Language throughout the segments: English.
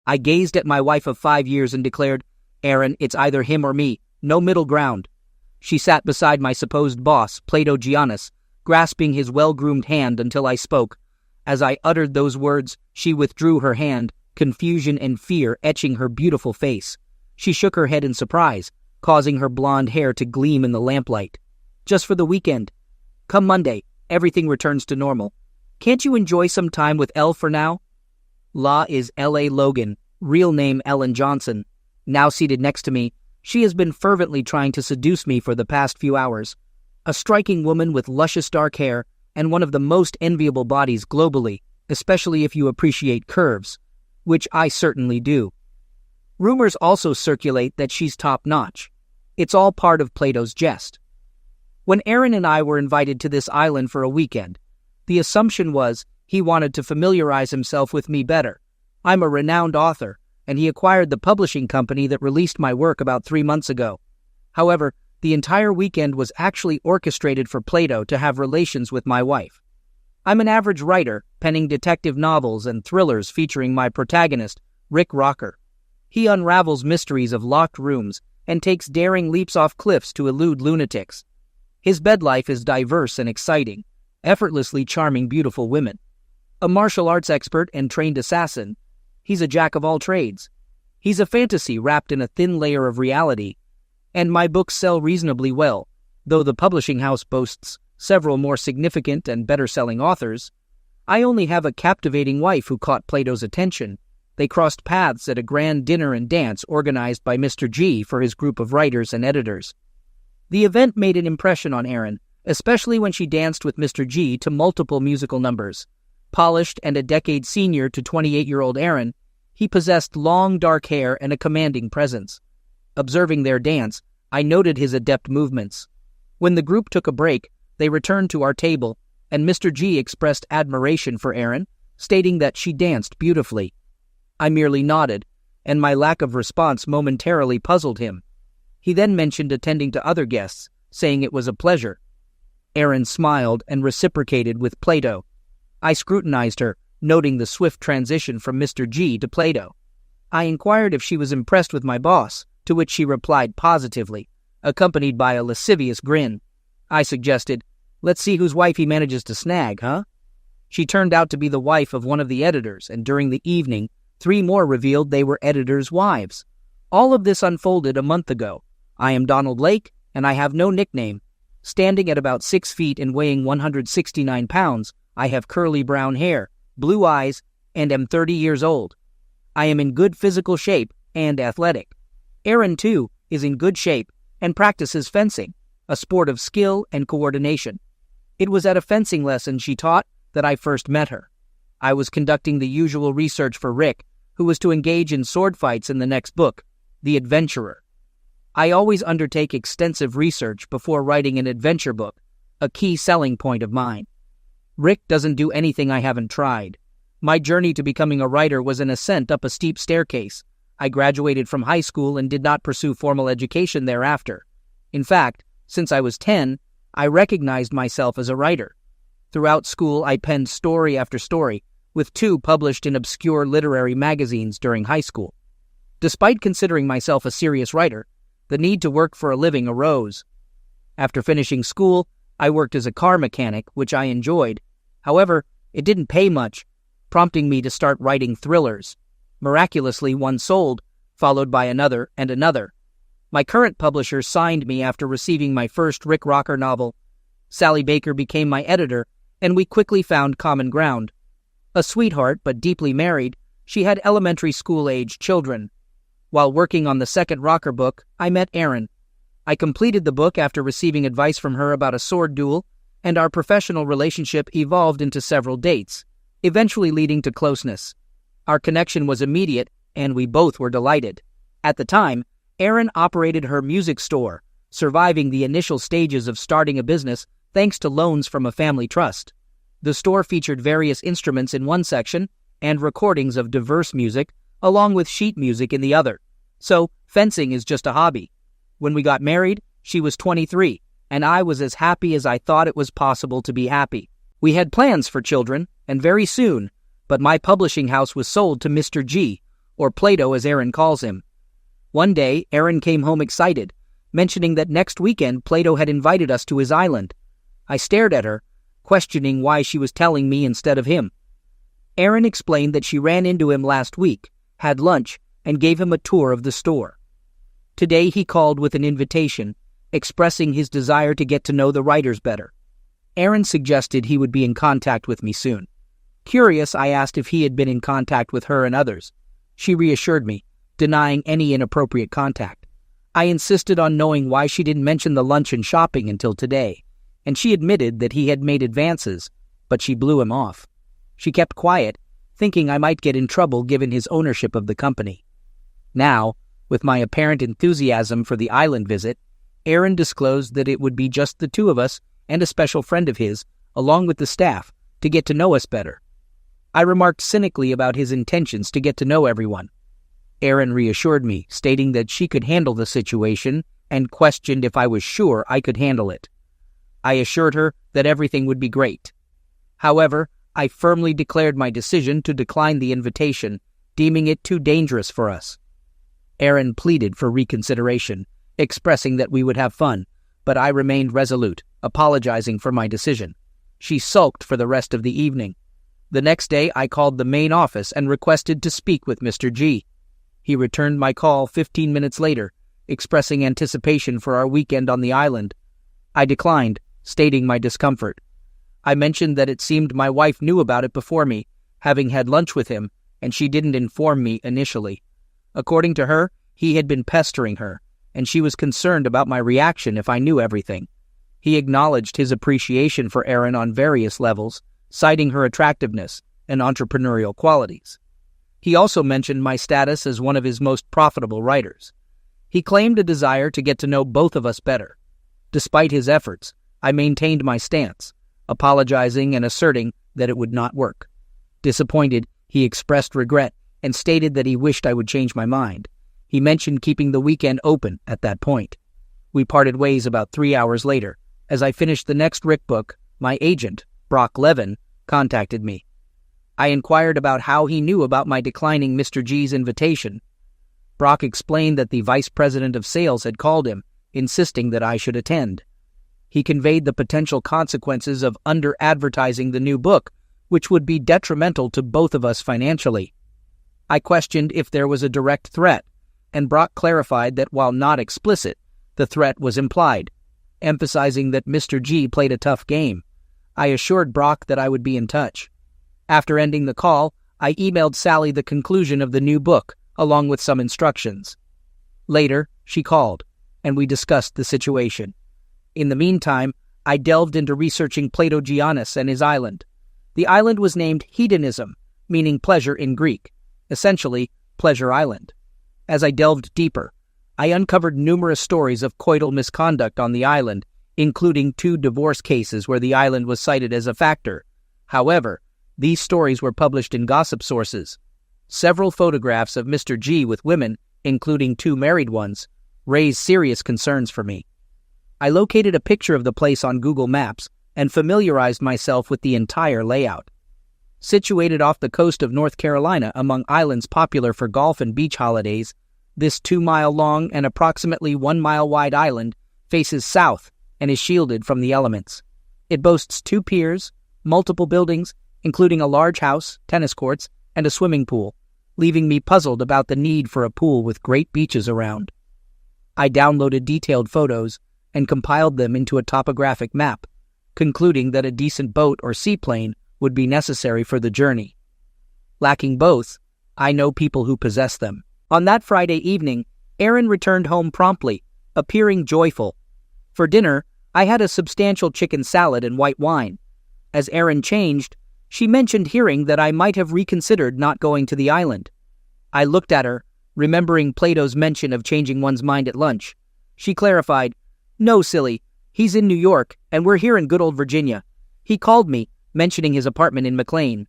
I gazed at my wife of 5 years and declared, "Erin, it's either him or me, no middle ground." She sat beside my supposed boss, Plato Giannis, grasping his well-groomed hand until I spoke. As I uttered those words, she withdrew her hand, confusion and fear etching her beautiful face. She shook her head in surprise, causing her blonde hair to gleam in the lamplight. "Just for the weekend. Come Monday, everything returns to normal. Can't you enjoy some time with Elle for now?" La is L.A. Logan, real name Ellen Johnson. Now seated next to me, she has been fervently trying to seduce me for the past few hours. A striking woman with luscious dark hair and one of the most enviable bodies globally, especially if you appreciate curves, which I certainly do. Rumors also circulate that she's top-notch. It's all part of Plato's jest. When Erin and I were invited to this island for a weekend, the assumption was he wanted to familiarize himself with me better. I'm a renowned author, and he acquired the publishing company that released my work about 3 months ago. However, the entire weekend was actually orchestrated for Plato to have relations with my wife. I'm an average writer, penning detective novels and thrillers featuring my protagonist, Rick Rocker. He unravels mysteries of locked rooms and takes daring leaps off cliffs to elude lunatics. His bed life is diverse and exciting, effortlessly charming beautiful women. A martial arts expert and trained assassin, he's a jack of all trades. He's a fantasy wrapped in a thin layer of reality. And my books sell reasonably well, though the publishing house boasts several more significant and better-selling authors. I only have a captivating wife who caught Plato's attention. They crossed paths at a grand dinner and dance organized by Mr. G for his group of writers and editors. The event made an impression on Erin, especially when she danced with Mr. G to multiple musical numbers. Polished and a decade senior to 28-year-old Erin, he possessed long dark hair and a commanding presence. Observing their dance, I noted his adept movements. When the group took a break, they returned to our table, and Mr. G expressed admiration for Erin, stating that she danced beautifully. I merely nodded, and my lack of response momentarily puzzled him. He then mentioned attending to other guests, saying it was a pleasure. Erin smiled and reciprocated with Plato. I scrutinized her, noting the swift transition from Mr. G to Plato. I inquired if she was impressed with my boss, to which she replied positively, accompanied by a lascivious grin. I suggested, "Let's see whose wife he manages to snag, huh?" She turned out to be the wife of one of the editors, and during the evening, 3 more revealed they were editors' wives. All of this unfolded a month ago. I am Donald Lake, and I have no nickname. Standing at about 6 feet and weighing 169 pounds, I have curly brown hair, blue eyes, and am 30 years old. I am in good physical shape and athletic. Erin, too, is in good shape and practices fencing, a sport of skill and coordination. It was at a fencing lesson she taught that I first met her. I was conducting the usual research for Rick, who was to engage in sword fights in the next book, The Adventurer. I always undertake extensive research before writing an adventure book, a key selling point of mine. Rick doesn't do anything I haven't tried. My journey to becoming a writer was an ascent up a steep staircase. I graduated from high school and did not pursue formal education thereafter. In fact, since I was 10, I recognized myself as a writer. Throughout school, I penned story after story, with 2 published in obscure literary magazines during high school. Despite considering myself a serious writer, the need to work for a living arose. After finishing school, I worked as a car mechanic, which I enjoyed. However, it didn't pay much, prompting me to start writing thrillers. Miraculously, one sold, followed by another and another. My current publisher signed me after receiving my first Rick Rocker novel. Sally Baker became my editor, and we quickly found common ground. A sweetheart, but deeply married, she had elementary school-aged children. While working on the second Rocker book, I met Erin. I completed the book after receiving advice from her about a sword duel, and our professional relationship evolved into several dates, eventually leading to closeness. Our connection was immediate, and we both were delighted. At the time, Erin operated her music store, surviving the initial stages of starting a business thanks to loans from a family trust. The store featured various instruments in one section and recordings of diverse music, along with sheet music in the other. So, fencing is just a hobby. When we got married, she was 23, and I was as happy as I thought it was possible to be happy. We had plans for children, and very soon, but my publishing house was sold to Mr. G, or Plato as Aaron calls him. One day, Aaron came home excited, mentioning that next weekend Plato had invited us to his island. I stared at her, questioning why she was telling me instead of him. Aaron explained that she ran into him last week, had lunch, and gave him a tour of the store. Today he called with an invitation, expressing his desire to get to know the writers better. Aaron suggested he would be in contact with me soon. Curious, I asked if he had been in contact with her and others. She reassured me, denying any inappropriate contact. I insisted on knowing why she didn't mention the lunch and shopping until today, and she admitted that he had made advances, but she blew him off. She kept quiet, thinking I might get in trouble given his ownership of the company. Now, with my apparent enthusiasm for the island visit, Aaron disclosed that it would be just the two of us and a special friend of his, along with the staff, to get to know us better. I remarked cynically about his intentions to get to know everyone. Aaron reassured me, stating that she could handle the situation and questioned if I was sure I could handle it. I assured her that everything would be great. However, I firmly declared my decision to decline the invitation, deeming it too dangerous for us. Aaron pleaded for reconsideration, expressing that we would have fun, but I remained resolute, apologizing for my decision. She sulked for the rest of the evening. The next day I called the main office and requested to speak with Mr. G. He returned my call 15 minutes later, expressing anticipation for our weekend on the island. I declined, stating my discomfort. I mentioned that it seemed my wife knew about it before me, having had lunch with him, and she didn't inform me initially. According to her, he had been pestering her, and she was concerned about my reaction if I knew everything. He acknowledged his appreciation for Aaron on various levels, citing her attractiveness and entrepreneurial qualities. He also mentioned my status as one of his most profitable writers. He claimed a desire to get to know both of us better. Despite his efforts, I maintained my stance, apologizing and asserting that it would not work. Disappointed, he expressed regret and stated that he wished I would change my mind. He mentioned keeping the weekend open at that point. We parted ways about 3 hours later. As I finished the next Rick book, my agent, Brock Levin, contacted me. I inquired about how he knew about my declining Mr. G's invitation. Brock explained that the vice president of sales had called him, insisting that I should attend. He conveyed the potential consequences of under-advertising the new book, which would be detrimental to both of us financially. I questioned if there was a direct threat, and Brock clarified that while not explicit, the threat was implied, emphasizing that Mr. G played a tough game. I assured Brock that I would be in touch. After ending the call, I emailed Sally the conclusion of the new book, along with some instructions. Later, she called, and we discussed the situation. In the meantime, I delved into researching Platogianus and his island. The island was named Hedonism, meaning pleasure in Greek, essentially, Pleasure Island. As I delved deeper, I uncovered numerous stories of coital misconduct on the island, including 2 divorce cases where the island was cited as a factor. However, these stories were published in gossip sources. Several photographs of Mr. G with women, including 2 married ones, raised serious concerns for me. I located a picture of the place on Google Maps and familiarized myself with the entire layout. Situated off the coast of North Carolina among islands popular for golf and beach holidays, this 2-mile-long and approximately 1-mile-wide island faces south and is shielded from the elements. It boasts 2 piers, multiple buildings, including a large house, tennis courts, and a swimming pool, leaving me puzzled about the need for a pool with great beaches around. I downloaded detailed photos and compiled them into a topographic map, concluding that a decent boat or seaplane would be necessary for the journey. Lacking both, I know people who possess them. On that Friday evening, Aaron returned home promptly, appearing joyful. For dinner, I had a substantial chicken salad and white wine. As Aaron changed, she mentioned hearing that I might have reconsidered not going to the island. I looked at her, remembering Plato's mention of changing one's mind at lunch. She clarified, "No, silly. He's in New York, and we're here in good old Virginia. He called me, mentioning his apartment in McLean."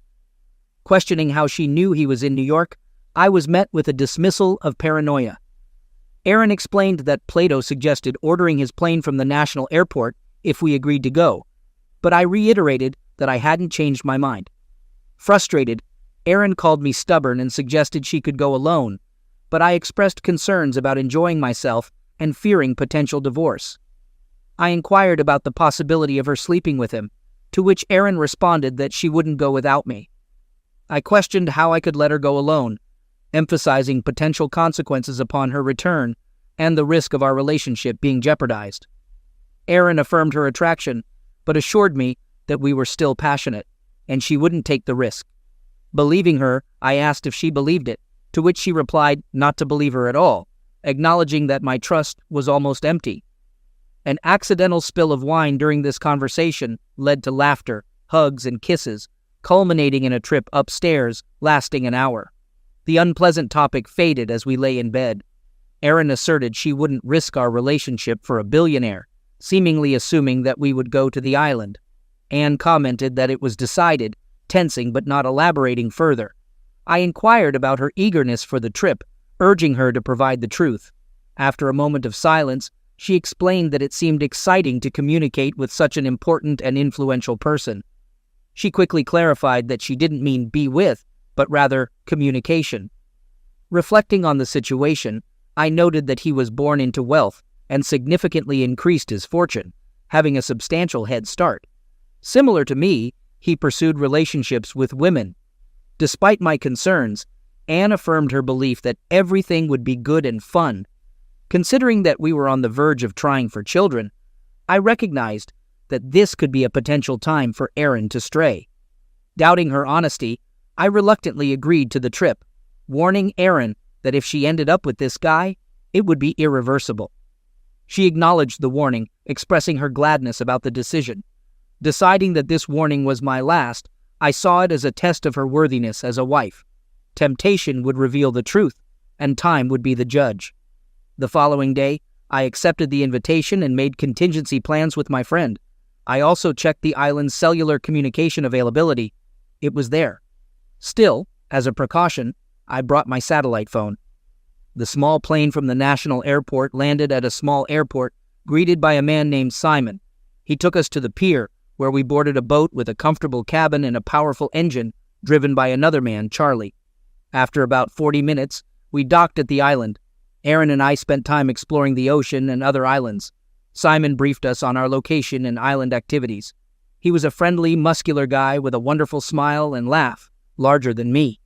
Questioning how she knew he was in New York, I was met with a dismissal of paranoia. Aaron explained that Plato suggested ordering his plane from the national airport if we agreed to go, but I reiterated that I hadn't changed my mind. Frustrated, Erin called me stubborn and suggested she could go alone, but I expressed concerns about enjoying myself and fearing potential divorce. I inquired about the possibility of her sleeping with him, to which Erin responded that she wouldn't go without me. I questioned how I could let her go alone, emphasizing potential consequences upon her return and the risk of our relationship being jeopardized. Erin affirmed her attraction, but assured me that we were still passionate, and she wouldn't take the risk. Believing her, I asked if she believed it, to which she replied not to believe her at all, acknowledging that my trust was almost empty. An accidental spill of wine during this conversation led to laughter, hugs, and kisses, culminating in a trip upstairs lasting an hour. The unpleasant topic faded as we lay in bed. Erin asserted she wouldn't risk our relationship for a billionaire, seemingly assuming that we would go to the island. Anne commented that it was decided, tensing but not elaborating further. I inquired about her eagerness for the trip, urging her to provide the truth. After a moment of silence, she explained that it seemed exciting to communicate with such an important and influential person. She quickly clarified that she didn't mean be with, but rather communication. Reflecting on the situation, I noted that he was born into wealth and significantly increased his fortune, having a substantial head start. Similar to me, he pursued relationships with women. Despite my concerns, Anne affirmed her belief that everything would be good and fun. Considering that we were on the verge of trying for children, I recognized that this could be a potential time for Erin to stray. Doubting her honesty, I reluctantly agreed to the trip, warning Erin that if she ended up with this guy, it would be irreversible. She acknowledged the warning, expressing her gladness about the decision. Deciding that this warning was my last, I saw it as a test of her worthiness as a wife. Temptation would reveal the truth, and time would be the judge. The following day, I accepted the invitation and made contingency plans with my friend. I also checked the island's cellular communication availability. It was there. Still, as a precaution, I brought my satellite phone. The small plane from the national airport landed at a small airport, greeted by a man named Simon. He took us to the pier, where we boarded a boat with a comfortable cabin and a powerful engine, driven by another man, Charlie. After about 40 minutes, we docked at the island. Erin and I spent time exploring the ocean and other islands. Simon briefed us on our location and island activities. He was a friendly, muscular guy with a wonderful smile and laugh, larger than me.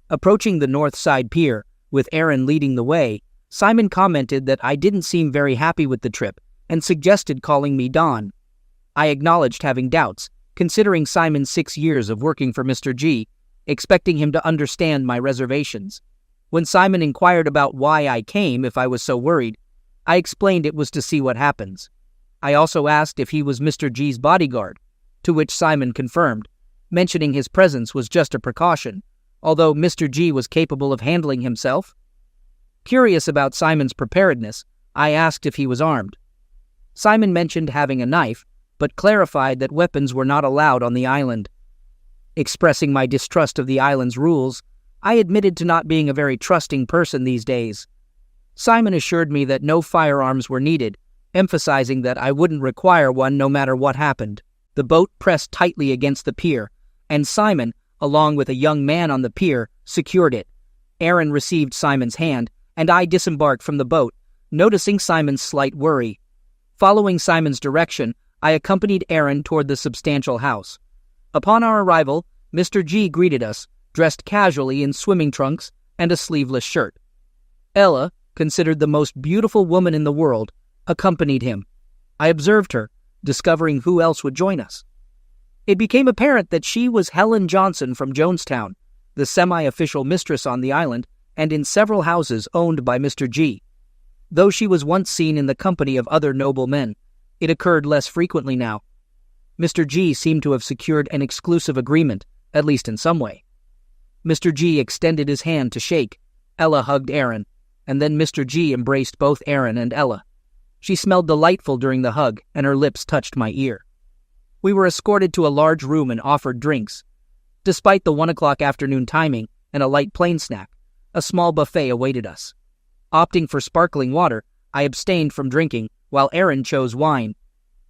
Approaching the north side pier, with Erin leading the way, Simon commented that I didn't seem very happy with the trip and suggested calling me Don. I acknowledged having doubts, considering Simon's 6 years of working for Mr. G, expecting him to understand my reservations. When Simon inquired about why I came if I was so worried, I explained it was to see what happens. I also asked if he was Mr. G's bodyguard, to which Simon confirmed, mentioning his presence was just a precaution, although Mr. G was capable of handling himself. Curious about Simon's preparedness, I asked if he was armed. Simon mentioned having a knife, but clarified that weapons were not allowed on the island. Expressing my distrust of the island's rules, I admitted to not being a very trusting person these days. Simon assured me that no firearms were needed, emphasizing that I wouldn't require one no matter what happened. The boat pressed tightly against the pier, and Simon, along with a young man on the pier, secured it. Erin received Simon's hand, and I disembarked from the boat, noticing Simon's slight worry. Following Simon's direction, I accompanied Erin toward the substantial house. Upon our arrival, Mr. G greeted us, dressed casually in swimming trunks and a sleeveless shirt. Ella, considered the most beautiful woman in the world, accompanied him. I observed her, discovering who else would join us. It became apparent that she was Helen Johnson from Jonestown, the semi-official mistress on the island and in several houses owned by Mr. G. Though she was once seen in the company of other noble men, it occurred less frequently now. Mr. G seemed to have secured an exclusive agreement, at least in some way. Mr. G extended his hand to shake. Ella hugged Erin, and then Mr. G embraced both Erin and Ella. She smelled delightful during the hug, and her lips touched my ear. We were escorted to a large room and offered drinks. Despite the 1 o'clock afternoon timing and a light plain snack, a small buffet awaited us. Opting for sparkling water, I abstained from drinking, while Erin chose wine.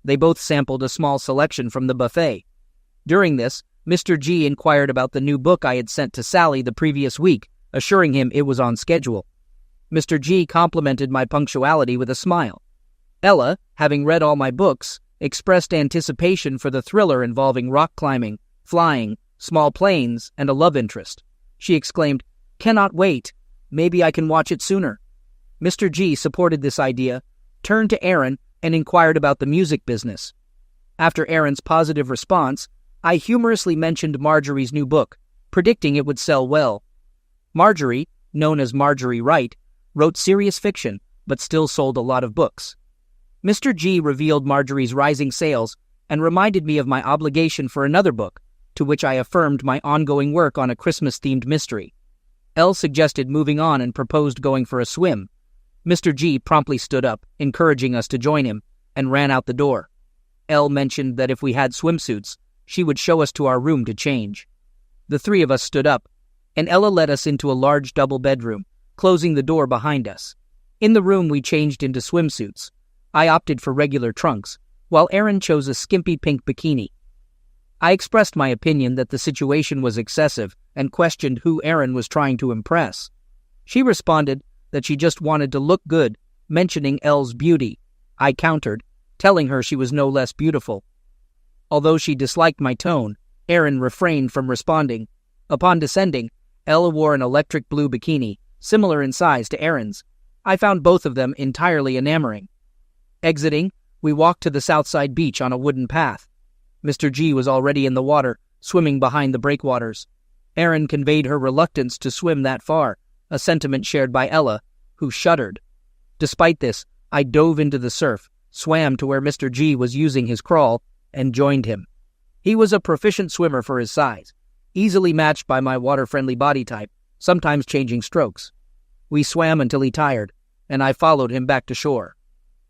They both sampled a small selection from the buffet. During this, Mr. G inquired about the new book I had sent to Sally the previous week, assuring him it was on schedule. Mr. G complimented my punctuality with a smile. Ella, having read all my books, expressed anticipation for the thriller involving rock climbing, flying, small planes, and a love interest. She exclaimed, "Cannot wait. Maybe I can watch it sooner." Mr. G supported this idea, turned to Aaron, and inquired about the music business. After Aaron's positive response, I humorously mentioned Marjorie's new book, predicting it would sell well. Marjorie, known as Marjorie Wright, wrote serious fiction, but still sold a lot of books. Mr. G revealed Marjorie's rising sales and reminded me of my obligation for another book, to which I affirmed my ongoing work on a Christmas-themed mystery. Elle suggested moving on and proposed going for a swim. Mr. G promptly stood up, encouraging us to join him, and ran out the door. Elle mentioned that if we had swimsuits, she would show us to our room to change. The three of us stood up, and Ella led us into a large double bedroom, closing the door behind us. In the room we changed into swimsuits. I opted for regular trunks, while Aaron chose a skimpy pink bikini. I expressed my opinion that the situation was excessive and questioned who Aaron was trying to impress. She responded that she just wanted to look good, mentioning Elle's beauty. I countered, telling her she was no less beautiful. Although she disliked my tone, Aaron refrained from responding. Upon descending, Ella wore an electric blue bikini, similar in size to Aaron's. I found both of them entirely enamoring. Exiting, we walked to the Southside beach on a wooden path. Mr. G was already in the water, swimming behind the breakwaters. Aaron conveyed her reluctance to swim that far, a sentiment shared by Ella, who shuddered. Despite this, I dove into the surf, swam to where Mr. G was using his crawl, and joined him. He was a proficient swimmer for his size, easily matched by my water-friendly body type, sometimes changing strokes. We swam until he tired, and I followed him back to shore.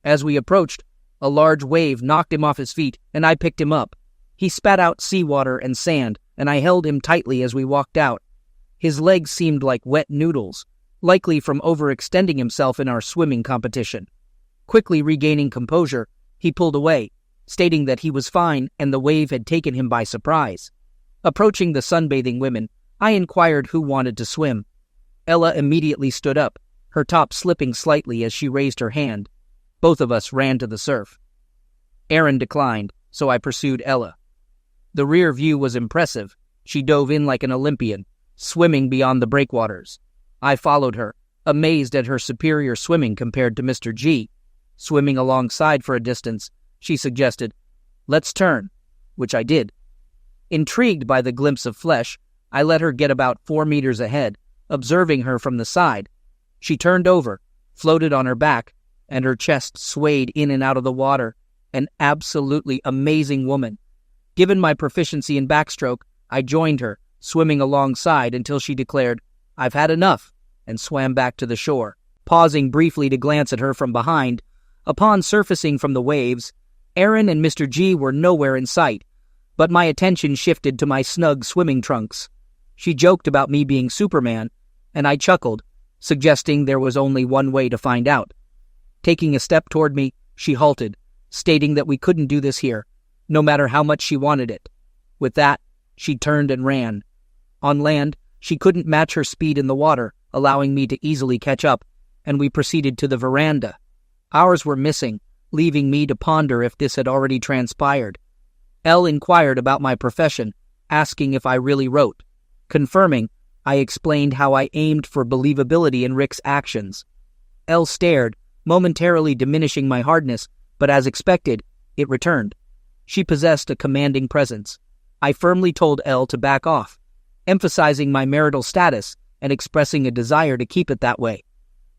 As we approached, a large wave knocked him off his feet, and I picked him up. He spat out seawater and sand, and I held him tightly as we walked out. His legs seemed like wet noodles, likely from overextending himself in our swimming competition. Quickly regaining composure, he pulled away, stating that he was fine and the wave had taken him by surprise. Approaching the sunbathing women, I inquired who wanted to swim. Ella immediately stood up, her top slipping slightly as she raised her hand. Both of us ran to the surf. Aaron declined, so I pursued Ella. The rear view was impressive. She dove in like an Olympian, swimming beyond the breakwaters. I followed her, amazed at her superior swimming compared to Mr. G. Swimming alongside for a distance, she suggested, "Let's turn," which I did. Intrigued by the glimpse of flesh, I let her get about 4 meters ahead, observing her from the side. She turned over, floated on her back, and her chest swayed in and out of the water. An absolutely amazing woman. Given my proficiency in backstroke, I joined her, swimming alongside until she declared, "I've had enough," and swam back to the shore, pausing briefly to glance at her from behind. Upon surfacing from the waves, Aaron and Mr. G were nowhere in sight, but my attention shifted to my snug swimming trunks. She joked about me being Superman, and I chuckled, suggesting there was only one way to find out. Taking a step toward me, she halted, stating that we couldn't do this here, no matter how much she wanted it. With that, she turned and ran. On land, she couldn't match her speed in the water, allowing me to easily catch up, and we proceeded to the veranda. Ours were missing, leaving me to ponder if this had already transpired. Elle inquired about my profession, asking if I really wrote. Confirming, I explained how I aimed for believability in Rick's actions. Elle stared, momentarily diminishing my hardness, but as expected, it returned. She possessed a commanding presence. I firmly told Elle to back off, emphasizing my marital status and expressing a desire to keep it that way.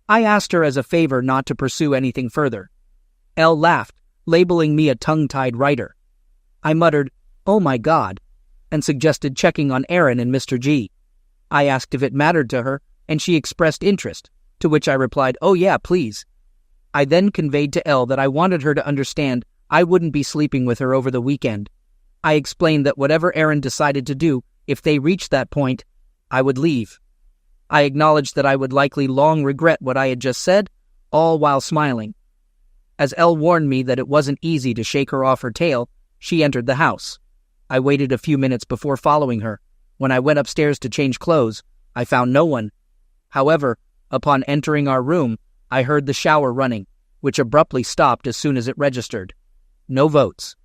I asked her as a favor not to pursue anything further. Elle laughed, labeling me a tongue-tied writer. I muttered, "Oh my God," and suggested checking on Aaron and Mr. G. I asked if it mattered to her, and she expressed interest, to which I replied, "Oh yeah, please." I then conveyed to Elle that I wanted her to understand I wouldn't be sleeping with her over the weekend. I explained that whatever Aaron decided to do, if they reached that point, I would leave. I acknowledged that I would likely long regret what I had just said, all while smiling. As Elle warned me that it wasn't easy to shake her off her tail, she entered the house. I waited a few minutes before following her. When I went upstairs to change clothes, I found no one. However, upon entering our room, I heard the shower running, which abruptly stopped as soon as it registered. No votes.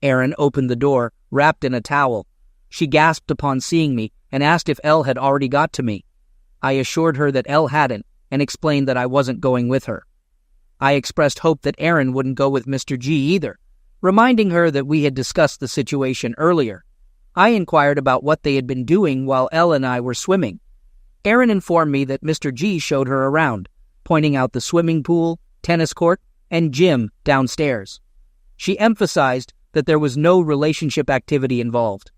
Erin opened the door, wrapped in a towel. She gasped upon seeing me and asked if Elle had already got to me. I assured her that Elle hadn't and explained that I wasn't going with her. I expressed hope that Erin wouldn't go with Mr. G either, reminding her that we had discussed the situation earlier. I inquired about what they had been doing while Elle and I were swimming. Erin informed me that Mr. G showed her around, pointing out the swimming pool, tennis court, and gym downstairs. She emphasized that there was no relationship activity involved.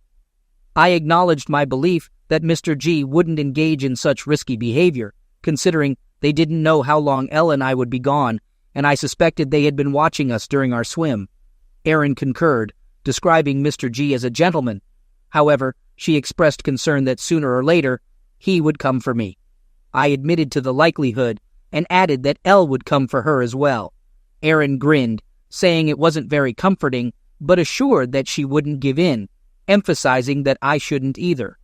I acknowledged my belief that Mr. G wouldn't engage in such risky behavior, considering they didn't know how long Elle and I would be gone, and I suspected they had been watching us during our swim. Erin concurred, describing Mr. G as a gentleman. However, she expressed concern that sooner or later, he would come for me. I admitted to the likelihood and added that Elle would come for her as well. Erin grinned, saying it wasn't very comforting, but assured that she wouldn't give in, emphasizing that I shouldn't either.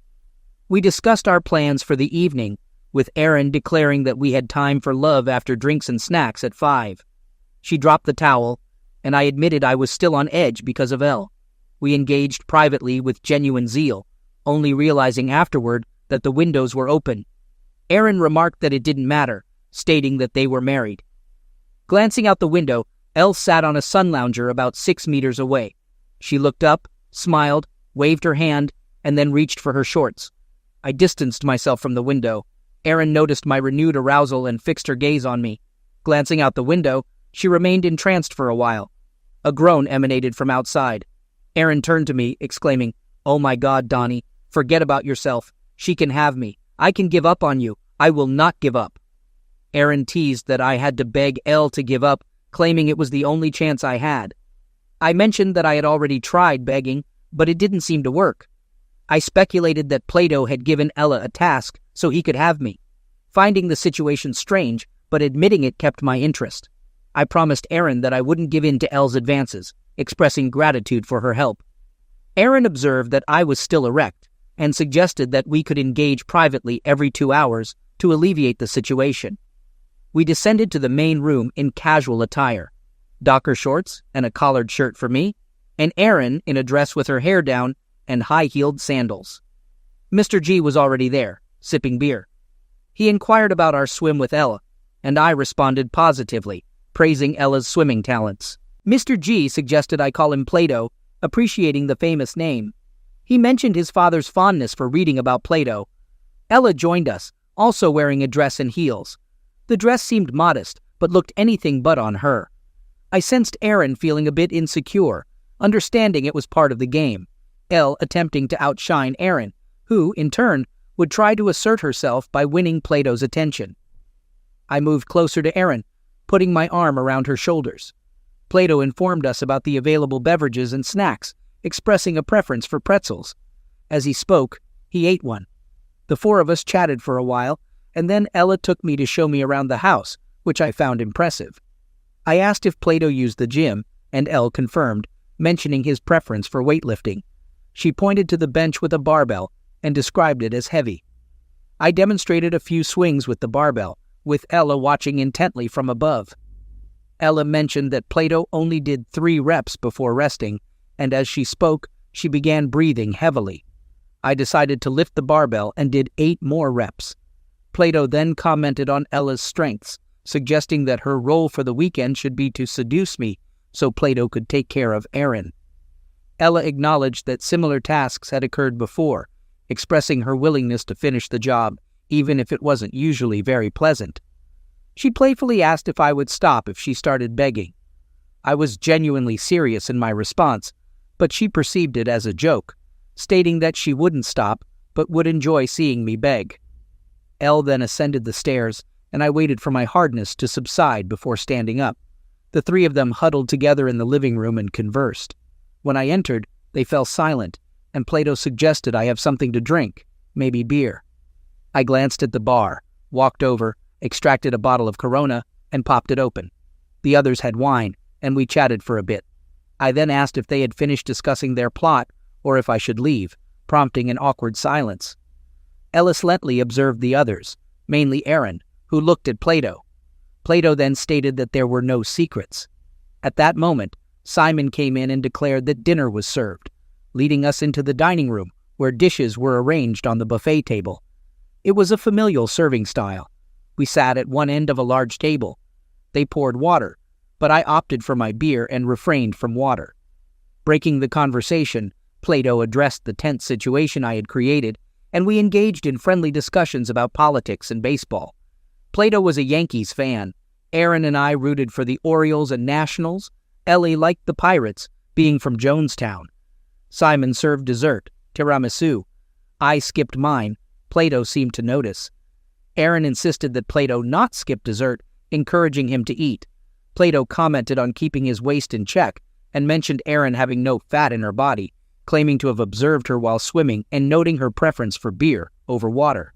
We discussed our plans for the evening, with Erin declaring that we had time for love after drinks and snacks at 5. She dropped the towel, and I admitted I was still on edge because of Elle. We engaged privately with genuine zeal, only realizing afterward that the windows were open. Erin remarked that it didn't matter, stating that they were married. Glancing out the window, Elle sat on a sun lounger about 6 meters away. She looked up, smiled, waved her hand, and then reached for her shorts. I distanced myself from the window. Erin noticed my renewed arousal and fixed her gaze on me. Glancing out the window, she remained entranced for a while. A groan emanated from outside. Erin turned to me, exclaiming, "Oh my God, Donnie, forget about yourself. She can have me. I can give up on you. I will not give up." Erin teased that I had to beg Elle to give up, claiming it was the only chance I had. I mentioned that I had already tried begging, but it didn't seem to work. I speculated that Plato had given Ella a task so he could have me. Finding the situation strange, but admitting it kept my interest. I promised Erin that I wouldn't give in to Elle's advances, expressing gratitude for her help. Erin observed that I was still erect, and suggested that we could engage privately every 2 hours to alleviate the situation. We descended to the main room in casual attire, Docker shorts and a collared shirt for me, and Erin in a dress with her hair down and high-heeled sandals. Mr. G was already there, sipping beer. He inquired about our swim with Ella, and I responded positively, praising Ella's swimming talents. Mr. G suggested I call him Plato, appreciating the famous name. He mentioned his father's fondness for reading about Plato. Ella joined us, also wearing a dress and heels. The dress seemed modest, but looked anything but on her. I sensed Erin feeling a bit insecure, understanding it was part of the game. Elle attempting to outshine Erin, who, in turn, would try to assert herself by winning Plato's attention. I moved closer to Erin, putting my arm around her shoulders. Plato informed us about the available beverages and snacks, expressing a preference for pretzels. As he spoke, he ate one. The 4 of us chatted for a while, and then Ella took me to show me around the house, which I found impressive. I asked if Plato used the gym, and Elle confirmed, mentioning his preference for weightlifting. She pointed to the bench with a barbell and described it as heavy. I demonstrated a few swings with the barbell, with Ella watching intently from above. Ella mentioned that Plato only did 3 reps before resting, and as she spoke, she began breathing heavily. I decided to lift the barbell and did 8 more reps. Plato then commented on Ella's strengths, suggesting that her role for the weekend should be to seduce me so Plato could take care of Erin. Ella acknowledged that similar tasks had occurred before, expressing her willingness to finish the job, even if it wasn't usually very pleasant. She playfully asked if I would stop if she started begging. I was genuinely serious in my response, but she perceived it as a joke, stating that she wouldn't stop, but would enjoy seeing me beg. Elle then ascended the stairs, and I waited for my hardness to subside before standing up. The 3 of them huddled together in the living room and conversed. When I entered, they fell silent, and Plato suggested I have something to drink, maybe beer. I glanced at the bar, walked over, extracted a bottle of Corona, and popped it open. The others had wine, and we chatted for a bit. I then asked if they had finished discussing their plot, or if I should leave, prompting an awkward silence. Ellis Lentley observed the others, mainly Aaron, who looked at Plato. Plato then stated that there were no secrets. At that moment, Simon came in and declared that dinner was served, leading us into the dining room, where dishes were arranged on the buffet table. It was a familial serving style. We sat at one end of a large table. They poured water, but I opted for my beer and refrained from water. Breaking the conversation, Plato addressed the tense situation I had created, and we engaged in friendly discussions about politics and baseball. Plato was a Yankees fan. Aaron and I rooted for the Orioles and Nationals. Ellie liked the Pirates, being from Jonestown. Simon served dessert, tiramisu. I skipped mine. Plato seemed to notice. Aaron insisted that Plato not skip dessert, encouraging him to eat. Plato commented on keeping his waist in check and mentioned Aaron having no fat in her body, claiming to have observed her while swimming and noting her preference for beer over water.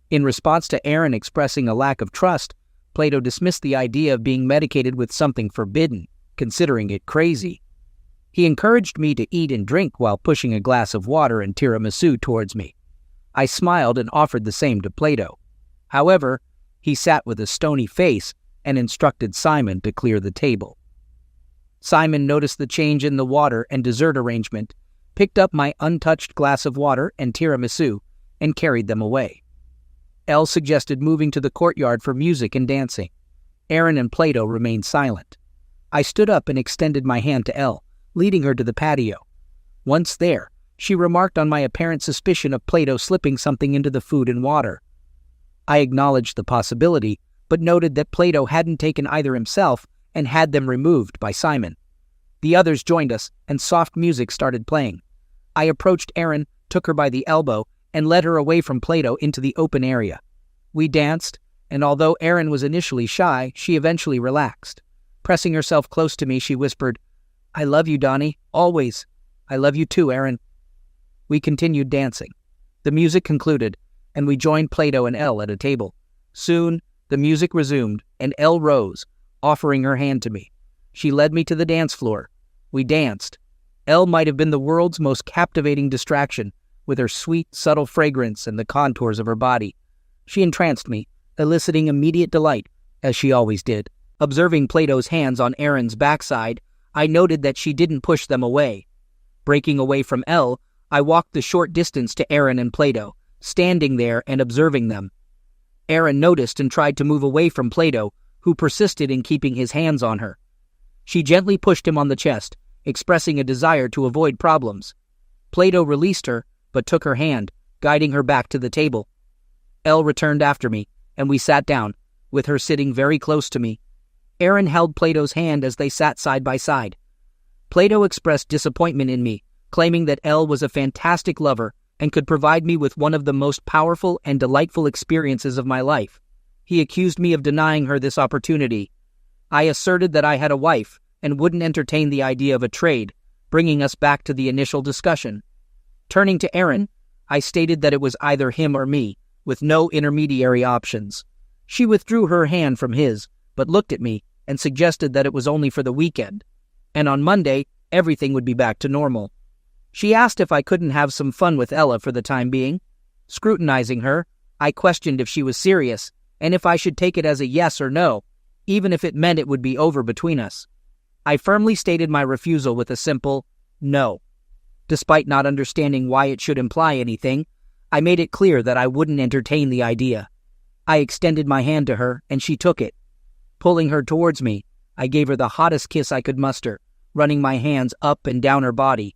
In response to Aaron expressing a lack of trust, Plato dismissed the idea of being medicated with something forbidden, considering it crazy. He encouraged me to eat and drink while pushing a glass of water and tiramisu towards me. I smiled and offered the same to Plato. However, he sat with a stony face and instructed Simon to clear the table. Simon noticed the change in the water and dessert arrangement, picked up my untouched glass of water and tiramisu, and carried them away. Elle suggested moving to the courtyard for music and dancing. Aaron and Plato remained silent. I stood up and extended my hand to Elle, leading her to the patio. Once there, she remarked on my apparent suspicion of Plato slipping something into the food and water. I acknowledged the possibility, but noted that Plato hadn't taken either himself and had them removed by Simon. The others joined us, and soft music started playing. I approached Aaron, took her by the elbow, and led her away from Plato into the open area. We danced, and although Aaron was initially shy, she eventually relaxed. Pressing herself close to me, she whispered, "I love you, Donnie, always. I love you too, Aaron." We continued dancing. The music concluded, and we joined Plato and Elle at a table. Soon, the music resumed, and Elle rose, offering her hand to me. She led me to the dance floor. We danced. Elle might have been the world's most captivating distraction, with her sweet, subtle fragrance and the contours of her body. She entranced me, eliciting immediate delight, as she always did. Observing Plato's hands on Aaron's backside, I noted that she didn't push them away. Breaking away from Elle, I walked the short distance to Aaron and Plato, standing there and observing them. Aaron noticed and tried to move away from Plato, who persisted in keeping his hands on her. She gently pushed him on the chest, expressing a desire to avoid problems. Plato released her, but took her hand, guiding her back to the table. Elle returned after me, and we sat down, with her sitting very close to me. Aaron held Plato's hand as they sat side by side. Plato expressed disappointment in me, claiming that Elle was a fantastic lover and could provide me with one of the most powerful and delightful experiences of my life. He accused me of denying her this opportunity. I asserted that I had a wife and wouldn't entertain the idea of a trade, bringing us back to the initial discussion. Turning to Aaron, I stated that it was either him or me, with no intermediary options. She withdrew her hand from his, but looked at me and suggested that it was only for the weekend, and on Monday, everything would be back to normal. She asked if I couldn't have some fun with Ella for the time being. Scrutinizing her, I questioned if she was serious, and if I should take it as a yes or no, even if it meant it would be over between us. I firmly stated my refusal with a simple no. Despite not understanding why it should imply anything, I made it clear that I wouldn't entertain the idea. I extended my hand to her, and she took it. Pulling her towards me, I gave her the hottest kiss I could muster, running my hands up and down her body.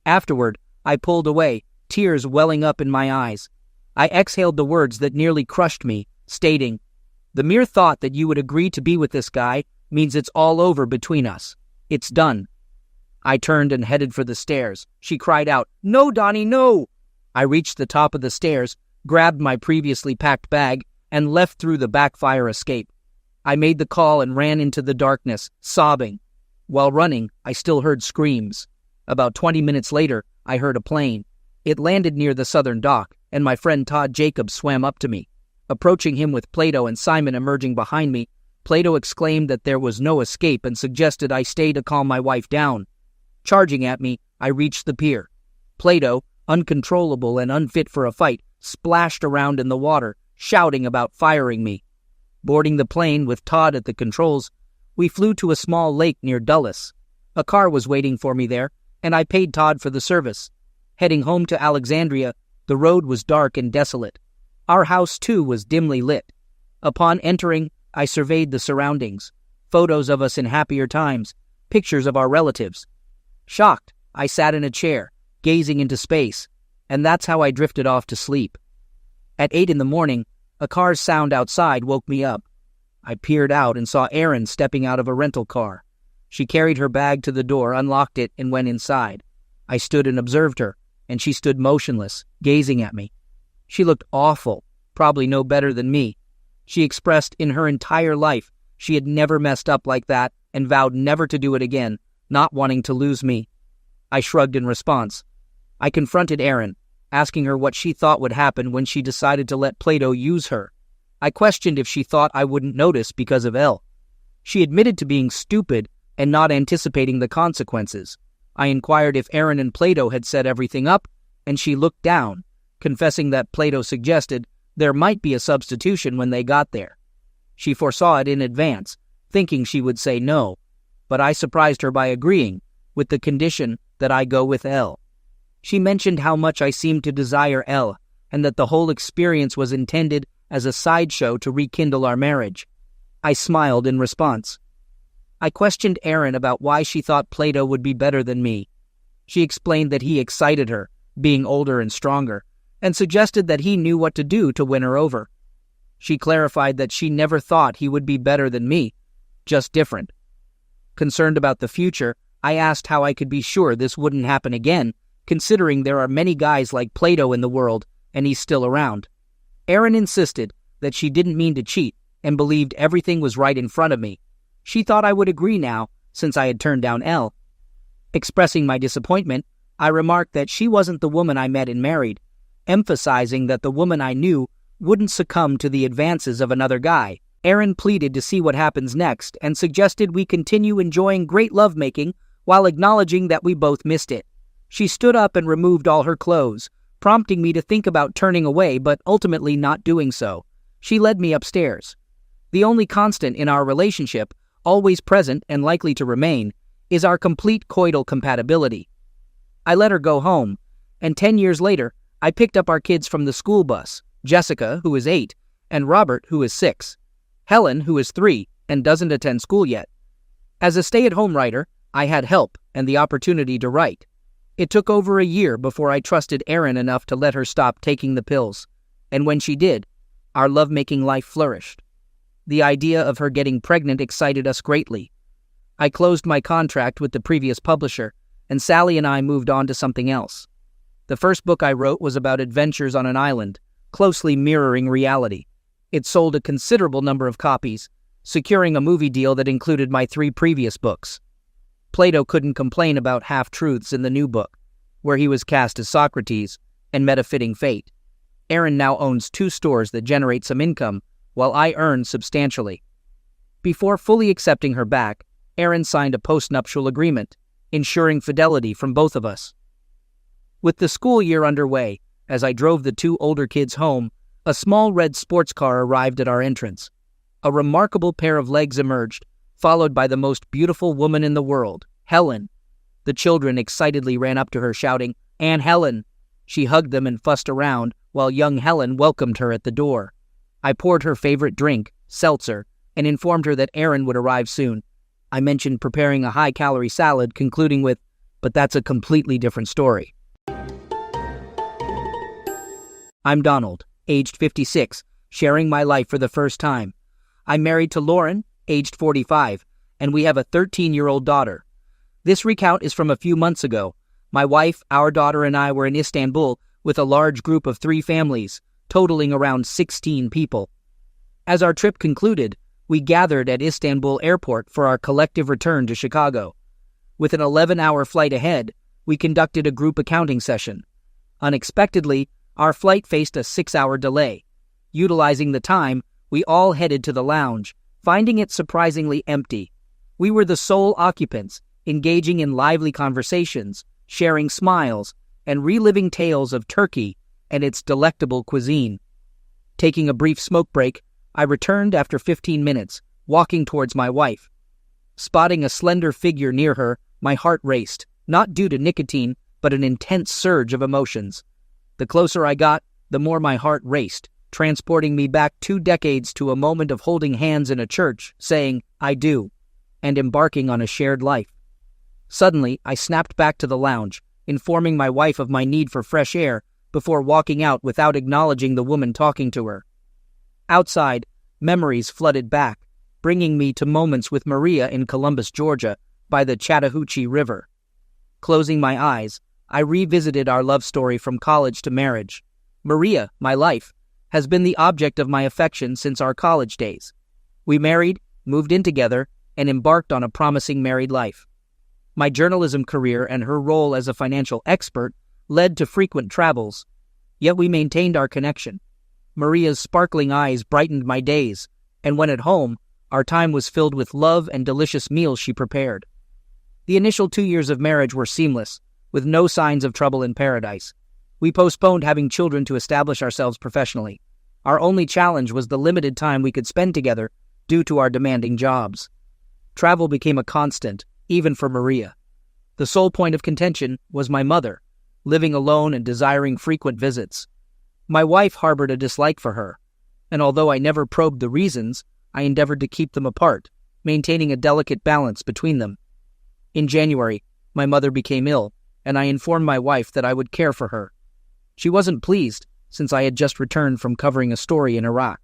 Afterward, I pulled away, tears welling up in my eyes. I exhaled the words that nearly crushed me, stating, "The mere thought that you would agree to be with this guy means it's all over between us. It's done." I turned and headed for the stairs. She cried out, "No, Donnie, no!" I reached the top of the stairs, grabbed my previously packed bag, and left through the back fire escape. I made the call and ran into the darkness, sobbing. While running, I still heard screams. About 20 minutes later, I heard a plane. It landed near the southern dock, and my friend Todd Jacobs swam up to me. Approaching him with Plato and Simon emerging behind me, Plato exclaimed that there was no escape and suggested I stay to calm my wife down. Charging at me, I reached the pier. Plato, uncontrollable and unfit for a fight, splashed around in the water, shouting about firing me. Boarding the plane with Todd at the controls, we flew to a small lake near Dulles. A car was waiting for me there, and I paid Todd for the service. Heading home to Alexandria, the road was dark and desolate. Our house, too, was dimly lit. Upon entering, I surveyed the surroundings. Photos of us in happier times, pictures of our relatives. Shocked, I sat in a chair, gazing into space, and that's how I drifted off to sleep. At 8 in the morning, a car's sound outside woke me up. I peered out and saw Erin stepping out of a rental car. She carried her bag to the door, unlocked it, and went inside. I stood and observed her, and she stood motionless, gazing at me. She looked awful, probably no better than me. She expressed in her entire life she had never messed up like that and vowed never to do it again, not wanting to lose me. I shrugged in response. I confronted Erin, asking her what she thought would happen when she decided to let Plato use her. I questioned if she thought I wouldn't notice because of Elle. She admitted to being stupid and not anticipating the consequences. I inquired if Erin and Plato had set everything up, and she looked down, confessing that Plato suggested there might be a substitution when they got there. She foresaw it in advance, thinking she would say no, but I surprised her by agreeing, with the condition that I go with Elle. She mentioned how much I seemed to desire Elle, and that the whole experience was intended as a sideshow to rekindle our marriage. I smiled in response. I questioned Erin about why she thought Plato would be better than me. She explained that he excited her, being older and stronger, and suggested that he knew what to do to win her over. She clarified that she never thought he would be better than me, just different. Concerned about the future, I asked how I could be sure this wouldn't happen again, considering there are many guys like Plato in the world, and he's still around. Erin insisted that she didn't mean to cheat and believed everything was right in front of me. She thought I would agree now, since I had turned down Elle. Expressing my disappointment, I remarked that she wasn't the woman I met and married, emphasizing that the woman I knew wouldn't succumb to the advances of another guy. Erin pleaded to see what happens next and suggested we continue enjoying great lovemaking while acknowledging that we both missed it. She stood up and removed all her clothes, prompting me to think about turning away but ultimately not doing so. She led me upstairs. The only constant in our relationship, always present and likely to remain, is our complete coital compatibility. I let her go home, and 10 years later, I picked up our kids from the school bus, Jessica, who is 8, and Robert, who is 6. Helen, who is 3, and doesn't attend school yet. As a stay-at-home writer, I had help and the opportunity to write. It took over a year before I trusted Erin enough to let her stop taking the pills, and when she did, our lovemaking life flourished. The idea of her getting pregnant excited us greatly. I closed my contract with the previous publisher, and Sally and I moved on to something else. The first book I wrote was about adventures on an island, closely mirroring reality. It sold a considerable number of copies, securing a movie deal that included my 3 previous books. Plato couldn't complain about half-truths in the new book, where he was cast as Socrates and met a fitting fate. Erin now owns 2 stores that generate some income, while I earn substantially. Before fully accepting her back, Erin signed a postnuptial agreement, ensuring fidelity from both of us. With the school year underway, as I drove the 2 older kids home, a small red sports car arrived at our entrance. A remarkable pair of legs emerged, followed by the most beautiful woman in the world, Helen. The children excitedly ran up to her shouting, "Aunt Helen!" She hugged them and fussed around, while young Helen welcomed her at the door. I poured her favorite drink, seltzer, and informed her that Erin would arrive soon. I mentioned preparing a high-calorie salad, concluding with, "But that's a completely different story." I'm Donald, aged 56, sharing my life for the first time. I'm married to Lauren, aged 45, and we have a 13-year-old daughter. This recount is from a few months ago. My wife, our daughter, and I were in Istanbul with a large group of 3 families, totaling around 16 people. As our trip concluded, we gathered at Istanbul Airport for our collective return to Chicago. With an 11-hour flight ahead, we conducted a group accounting session. Unexpectedly, our flight faced a 6-hour delay. Utilizing the time, we all headed to the lounge, finding it surprisingly empty. We were the sole occupants, engaging in lively conversations, sharing smiles, and reliving tales of Turkey and its delectable cuisine. Taking a brief smoke break, I returned after 15 minutes, walking towards my wife. Spotting a slender figure near her, my heart raced, not due to nicotine, but an intense surge of emotions. The closer I got, the more my heart raced, transporting me back 2 decades to a moment of holding hands in a church, saying, "I do," and embarking on a shared life. Suddenly, I snapped back to the lounge, informing my wife of my need for fresh air before walking out without acknowledging the woman talking to her. Outside, memories flooded back, bringing me to moments with Maria in Columbus, Georgia, by the Chattahoochee River. Closing my eyes, I revisited our love story from college to marriage. Maria, my life, has been the object of my affection since our college days. We married, moved in together, and embarked on a promising married life. My journalism career and her role as a financial expert led to frequent travels, yet we maintained our connection. Maria's sparkling eyes brightened my days, and when at home, our time was filled with love and delicious meals she prepared. The initial 2 years of marriage were seamless, with no signs of trouble in paradise. We postponed having children to establish ourselves professionally. Our only challenge was the limited time we could spend together due to our demanding jobs. Travel became a constant, even for Maria. The sole point of contention was my mother, living alone and desiring frequent visits. My wife harbored a dislike for her, and although I never probed the reasons, I endeavored to keep them apart, maintaining a delicate balance between them. In January, my mother became ill, and I informed my wife that I would care for her. She wasn't pleased, since I had just returned from covering a story in Iraq.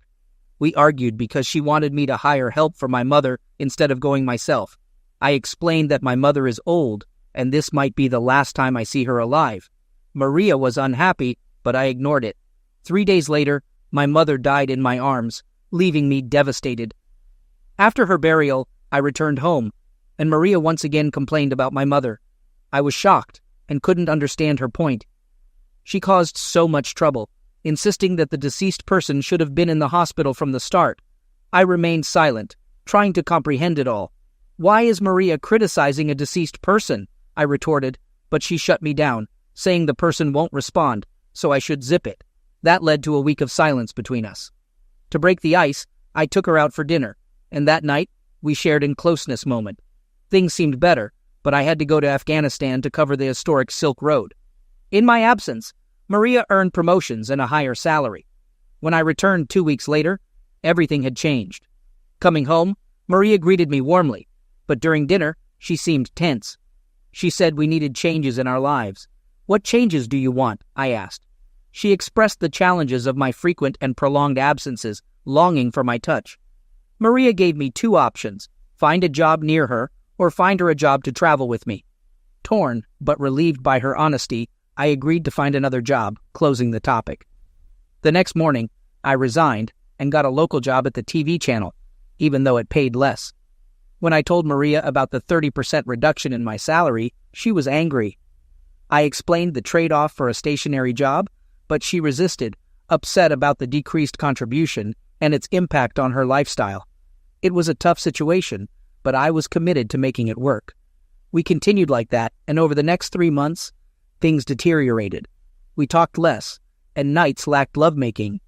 We argued because she wanted me to hire help for my mother instead of going myself. I explained that my mother is old, and this might be the last time I see her alive. Maria was unhappy, but I ignored it. 3 days later, my mother died in my arms, leaving me devastated. After her burial, I returned home, and Maria once again complained about my mother. I was shocked and couldn't understand her point. She caused so much trouble, insisting that the deceased person should have been in the hospital from the start. I remained silent, trying to comprehend it all. "Why is Maria criticizing a deceased person?" I retorted, but she shut me down, saying the person won't respond, so I should zip it. That led to a week of silence between us. To break the ice, I took her out for dinner, and that night, we shared a closeness moment. Things seemed better, but I had to go to Afghanistan to cover the historic Silk Road. In my absence, Maria earned promotions and a higher salary. When I returned 2 weeks later, everything had changed. Coming home, Maria greeted me warmly, but during dinner, she seemed tense. She said we needed changes in our lives. "What changes do you want?" I asked. She expressed the challenges of my frequent and prolonged absences, longing for my touch. Maria gave me 2 options: find a job near her, or find her a job to travel with me. Torn, but relieved by her honesty, I agreed to find another job, closing the topic. The next morning, I resigned and got a local job at the TV channel, even though it paid less. When I told Maria about the 30% reduction in my salary, she was angry. I explained the trade-off for a stationary job, but she resisted, upset about the decreased contribution and its impact on her lifestyle. It was a tough situation, but I was committed to making it work. We continued like that, and over the next 3 months, things deteriorated. We talked less, and nights lacked lovemaking.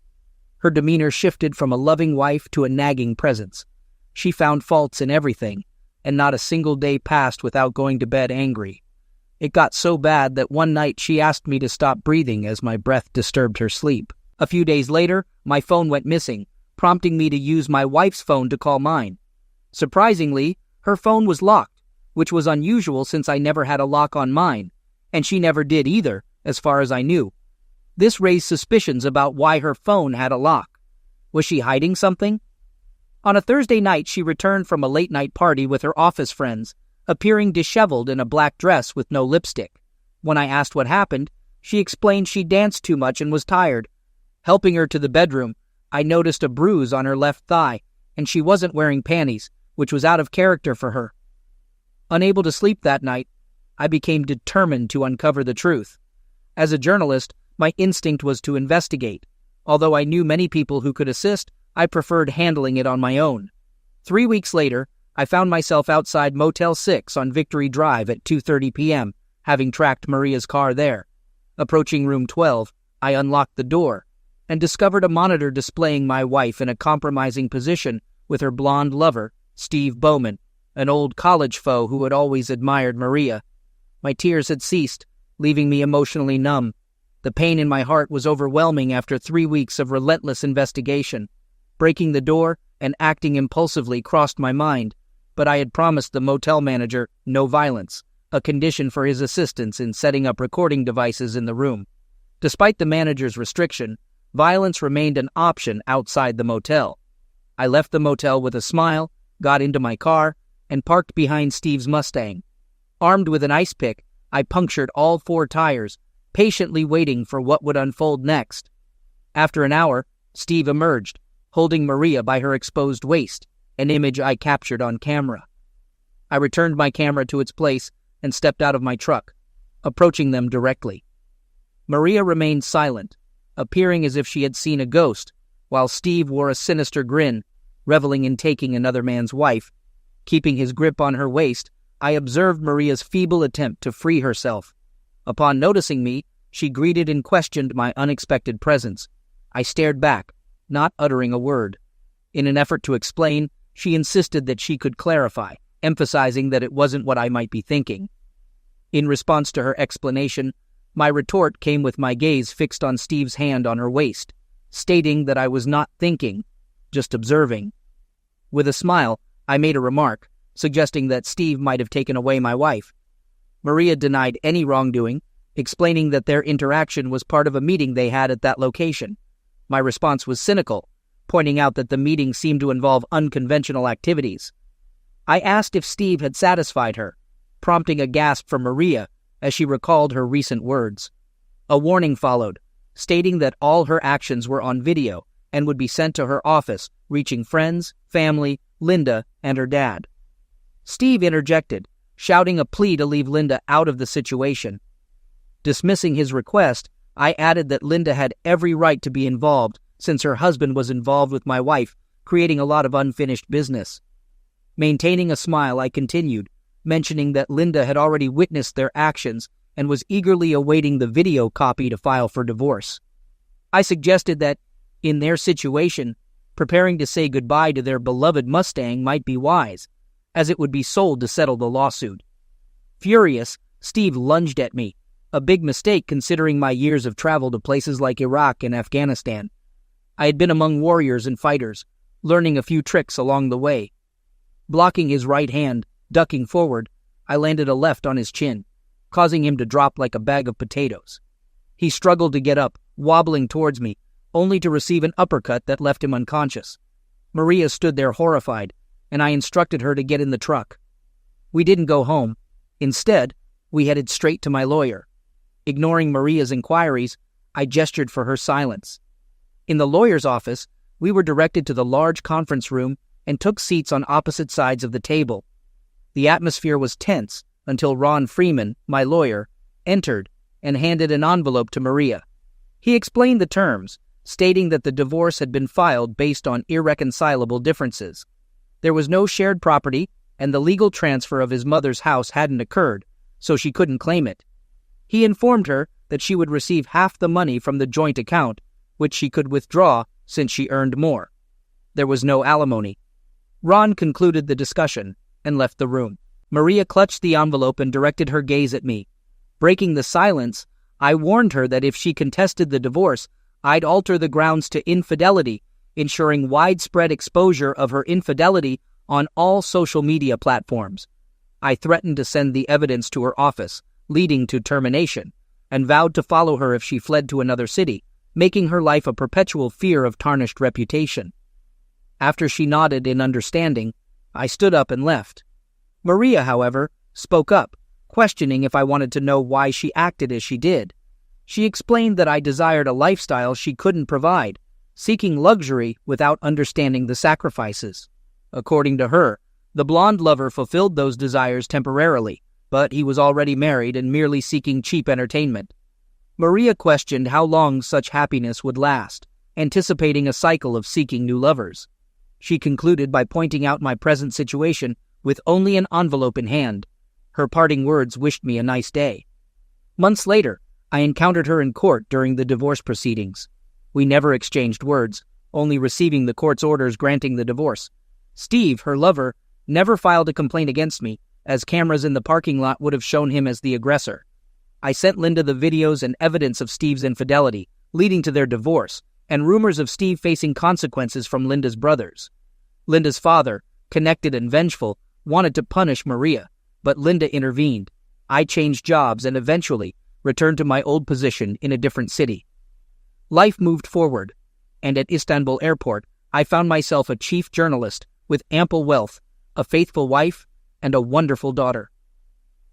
Her demeanor shifted from a loving wife to a nagging presence. She found faults in everything, and not a single day passed without going to bed angry. It got so bad that one night she asked me to stop breathing as my breath disturbed her sleep. A few days later, my phone went missing, prompting me to use my wife's phone to call mine. Surprisingly, her phone was locked, which was unusual since I never had a lock on mine, and she never did either, as far as I knew. This raised suspicions about why her phone had a lock. Was she hiding something? On a Thursday night, she returned from a late-night party with her office friends, appearing disheveled in a black dress with no lipstick. When I asked what happened, she explained she danced too much and was tired. Helping her to the bedroom, I noticed a bruise on her left thigh, and she wasn't wearing panties, which was out of character for her. Unable to sleep that night, I became determined to uncover the truth. As a journalist, my instinct was to investigate. Although I knew many people who could assist, I preferred handling it on my own. 3 weeks later, I found myself outside Motel 6 on Victory Drive at 2:30 p.m., having tracked Maria's car there. Approaching room 12, I unlocked the door and discovered a monitor displaying my wife in a compromising position with her blonde lover, Steve Bowman, an old college foe who had always admired Maria. My tears had ceased, leaving me emotionally numb. The pain in my heart was overwhelming after 3 weeks of relentless investigation. Breaking the door and acting impulsively crossed my mind, but I had promised the motel manager no violence, a condition for his assistance in setting up recording devices in the room. Despite the manager's restriction, violence remained an option outside the motel. I left the motel with a smile, got into my car, and parked behind Steve's Mustang. Armed with an ice pick, I punctured all 4 tires, patiently waiting for what would unfold next. After an hour, Steve emerged, holding Maria by her exposed waist, an image I captured on camera. I returned my camera to its place and stepped out of my truck, approaching them directly. Maria remained silent, appearing as if she had seen a ghost, while Steve wore a sinister grin, reveling in taking another man's wife. Keeping his grip on her waist, I observed Maria's feeble attempt to free herself. Upon noticing me, she greeted and questioned my unexpected presence. I stared back, not uttering a word. In an effort to explain, she insisted that she could clarify, emphasizing that it wasn't what I might be thinking. In response to her explanation, my retort came with my gaze fixed on Steve's hand on her waist, stating that I was not thinking, just observing. With a smile, I made a remark, suggesting that Steve might have taken away my wife. Maria denied any wrongdoing, explaining that their interaction was part of a meeting they had at that location. My response was cynical, pointing out that the meeting seemed to involve unconventional activities. I asked if Steve had satisfied her, prompting a gasp from Maria as she recalled her recent words. A warning followed, stating that all her actions were on video and would be sent to her office, reaching friends, family, Linda, and her dad. Steve interjected, shouting a plea to leave Linda out of the situation. Dismissing his request, I added that Linda had every right to be involved since her husband was involved with my wife, creating a lot of unfinished business. Maintaining a smile, I continued, mentioning that Linda had already witnessed their actions and was eagerly awaiting the video copy to file for divorce. I suggested that, in their situation, preparing to say goodbye to their beloved Mustang might be wise, as it would be sold to settle the lawsuit. Furious, Steve lunged at me, a big mistake considering my years of travel to places like Iraq and Afghanistan. I had been among warriors and fighters, learning a few tricks along the way. Blocking his right hand, ducking forward, I landed a left on his chin, causing him to drop like a bag of potatoes. He struggled to get up, wobbling towards me, only to receive an uppercut that left him unconscious. Maria stood there horrified, and I instructed her to get in the truck. We didn't go home. Instead, we headed straight to my lawyer. Ignoring Maria's inquiries, I gestured for her silence. In the lawyer's office, we were directed to the large conference room and took seats on opposite sides of the table. The atmosphere was tense until Ron Freeman, my lawyer, entered and handed an envelope to Maria. He explained the terms, stating that the divorce had been filed based on irreconcilable differences. There was no shared property, and the legal transfer of his mother's house hadn't occurred, so she couldn't claim it. He informed her that she would receive half the money from the joint account, which she could withdraw since she earned more. There was no alimony. Ron concluded the discussion and left the room. Maria clutched the envelope and directed her gaze at me. Breaking the silence, I warned her that if she contested the divorce, I'd alter the grounds to infidelity, ensuring widespread exposure of her infidelity on all social media platforms. I threatened to send the evidence to her office, leading to termination, and vowed to follow her if she fled to another city, making her life a perpetual fear of tarnished reputation. After she nodded in understanding, I stood up and left. Maria, however, spoke up, questioning if I wanted to know why she acted as she did. She explained that I desired a lifestyle she couldn't provide, seeking luxury without understanding the sacrifices. According to her, the blonde lover fulfilled those desires temporarily, but he was already married and merely seeking cheap entertainment. Maria questioned how long such happiness would last, anticipating a cycle of seeking new lovers. She concluded by pointing out my present situation with only an envelope in hand. Her parting words wished me a nice day. Months later, I encountered her in court during the divorce proceedings. We never exchanged words, only receiving the court's orders granting the divorce. Steve, her lover, never filed a complaint against me, as cameras in the parking lot would have shown him as the aggressor. I sent Linda the videos and evidence of Steve's infidelity, leading to their divorce, and rumors of Steve facing consequences from Linda's brothers. Linda's father, connected and vengeful, wanted to punish Maria, but Linda intervened. I changed jobs and eventually returned to my old position in a different city. Life moved forward, and at Istanbul Airport, I found myself a chief journalist with ample wealth, a faithful wife, and a wonderful daughter.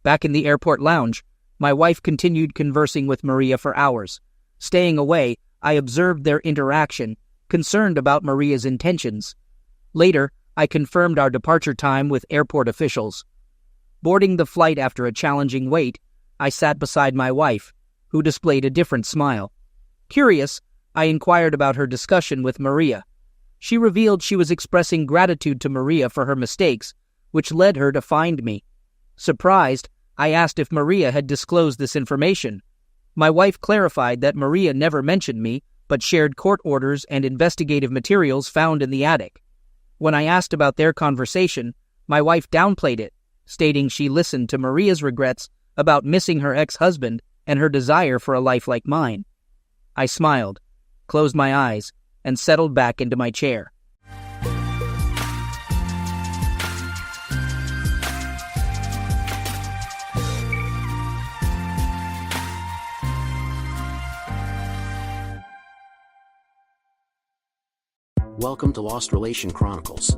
Back in the airport lounge, my wife continued conversing with Maria for hours. Staying away, I observed their interaction, concerned about Maria's intentions. Later, I confirmed our departure time with airport officials. Boarding the flight after a challenging wait, I sat beside my wife, who displayed a different smile. Curious, I inquired about her discussion with Maria. She revealed she was expressing gratitude to Maria for her mistakes, which led her to find me. Surprised, I asked if Maria had disclosed this information. My wife clarified that Maria never mentioned me, but shared court orders and investigative materials found in the attic. When I asked about their conversation, my wife downplayed it, stating she listened to Maria's regrets about missing her ex-husband and her desire for a life like mine. I smiled, closed my eyes, and settled back into my chair. Welcome to Lost Relation Chronicles.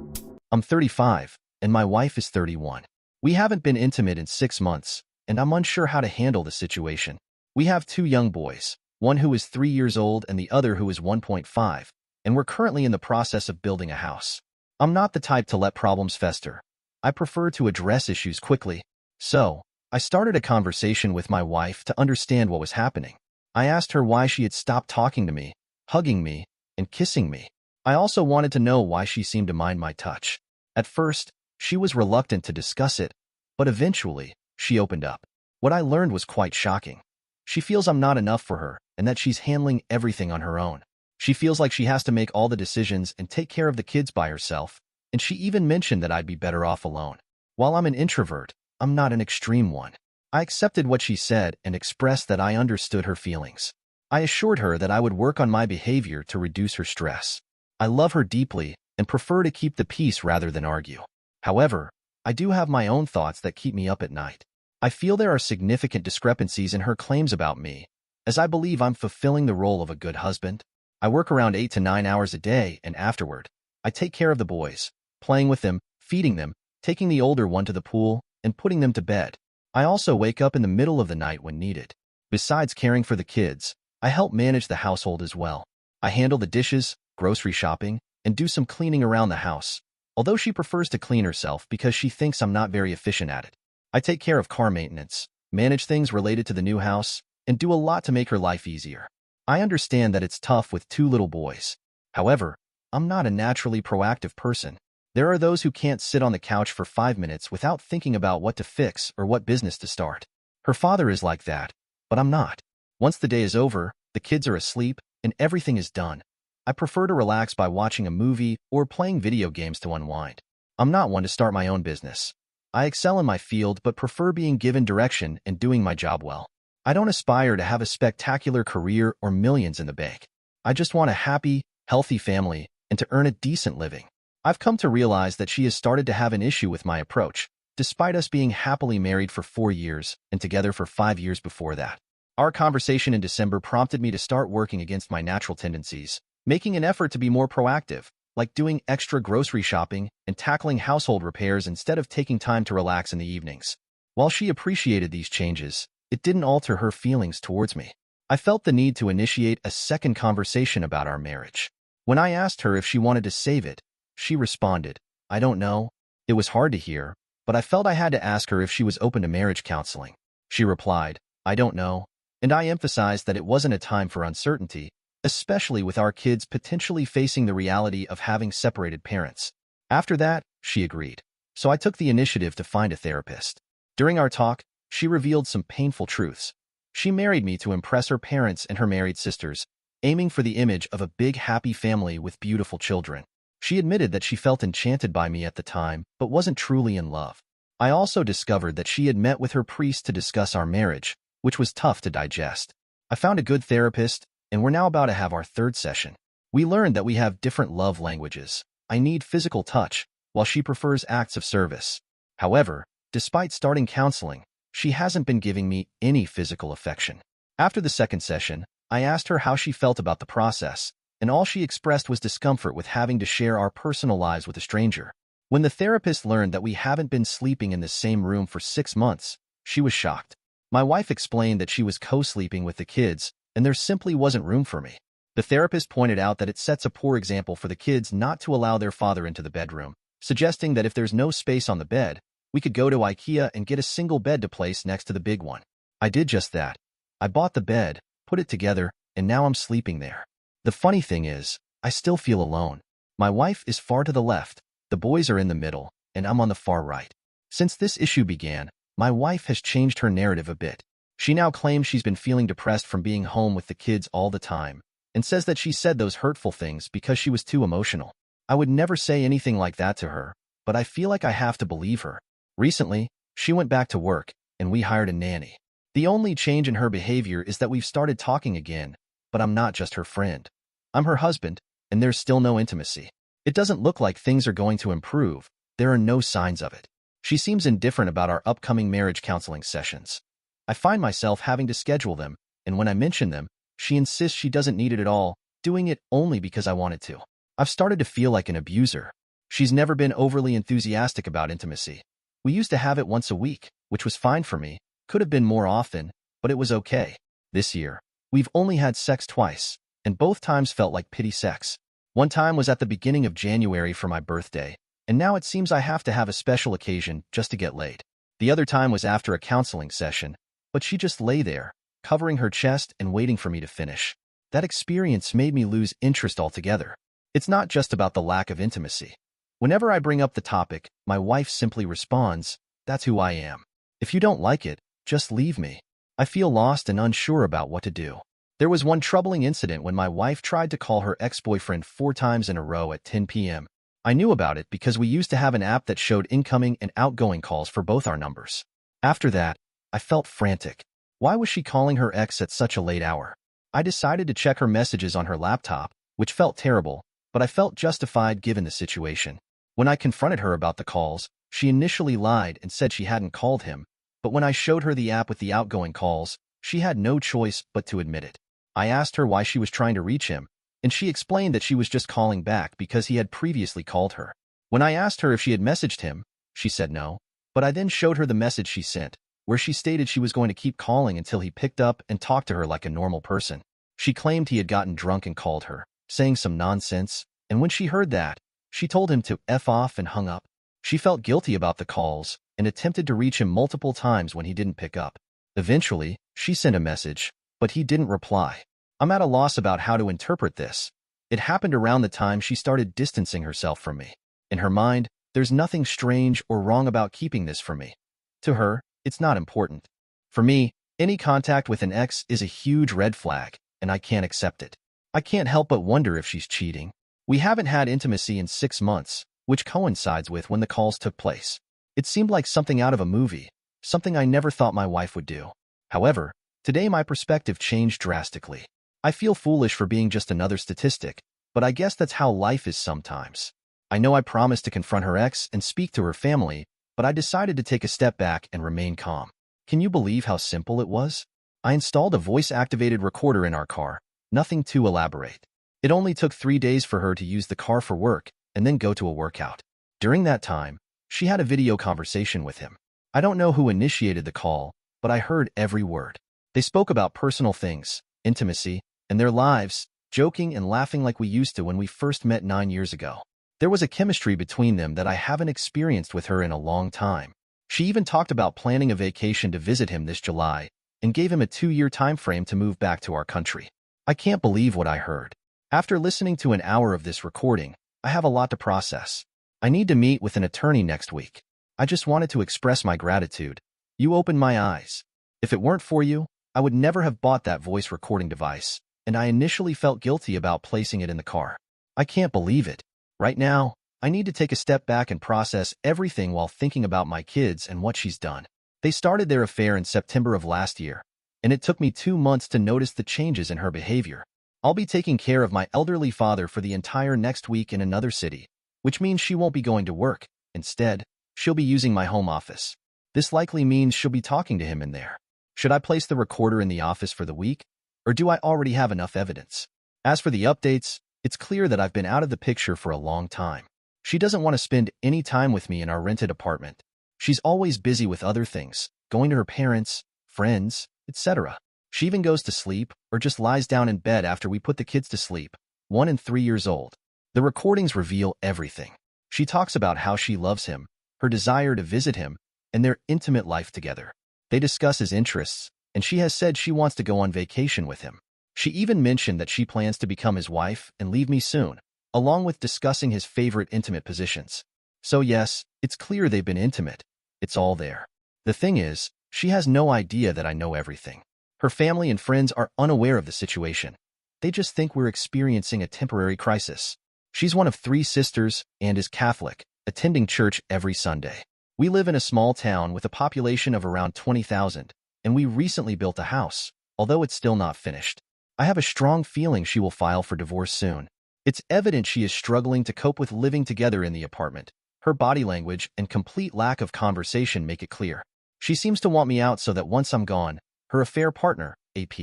I'm 35, and my wife is 31. We haven't been intimate in 6 months, and I'm unsure how to handle the situation. We have 2 young boys, one who is 3 years old and the other who is 1.5, and we're currently in the process of building a house. I'm not the type to let problems fester. I prefer to address issues quickly. So, I started a conversation with my wife to understand what was happening. I asked her why she had stopped talking to me, hugging me, and kissing me. I also wanted to know why she seemed to mind my touch. At first, she was reluctant to discuss it, but eventually, she opened up. What I learned was quite shocking. She feels I'm not enough for her and that she's handling everything on her own. She feels like she has to make all the decisions and take care of the kids by herself, and she even mentioned that I'd be better off alone. While I'm an introvert, I'm not an extreme one. I accepted what she said and expressed that I understood her feelings. I assured her that I would work on my behavior to reduce her stress. I love her deeply and prefer to keep the peace rather than argue. However, I do have my own thoughts that keep me up at night. I feel there are significant discrepancies in her claims about me, as I believe I'm fulfilling the role of a good husband. I work around 8 to 9 hours a day, and afterward, I take care of the boys, playing with them, feeding them, taking the older one to the pool, and putting them to bed. I also wake up in the middle of the night when needed. Besides caring for the kids, I help manage the household as well. I handle the dishes, grocery shopping, and do some cleaning around the house, although she prefers to clean herself because she thinks I'm not very efficient at it. I take care of car maintenance, manage things related to the new house, and do a lot to make her life easier. I understand that it's tough with 2 little boys. However, I'm not a naturally proactive person. There are those who can't sit on the couch for 5 minutes without thinking about what to fix or what business to start. Her father is like that, but I'm not. Once the day is over, the kids are asleep, and everything is done. I prefer to relax by watching a movie or playing video games to unwind. I'm not one to start my own business. I excel in my field but prefer being given direction and doing my job well. I don't aspire to have a spectacular career or millions in the bank. I just want a happy, healthy family and to earn a decent living. I've come to realize that she has started to have an issue with my approach, despite us being happily married for 4 years and together for 5 years before that. Our conversation in December prompted me to start working against my natural tendencies, making an effort to be more proactive, like doing extra grocery shopping and tackling household repairs instead of taking time to relax in the evenings. While she appreciated these changes, it didn't alter her feelings towards me. I felt the need to initiate a second conversation about our marriage. When I asked her if she wanted to save it, she responded, "I don't know." It was hard to hear, but I felt I had to ask her if she was open to marriage counseling. She replied, "I don't know," and I emphasized that it wasn't a time for uncertainty, especially with our kids potentially facing the reality of having separated parents. After that, she agreed. So I took the initiative to find a therapist. During our talk, she revealed some painful truths. She married me to impress her parents and her married sisters, aiming for the image of a big happy family with beautiful children. She admitted that she felt enchanted by me at the time, but wasn't truly in love. I also discovered that she had met with her priest to discuss our marriage, which was tough to digest. I found a good therapist, and we're now about to have our third session. We learned that we have different love languages. I need physical touch, while she prefers acts of service. However, despite starting counseling, she hasn't been giving me any physical affection. After the second session, I asked her how she felt about the process, and all she expressed was discomfort with having to share our personal lives with a stranger. When the therapist learned that we haven't been sleeping in the same room for 6 months, she was shocked. My wife explained that she was co-sleeping with the kids, and there simply wasn't room for me. The therapist pointed out that it sets a poor example for the kids not to allow their father into the bedroom, suggesting that if there's no space on the bed, we could go to IKEA and get a single bed to place next to the big one. I did just that. I bought the bed, put it together, and now I'm sleeping there. The funny thing is, I still feel alone. My wife is far to the left, the boys are in the middle, and I'm on the far right. Since this issue began, my wife has changed her narrative a bit. She now claims she's been feeling depressed from being home with the kids all the time, and says that she said those hurtful things because she was too emotional. I would never say anything like that to her, but I feel like I have to believe her. Recently, she went back to work, and we hired a nanny. The only change in her behavior is that we've started talking again, but I'm not just her friend. I'm her husband, and there's still no intimacy. It doesn't look like things are going to improve. There are no signs of it. She seems indifferent about our upcoming marriage counseling sessions. I find myself having to schedule them, and when I mention them, she insists she doesn't need it at all, doing it only because I wanted to. I've started to feel like an abuser. She's never been overly enthusiastic about intimacy. We used to have it once a week, which was fine for me. Could have been more often, but it was okay. This year, we've only had sex twice, and both times felt like pity sex. One time was at the beginning of January for my birthday, and now it seems I have to have a special occasion just to get laid. The other time was after a counseling session, but she just lay there, covering her chest and waiting for me to finish. That experience made me lose interest altogether. It's not just about the lack of intimacy. Whenever I bring up the topic, my wife simply responds, "That's who I am. If you don't like it, just leave me." I feel lost and unsure about what to do. There was one troubling incident when my wife tried to call her ex-boyfriend 4 times in a row at 10 p.m. I knew about it because we used to have an app that showed incoming and outgoing calls for both our numbers. After that, I felt frantic. Why was she calling her ex at such a late hour? I decided to check her messages on her laptop, which felt terrible, but I felt justified given the situation. When I confronted her about the calls, she initially lied and said she hadn't called him, but when I showed her the app with the outgoing calls, she had no choice but to admit it. I asked her why she was trying to reach him, and she explained that she was just calling back because he had previously called her. When I asked her if she had messaged him, she said no, but I then showed her the message she sent, where she stated she was going to keep calling until he picked up and talked to her like a normal person. She claimed he had gotten drunk and called her, saying some nonsense, and when she heard that, she told him to F off and hung up. She felt guilty about the calls and attempted to reach him multiple times when he didn't pick up. Eventually, she sent a message, but he didn't reply. I'm at a loss about how to interpret this. It happened around the time she started distancing herself from me. In her mind, there's nothing strange or wrong about keeping this from me. To her, it's not important. For me, any contact with an ex is a huge red flag, and I can't accept it. I can't help but wonder if she's cheating. We haven't had intimacy in 6 months, which coincides with when the calls took place. It seemed like something out of a movie, something I never thought my wife would do. However, today my perspective changed drastically. I feel foolish for being just another statistic, but I guess that's how life is sometimes. I know I promised to confront her ex and speak to her family, but I decided to take a step back and remain calm. Can you believe how simple it was? I installed a voice-activated recorder in our car, nothing too elaborate. It only took 3 days for her to use the car for work and then go to a workout. During that time, she had a video conversation with him. I don't know who initiated the call, but I heard every word. They spoke about personal things, intimacy, and their lives, joking and laughing like we used to when we first met 9 years ago. There was a chemistry between them that I haven't experienced with her in a long time. She even talked about planning a vacation to visit him this July and gave him a 2-year time frame to move back to our country. I can't believe what I heard. After listening to an hour of this recording, I have a lot to process. I need to meet with an attorney next week. I just wanted to express my gratitude. You opened my eyes. If it weren't for you, I would never have bought that voice recording device, and I initially felt guilty about placing it in the car. I can't believe it. Right now, I need to take a step back and process everything while thinking about my kids and what she's done. They started their affair in September of last year, and it took me 2 months to notice the changes in her behavior. I'll be taking care of my elderly father for the entire next week in another city, which means she won't be going to work. Instead, she'll be using my home office. This likely means she'll be talking to him in there. Should I place the recorder in the office for the week, or do I already have enough evidence? As for the updates, it's clear that I've been out of the picture for a long time. She doesn't want to spend any time with me in our rented apartment. She's always busy with other things, going to her parents, friends, etc. She even goes to sleep or just lies down in bed after we put the kids to sleep, 1 and 3 years old. The recordings reveal everything. She talks about how she loves him, her desire to visit him, and their intimate life together. They discuss his interests, and she has said she wants to go on vacation with him. She even mentioned that she plans to become his wife and leave me soon, along with discussing his favorite intimate positions. So yes, it's clear they've been intimate. It's all there. The thing is, she has no idea that I know everything. Her family and friends are unaware of the situation. They just think we're experiencing a temporary crisis. She's one of 3 sisters and is Catholic, attending church every Sunday. We live in a small town with a population of around 20,000, and we recently built a house, although it's still not finished. I have a strong feeling she will file for divorce soon. It's evident she is struggling to cope with living together in the apartment. Her body language and complete lack of conversation make it clear. She seems to want me out so that once I'm gone, her affair partner, AP,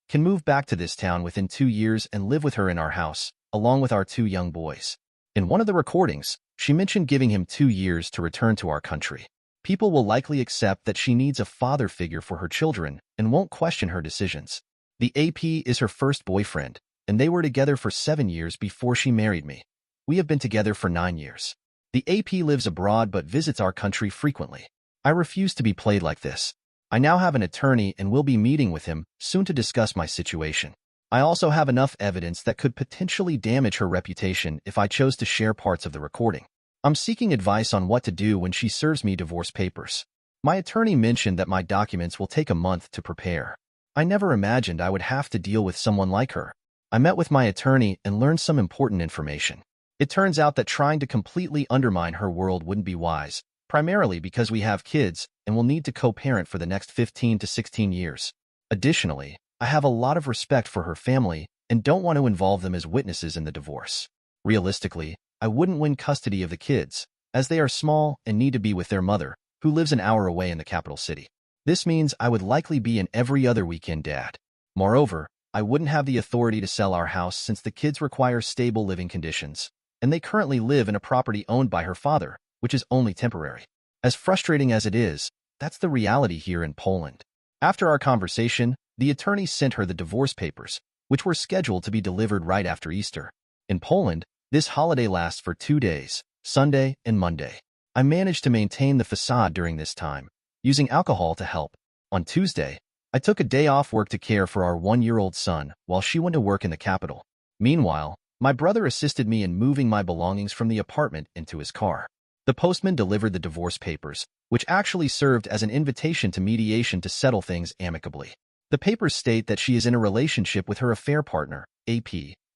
can move back to this town within 2 years and live with her in our house, along with our 2 young boys. In one of the recordings, she mentioned giving him 2 years to return to our country. People will likely accept that she needs a father figure for her children and won't question her decisions. The AP is her first boyfriend, and they were together for 7 years before she married me. We have been together for 9 years. The AP lives abroad but visits our country frequently. I refuse to be played like this. I now have an attorney and will be meeting with him soon to discuss my situation. I also have enough evidence that could potentially damage her reputation if I chose to share parts of the recording. I'm seeking advice on what to do when she serves me divorce papers. My attorney mentioned that my documents will take a month to prepare. I never imagined I would have to deal with someone like her. I met with my attorney and learned some important information. It turns out that trying to completely undermine her world wouldn't be wise, primarily because we have kids and will need to co-parent for the next 15 to 16 years. Additionally, I have a lot of respect for her family and don't want to involve them as witnesses in the divorce. Realistically, I wouldn't win custody of the kids, as they are small and need to be with their mother, who lives an hour away in the capital city. This means I would likely be an every other weekend dad. Moreover, I wouldn't have the authority to sell our house since the kids require stable living conditions, and they currently live in a property owned by her father, which is only temporary. As frustrating as it is, that's the reality here in Poland. After our conversation, the attorney sent her the divorce papers, which were scheduled to be delivered right after Easter. In Poland, this holiday lasts for 2 days, Sunday and Monday. I managed to maintain the facade during this time, using alcohol to help. On Tuesday, I took a day off work to care for our 1-year-old son while she went to work in the capital. Meanwhile, my brother assisted me in moving my belongings from the apartment into his car. The postman delivered the divorce papers, which actually served as an invitation to mediation to settle things amicably. The papers state that she is in a relationship with her affair partner, AP,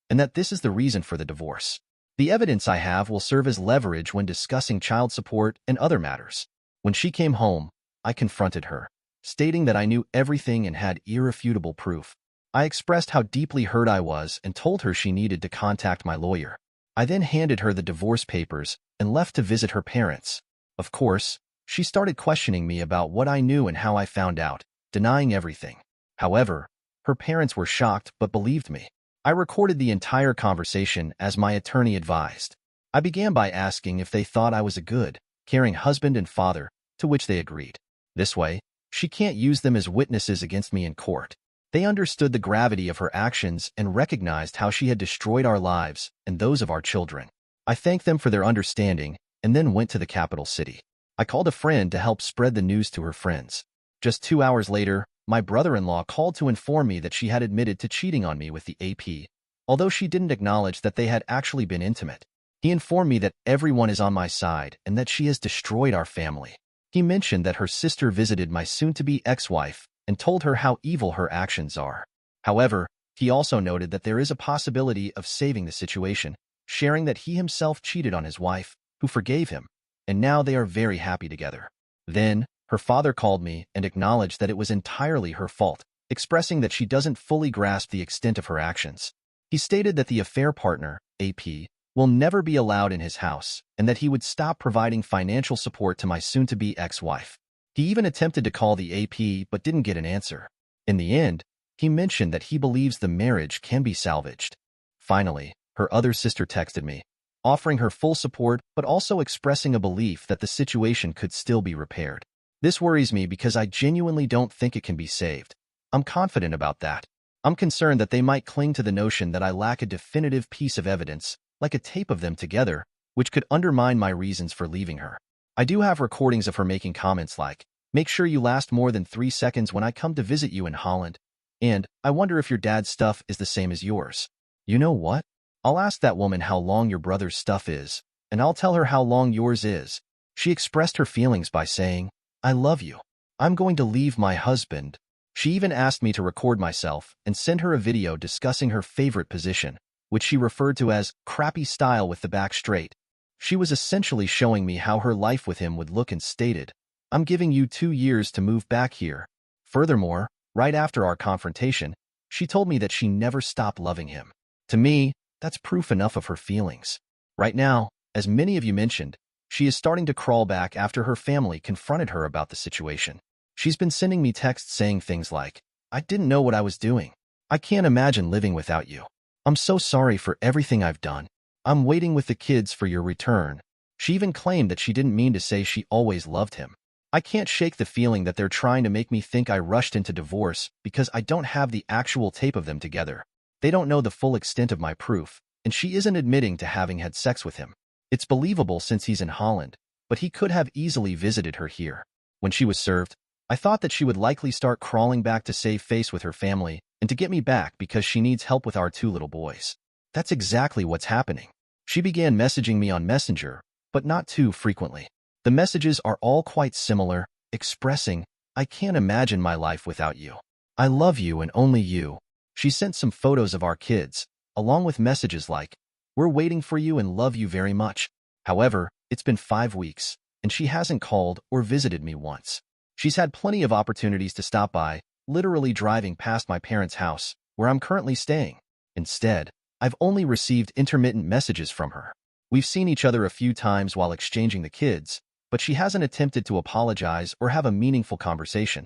and that this is the reason for the divorce. The evidence I have will serve as leverage when discussing child support and other matters. When she came home, I confronted her, stating that I knew everything and had irrefutable proof. I expressed how deeply hurt I was and told her she needed to contact my lawyer. I then handed her the divorce papers and left to visit her parents. Of course, she started questioning me about what I knew and how I found out, denying everything. However, her parents were shocked but believed me. I recorded the entire conversation as my attorney advised. I began by asking if they thought I was a good, caring husband and father, to which they agreed. This way, she can't use them as witnesses against me in court. They understood the gravity of her actions and recognized how she had destroyed our lives and those of our children. I thanked them for their understanding and then went to the capital city. I called a friend to help spread the news to her friends. Just 2 hours later, my brother-in-law called to inform me that she had admitted to cheating on me with the AP, although she didn't acknowledge that they had actually been intimate. He informed me that everyone is on my side and that she has destroyed our family. He mentioned that her sister visited my soon-to-be ex-wife and told her how evil her actions are. However, he also noted that there is a possibility of saving the situation, sharing that he himself cheated on his wife, who forgave him, and now they are very happy together. Then, her father called me and acknowledged that it was entirely her fault, expressing that she doesn't fully grasp the extent of her actions. He stated that the affair partner, AP, will never be allowed in his house, and that he would stop providing financial support to my soon-to-be ex-wife. He even attempted to call the AP but didn't get an answer. In the end, he mentioned that he believes the marriage can be salvaged. Finally, her other sister texted me, offering her full support but also expressing a belief that the situation could still be repaired. This worries me because I genuinely don't think it can be saved. I'm confident about that. I'm concerned that they might cling to the notion that I lack a definitive piece of evidence, like a tape of them together, which could undermine my reasons for leaving her. I do have recordings of her making comments like, "Make sure you last more than 3 seconds when I come to visit you in Holland," and "I wonder if your dad's stuff is the same as yours." You know what? I'll ask that woman how long your brother's stuff is, and I'll tell her how long yours is. She expressed her feelings by saying, "I love you. I'm going to leave my husband." She even asked me to record myself and send her a video discussing her favorite position, which she referred to as crappy style with the back straight. She was essentially showing me how her life with him would look and stated, "I'm giving you 2 years to move back here." Furthermore, right after our confrontation, she told me that she never stopped loving him. To me, that's proof enough of her feelings. Right now, as many of you mentioned, she is starting to crawl back after her family confronted her about the situation. She's been sending me texts saying things like, "I didn't know what I was doing. I can't imagine living without you. I'm so sorry for everything I've done. I'm waiting with the kids for your return." She even claimed that she didn't mean to say she always loved him. I can't shake the feeling that they're trying to make me think I rushed into divorce because I don't have the actual tape of them together. They don't know the full extent of my proof, and she isn't admitting to having had sex with him. It's believable since he's in Holland, but he could have easily visited her here. When she was served, I thought that she would likely start crawling back to save face with her family and to get me back because she needs help with our 2 little boys. That's exactly what's happening. She began messaging me on Messenger, but not too frequently. The messages are all quite similar, expressing, "I can't imagine my life without you. I love you and only you." She sent some photos of our kids, along with messages like, "We're waiting for you and love you very much." However, it's been 5 weeks, and she hasn't called or visited me once. She's had plenty of opportunities to stop by, literally driving past my parents' house, where I'm currently staying. Instead, I've only received intermittent messages from her. We've seen each other a few times while exchanging the kids, but she hasn't attempted to apologize or have a meaningful conversation.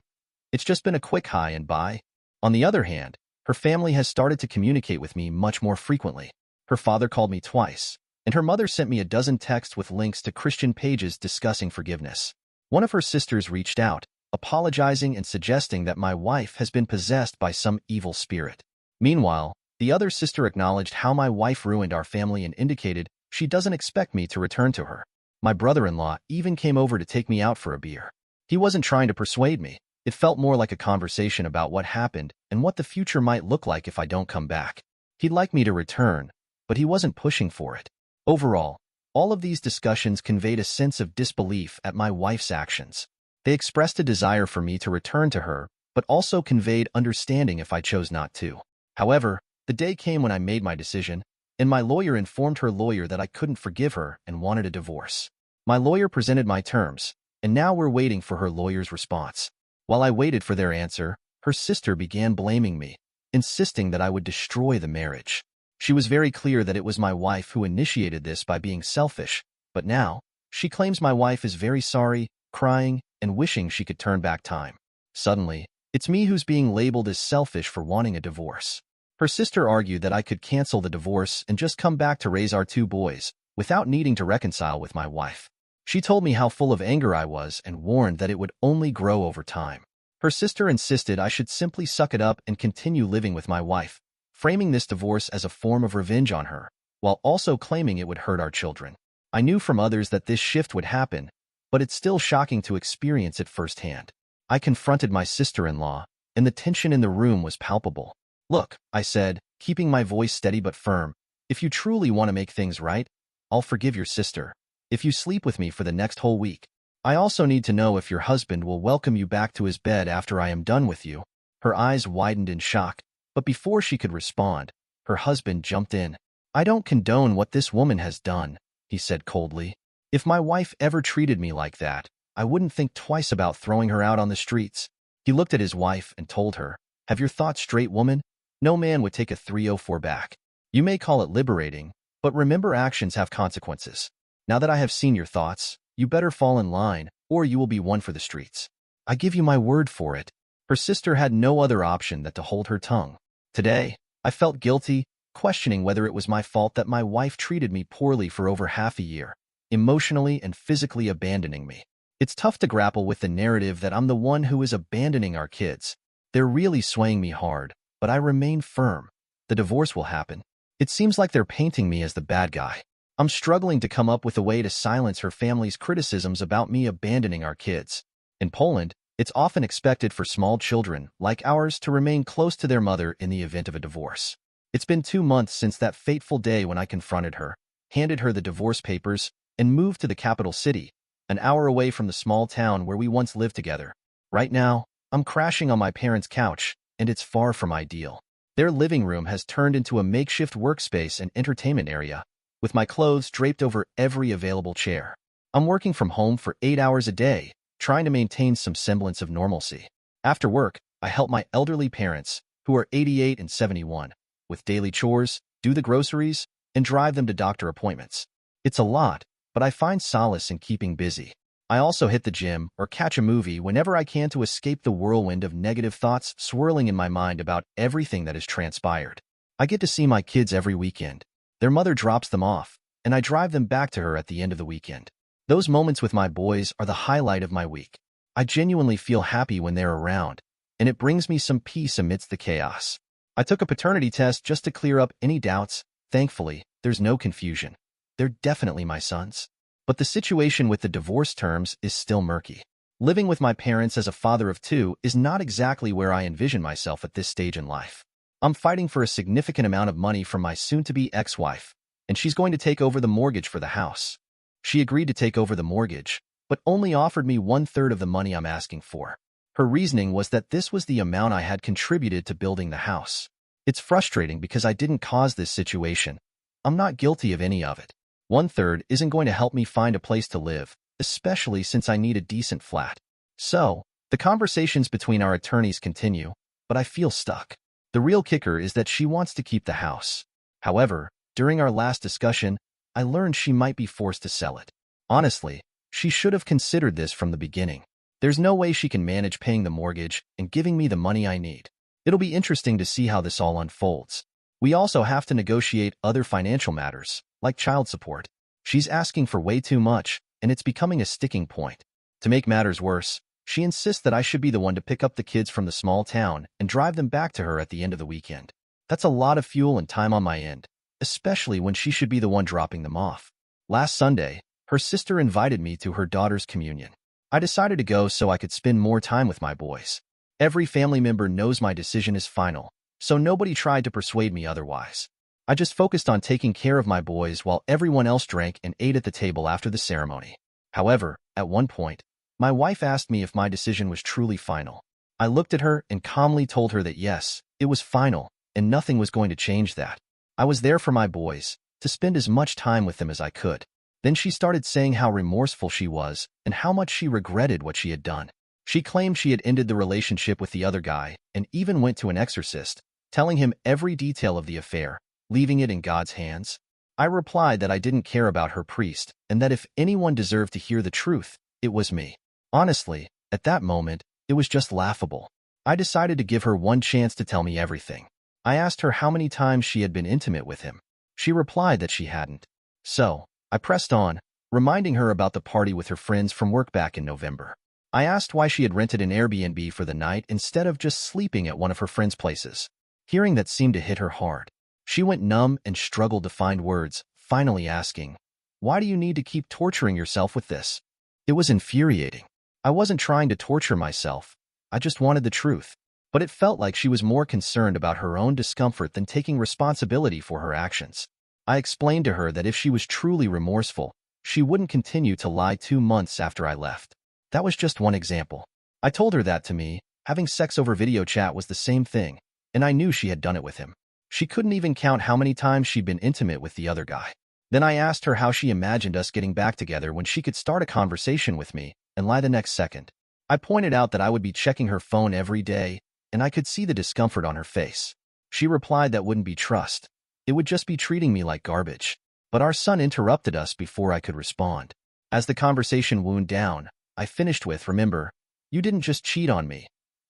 It's just been a quick hi and bye. On the other hand, her family has started to communicate with me much more frequently. Her father called me twice, and her mother sent me a dozen texts with links to Christian pages discussing forgiveness. One of her sisters reached out, apologizing and suggesting that my wife has been possessed by some evil spirit. Meanwhile, the other sister acknowledged how my wife ruined our family and indicated she doesn't expect me to return to her. My brother-in-law even came over to take me out for a beer. He wasn't trying to persuade me. It felt more like a conversation about what happened and what the future might look like if I don't come back. He'd like me to return, but he wasn't pushing for it. Overall, all of these discussions conveyed a sense of disbelief at my wife's actions. They expressed a desire for me to return to her, but also conveyed understanding if I chose not to. However, the day came when I made my decision, and my lawyer informed her lawyer that I couldn't forgive her and wanted a divorce. My lawyer presented my terms, and now we're waiting for her lawyer's response. While I waited for their answer, her sister began blaming me, insisting that I would destroy the marriage. She was very clear that it was my wife who initiated this by being selfish, but now, she claims my wife is very sorry, crying, and wishing she could turn back time. Suddenly, it's me who's being labeled as selfish for wanting a divorce. Her sister argued that I could cancel the divorce and just come back to raise our 2 boys, without needing to reconcile with my wife. She told me how full of anger I was and warned that it would only grow over time. Her sister insisted I should simply suck it up and continue living with my wife, framing this divorce as a form of revenge on her, while also claiming it would hurt our children. I knew from others that this shift would happen, but it's still shocking to experience it firsthand. I confronted my sister-in-law, and the tension in the room was palpable. "Look," I said, keeping my voice steady but firm, "if you truly want to make things right, I'll forgive your sister. If you sleep with me for the next whole week, I also need to know if your husband will welcome you back to his bed after I am done with you." Her eyes widened in shock, but before she could respond, her husband jumped in. "I don't condone what this woman has done," he said coldly. "If my wife ever treated me like that, I wouldn't think twice about throwing her out on the streets." He looked at his wife and told her, "Have your thoughts straight, woman? No man would take a 304 back. You may call it liberating, but remember actions have consequences. Now that I have seen your thoughts, you better fall in line, or you will be one for the streets. I give you my word for it." Her sister had no other option than to hold her tongue. Today, I felt guilty, questioning whether it was my fault that my wife treated me poorly for over half a year, emotionally and physically abandoning me. It's tough to grapple with the narrative that I'm the one who is abandoning our kids. They're really swaying me hard, but I remain firm. The divorce will happen. It seems like they're painting me as the bad guy. I'm struggling to come up with a way to silence her family's criticisms about me abandoning our kids. In Poland, it's often expected for small children, like ours, to remain close to their mother in the event of a divorce. It's been 2 months since that fateful day when I confronted her, handed her the divorce papers, and moved to the capital city, an hour away from the small town where we once lived together. Right now, I'm crashing on my parents' couch, and it's far from ideal. Their living room has turned into a makeshift workspace and entertainment area, with my clothes draped over every available chair. I'm working from home for 8 hours a day, trying to maintain some semblance of normalcy. After work, I help my elderly parents, who are 88 and 71, with daily chores, do the groceries, and drive them to doctor appointments. It's a lot, but I find solace in keeping busy. I also hit the gym or catch a movie whenever I can to escape the whirlwind of negative thoughts swirling in my mind about everything that has transpired. I get to see my kids every weekend. Their mother drops them off, and I drive them back to her at the end of the weekend. Those moments with my boys are the highlight of my week. I genuinely feel happy when they're around, and it brings me some peace amidst the chaos. I took a paternity test just to clear up any doubts. Thankfully, there's no confusion. They're definitely my sons. But the situation with the divorce terms is still murky. Living with my parents as a father of 2 is not exactly where I envision myself at this stage in life. I'm fighting for a significant amount of money from my soon-to-be ex-wife, and she's going to take over the mortgage for the house. She agreed to take over the mortgage, but only offered me 1/3 of the money I'm asking for. Her reasoning was that this was the amount I had contributed to building the house. It's frustrating because I didn't cause this situation. I'm not guilty of any of it. 1/3 isn't going to help me find a place to live, especially since I need a decent flat. So, the conversations between our attorneys continue, but I feel stuck. The real kicker is that she wants to keep the house. However, during our last discussion, I learned she might be forced to sell it. Honestly, she should have considered this from the beginning. There's no way she can manage paying the mortgage and giving me the money I need. It'll be interesting to see how this all unfolds. We also have to negotiate other financial matters, like child support. She's asking for way too much, and it's becoming a sticking point. To make matters worse, she insists that I should be the one to pick up the kids from the small town and drive them back to her at the end of the weekend. That's a lot of fuel and time on my end, especially when she should be the one dropping them off. Last Sunday, her sister invited me to her daughter's communion. I decided to go so I could spend more time with my boys. Every family member knows my decision is final, so nobody tried to persuade me otherwise. I just focused on taking care of my boys while everyone else drank and ate at the table after the ceremony. However, at one point, my wife asked me if my decision was truly final. I looked at her and calmly told her that yes, it was final, and nothing was going to change that. I was there for my boys, to spend as much time with them as I could. Then she started saying how remorseful she was and how much she regretted what she had done. She claimed she had ended the relationship with the other guy and even went to an exorcist, telling him every detail of the affair, leaving it in God's hands. I replied that I didn't care about her priest and that if anyone deserved to hear the truth, it was me. Honestly, at that moment, it was just laughable. I decided to give her one chance to tell me everything. I asked her how many times she had been intimate with him. She replied that she hadn't. So, I pressed on, reminding her about the party with her friends from work back in November. I asked why she had rented an Airbnb for the night instead of just sleeping at one of her friends' places. Hearing that seemed to hit her hard. She went numb and struggled to find words, finally asking, "Why do you need to keep torturing yourself with this?" It was infuriating. I wasn't trying to torture myself. I just wanted the truth. But it felt like she was more concerned about her own discomfort than taking responsibility for her actions. I explained to her that if she was truly remorseful, she wouldn't continue to lie 2 months after I left. That was just one example. I told her that to me, having sex over video chat was the same thing, and I knew she had done it with him. She couldn't even count how many times she'd been intimate with the other guy. Then I asked her how she imagined us getting back together when she could start a conversation with me and lie the next second. I pointed out that I would be checking her phone every day, and I could see the discomfort on her face. She replied that wouldn't be trust. It would just be treating me like garbage. But our son interrupted us before I could respond. As the conversation wound down, I finished with, remember, you didn't just cheat on me.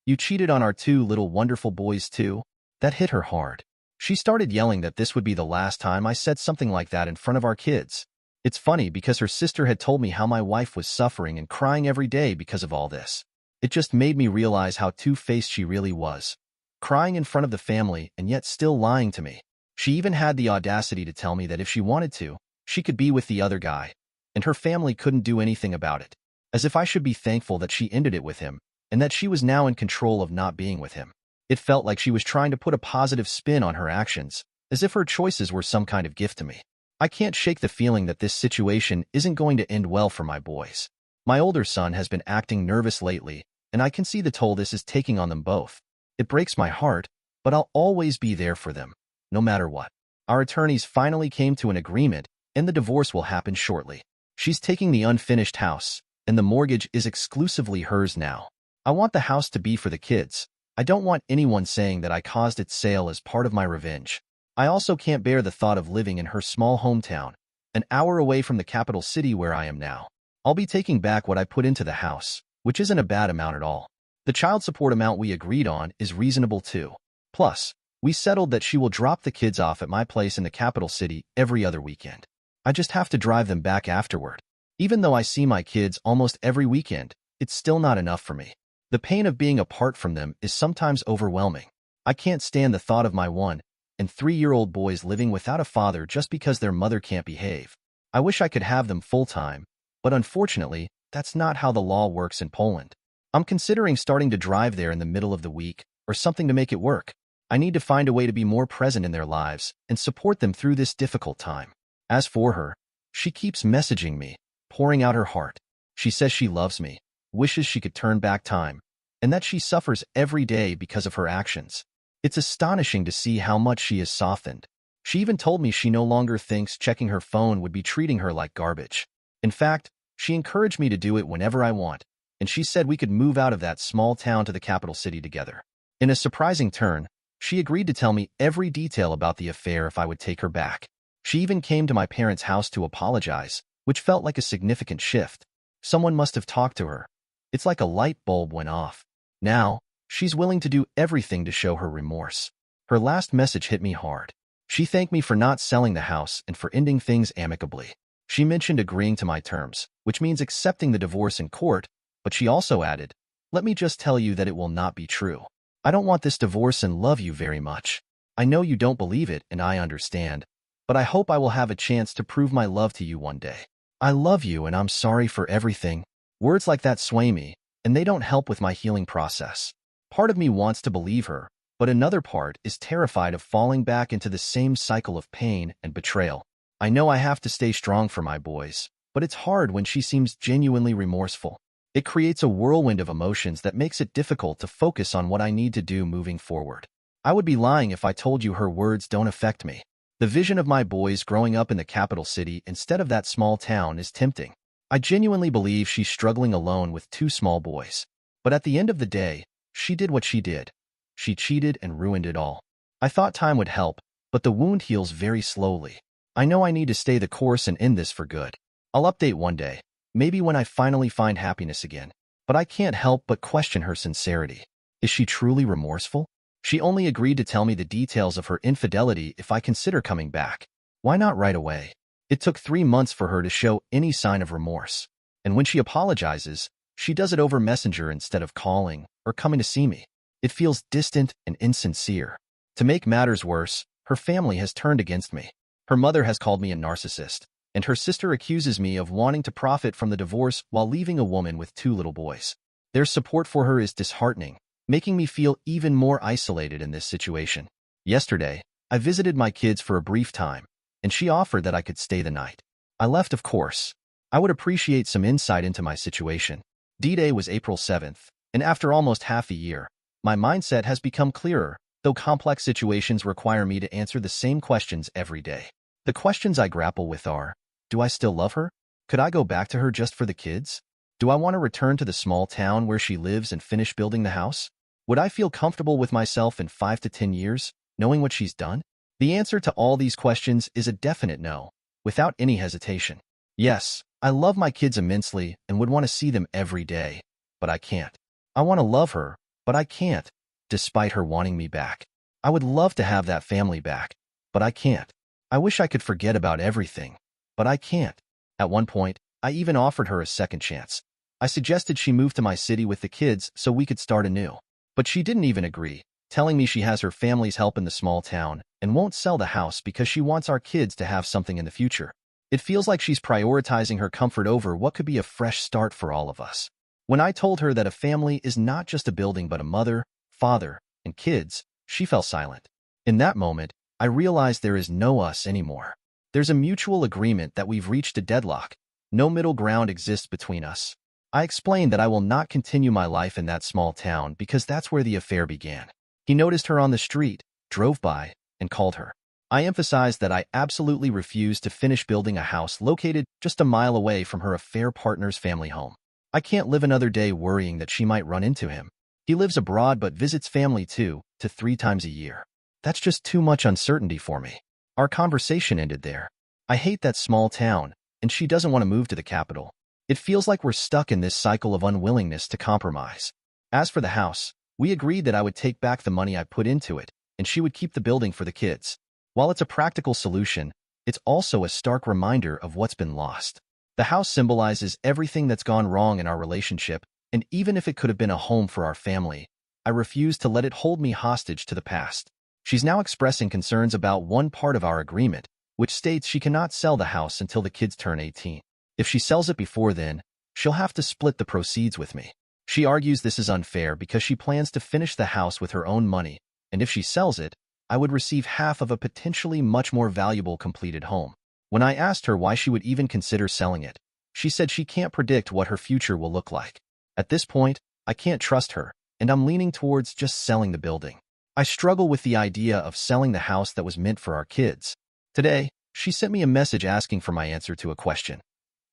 You cheated on our 2 little wonderful boys too. That hit her hard. She started yelling that this would be the last time I said something like that in front of our kids. It's funny because her sister had told me how my wife was suffering and crying every day because of all this. It just made me realize how two-faced she really was. Crying in front of the family and yet still lying to me. She even had the audacity to tell me that if she wanted to, she could be with the other guy, and her family couldn't do anything about it. As if I should be thankful that she ended it with him, and that she was now in control of not being with him. It felt like she was trying to put a positive spin on her actions, as if her choices were some kind of gift to me. I can't shake the feeling that this situation isn't going to end well for my boys. My older son has been acting nervous lately, and I can see the toll this is taking on them both. It breaks my heart, but I'll always be there for them, no matter what. Our attorneys finally came to an agreement, and the divorce will happen shortly. She's taking the unfinished house, and the mortgage is exclusively hers now. I want the house to be for the kids. I don't want anyone saying that I caused its sale as part of my revenge. I also can't bear the thought of living in her small hometown, an hour away from the capital city where I am now. I'll be taking back what I put into the house, which isn't a bad amount at all. The child support amount we agreed on is reasonable too. Plus, we settled that she will drop the kids off at my place in the capital city every other weekend. I just have to drive them back afterward. Even though I see my kids almost every weekend, it's still not enough for me. The pain of being apart from them is sometimes overwhelming. I can't stand the thought of my 1- and 3-year-old boys living without a father just because their mother can't behave. I wish I could have them full-time, but unfortunately, that's not how the law works in Poland. I'm considering starting to drive there in the middle of the week or something to make it work. I need to find a way to be more present in their lives and support them through this difficult time. As for her, she keeps messaging me, pouring out her heart. She says she loves me, wishes she could turn back time, and that she suffers every day because of her actions. It's astonishing to see how much she has softened. She even told me she no longer thinks checking her phone would be treating her like garbage. In fact, she encouraged me to do it whenever I want, and she said we could move out of that small town to the capital city together. In a surprising turn, she agreed to tell me every detail about the affair if I would take her back. She even came to my parents' house to apologize, which felt like a significant shift. Someone must have talked to her. It's like a light bulb went off. Now, she's willing to do everything to show her remorse. Her last message hit me hard. She thanked me for not selling the house and for ending things amicably. She mentioned agreeing to my terms, which means accepting the divorce in court, but she also added, "Let me just tell you that it will not be true. I don't want this divorce and love you very much. I know you don't believe it and I understand, but I hope I will have a chance to prove my love to you one day. I love you and I'm sorry for everything." Words like that sway me, and they don't help with my healing process. Part of me wants to believe her, but another part is terrified of falling back into the same cycle of pain and betrayal. I know I have to stay strong for my boys, but it's hard when she seems genuinely remorseful. It creates a whirlwind of emotions that makes it difficult to focus on what I need to do moving forward. I would be lying if I told you her words don't affect me. The vision of my boys growing up in the capital city instead of that small town is tempting. I genuinely believe she's struggling alone with 2 small boys. But at the end of the day, she did what she did. She cheated and ruined it all. I thought time would help, but the wound heals very slowly. I know I need to stay the course and end this for good. I'll update one day, maybe when I finally find happiness again. But I can't help but question her sincerity. Is she truly remorseful? She only agreed to tell me the details of her infidelity if I consider coming back. Why not right away? It took 3 months for her to show any sign of remorse. And when she apologizes, she does it over Messenger instead of calling or coming to see me. It feels distant and insincere. To make matters worse, her family has turned against me. Her mother has called me a narcissist, and her sister accuses me of wanting to profit from the divorce while leaving a woman with 2 little boys. Their support for her is disheartening, making me feel even more isolated in this situation. Yesterday, I visited my kids for a brief time, and she offered that I could stay the night. I left, of course, I would appreciate some insight into my situation. D-Day was April 7th, and after almost half a year, my mindset has become clearer, though complex situations require me to answer the same questions every day. The questions I grapple with are, do I still love her? Could I go back to her just for the kids? Do I want to return to the small town where she lives and finish building the house? Would I feel comfortable with myself in 5 to 10 years, knowing what she's done? The answer to all these questions is a definite no, without any hesitation. Yes, I love my kids immensely and would want to see them every day, but I can't. I want to love her, but I can't, despite her wanting me back. I would love to have that family back, but I can't. I wish I could forget about everything, but I can't. At one point, I even offered her a second chance. I suggested she move to my city with the kids so we could start anew. But she didn't even agree, telling me she has her family's help in the small town and won't sell the house because she wants our kids to have something in the future. It feels like she's prioritizing her comfort over what could be a fresh start for all of us. When I told her that a family is not just a building but a mother, father, and kids, she fell silent. In that moment, I realized there is no us anymore. There's a mutual agreement that we've reached a deadlock. No middle ground exists between us. I explained that I will not continue my life in that small town because that's where the affair began. He noticed her on the street, drove by, and called her. I emphasized that I absolutely refused to finish building a house located just a mile away from her affair partner's family home. I can't live another day worrying that she might run into him. He lives abroad but visits family 2 to 3 times a year. That's just too much uncertainty for me. Our conversation ended there. I hate that small town, and she doesn't want to move to the capital. It feels like we're stuck in this cycle of unwillingness to compromise. As for the house, we agreed that I would take back the money I put into it, and she would keep the building for the kids. While it's a practical solution, it's also a stark reminder of what's been lost. The house symbolizes everything that's gone wrong in our relationship, and even if it could have been a home for our family, I refuse to let it hold me hostage to the past. She's now expressing concerns about one part of our agreement, which states she cannot sell the house until the kids turn 18. If she sells it before then, she'll have to split the proceeds with me. She argues this is unfair because she plans to finish the house with her own money, and if she sells it, I would receive half of a potentially much more valuable completed home. When I asked her why she would even consider selling it, she said she can't predict what her future will look like. At this point, I can't trust her, and I'm leaning towards just selling the building. I struggle with the idea of selling the house that was meant for our kids. Today, she sent me a message asking for my answer to a question.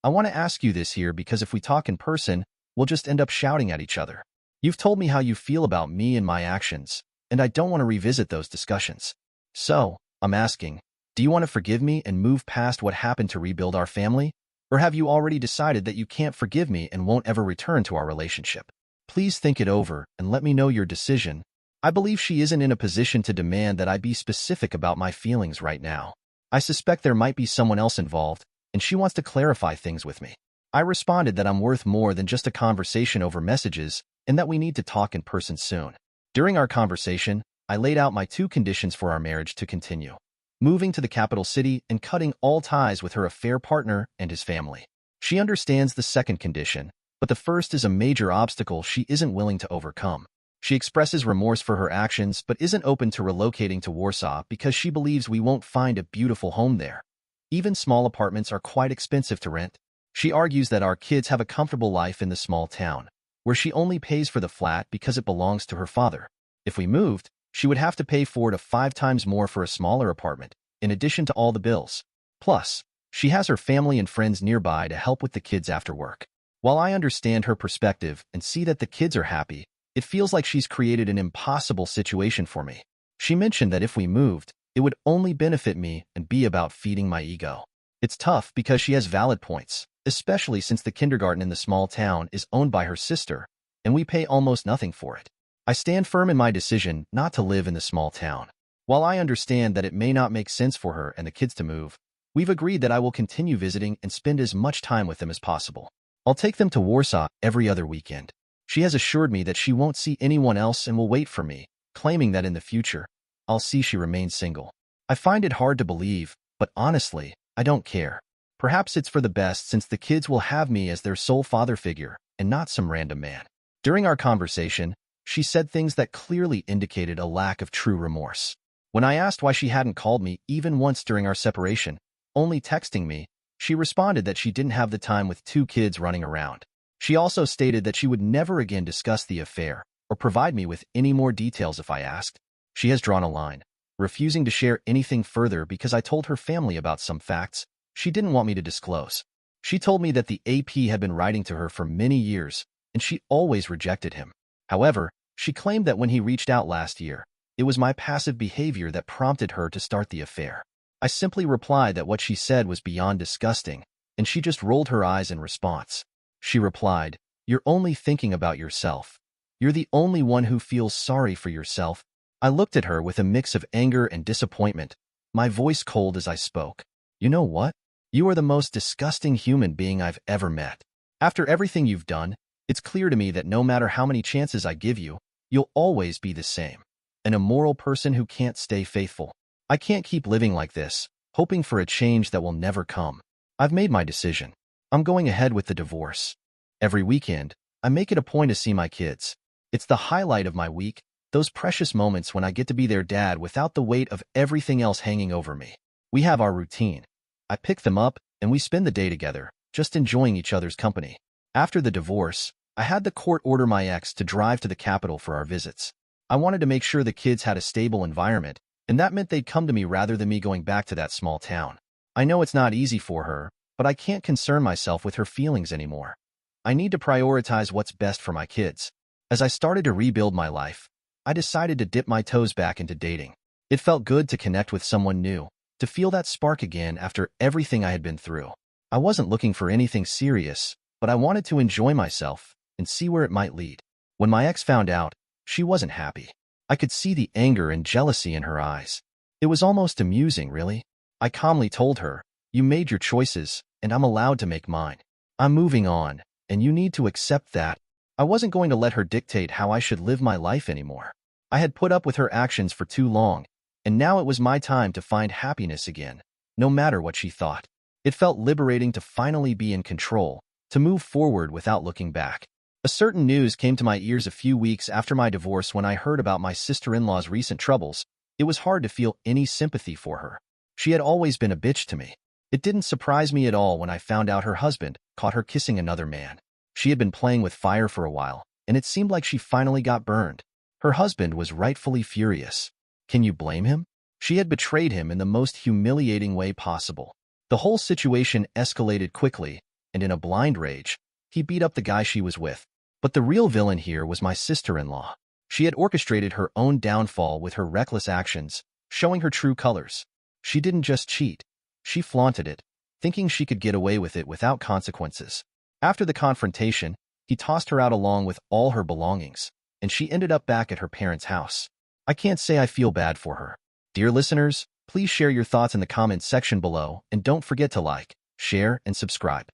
I want to ask you this here because if we talk in person, we'll just end up shouting at each other. You've told me how you feel about me and my actions, and I don't want to revisit those discussions. So, I'm asking, do you want to forgive me and move past what happened to rebuild our family? Or have you already decided that you can't forgive me and won't ever return to our relationship? Please think it over and let me know your decision. I believe she isn't in a position to demand that I be specific about my feelings right now. I suspect there might be someone else involved, and she wants to clarify things with me. I responded that I'm worth more than just a conversation over messages and that we need to talk in person soon. During our conversation, I laid out my 2 conditions for our marriage to continue: moving to the capital city and cutting all ties with her affair partner and his family. She understands the second condition, but the first is a major obstacle she isn't willing to overcome. She expresses remorse for her actions but isn't open to relocating to Warsaw because she believes we won't find a beautiful home there. Even small apartments are quite expensive to rent. She argues that our kids have a comfortable life in the small town, where she only pays for the flat because it belongs to her father. If we moved, she would have to pay 4 to 5 times more for a smaller apartment, in addition to all the bills. Plus, she has her family and friends nearby to help with the kids after work. While I understand her perspective and see that the kids are happy, it feels like she's created an impossible situation for me. She mentioned that if we moved, it would only benefit me and be about feeding my ego. It's tough because she has valid points, especially since the kindergarten in the small town is owned by her sister, and we pay almost nothing for it. I stand firm in my decision not to live in the small town. While I understand that it may not make sense for her and the kids to move, we've agreed that I will continue visiting and spend as much time with them as possible. I'll take them to Warsaw every other weekend. She has assured me that she won't see anyone else and will wait for me, claiming that in the future, I'll see she remains single. I find it hard to believe, but honestly, I don't care. Perhaps it's for the best since the kids will have me as their sole father figure and not some random man. During our conversation, she said things that clearly indicated a lack of true remorse. When I asked why she hadn't called me even once during our separation, only texting me, She responded that she didn't have the time with 2 kids running around. She also stated that she would never again discuss the affair or provide me with any more details if I asked. She has drawn a line, refusing to share anything further because I told her family about some facts she didn't want me to disclose. She told me that the AP had been writing to her for many years, and she always rejected him. However, she claimed that when he reached out last year, it was my passive behavior that prompted her to start the affair. I simply replied that what she said was beyond disgusting, and she just rolled her eyes in response. She replied, "You're only thinking about yourself. You're the only one who feels sorry for yourself." I looked at her with a mix of anger and disappointment, my voice cold as I spoke. "You know what? You are the most disgusting human being I've ever met. After everything you've done, it's clear to me that no matter how many chances I give you, you'll always be the same. An immoral person who can't stay faithful. I can't keep living like this, hoping for a change that will never come. I've made my decision. I'm going ahead with the divorce. Every weekend, I make it a point to see my kids. It's the highlight of my week, those precious moments when I get to be their dad without the weight of everything else hanging over me. We have our routine. I pick them up, and we spend the day together, just enjoying each other's company. After the divorce, I had the court order my ex to drive to the capital for our visits. I wanted to make sure the kids had a stable environment, and that meant they'd come to me rather than me going back to that small town. I know it's not easy for her, but I can't concern myself with her feelings anymore. I need to prioritize what's best for my kids. As I started to rebuild my life, I decided to dip my toes back into dating. It felt good to connect with someone new, to feel that spark again after everything I had been through. I wasn't looking for anything serious, but I wanted to enjoy myself and see where it might lead. When my ex found out, she wasn't happy. I could see the anger and jealousy in her eyes. It was almost amusing, really. I calmly told her, "You made your choices, and I'm allowed to make mine. I'm moving on, and you need to accept that." I wasn't going to let her dictate how I should live my life anymore. I had put up with her actions for too long, and now it was my time to find happiness again, no matter what she thought. It felt liberating to finally be in control, to move forward without looking back. A certain news came to my ears a few weeks after my divorce when I heard about my sister-in-law's recent troubles. It was hard to feel any sympathy for her. She had always been a bitch to me. It didn't surprise me at all when I found out her husband caught her kissing another man. She had been playing with fire for a while, and it seemed like she finally got burned. Her husband was rightfully furious. Can you blame him? She had betrayed him in the most humiliating way possible. The whole situation escalated quickly, and in a blind rage, he beat up the guy she was with. But the real villain here was my sister-in-law. She had orchestrated her own downfall with her reckless actions, showing her true colors. She didn't just cheat. She flaunted it, thinking she could get away with it without consequences. After the confrontation, he tossed her out along with all her belongings, and she ended up back at her parents' house. I can't say I feel bad for her. Dear listeners, please share your thoughts in the comments section below, and don't forget to like, share, and subscribe.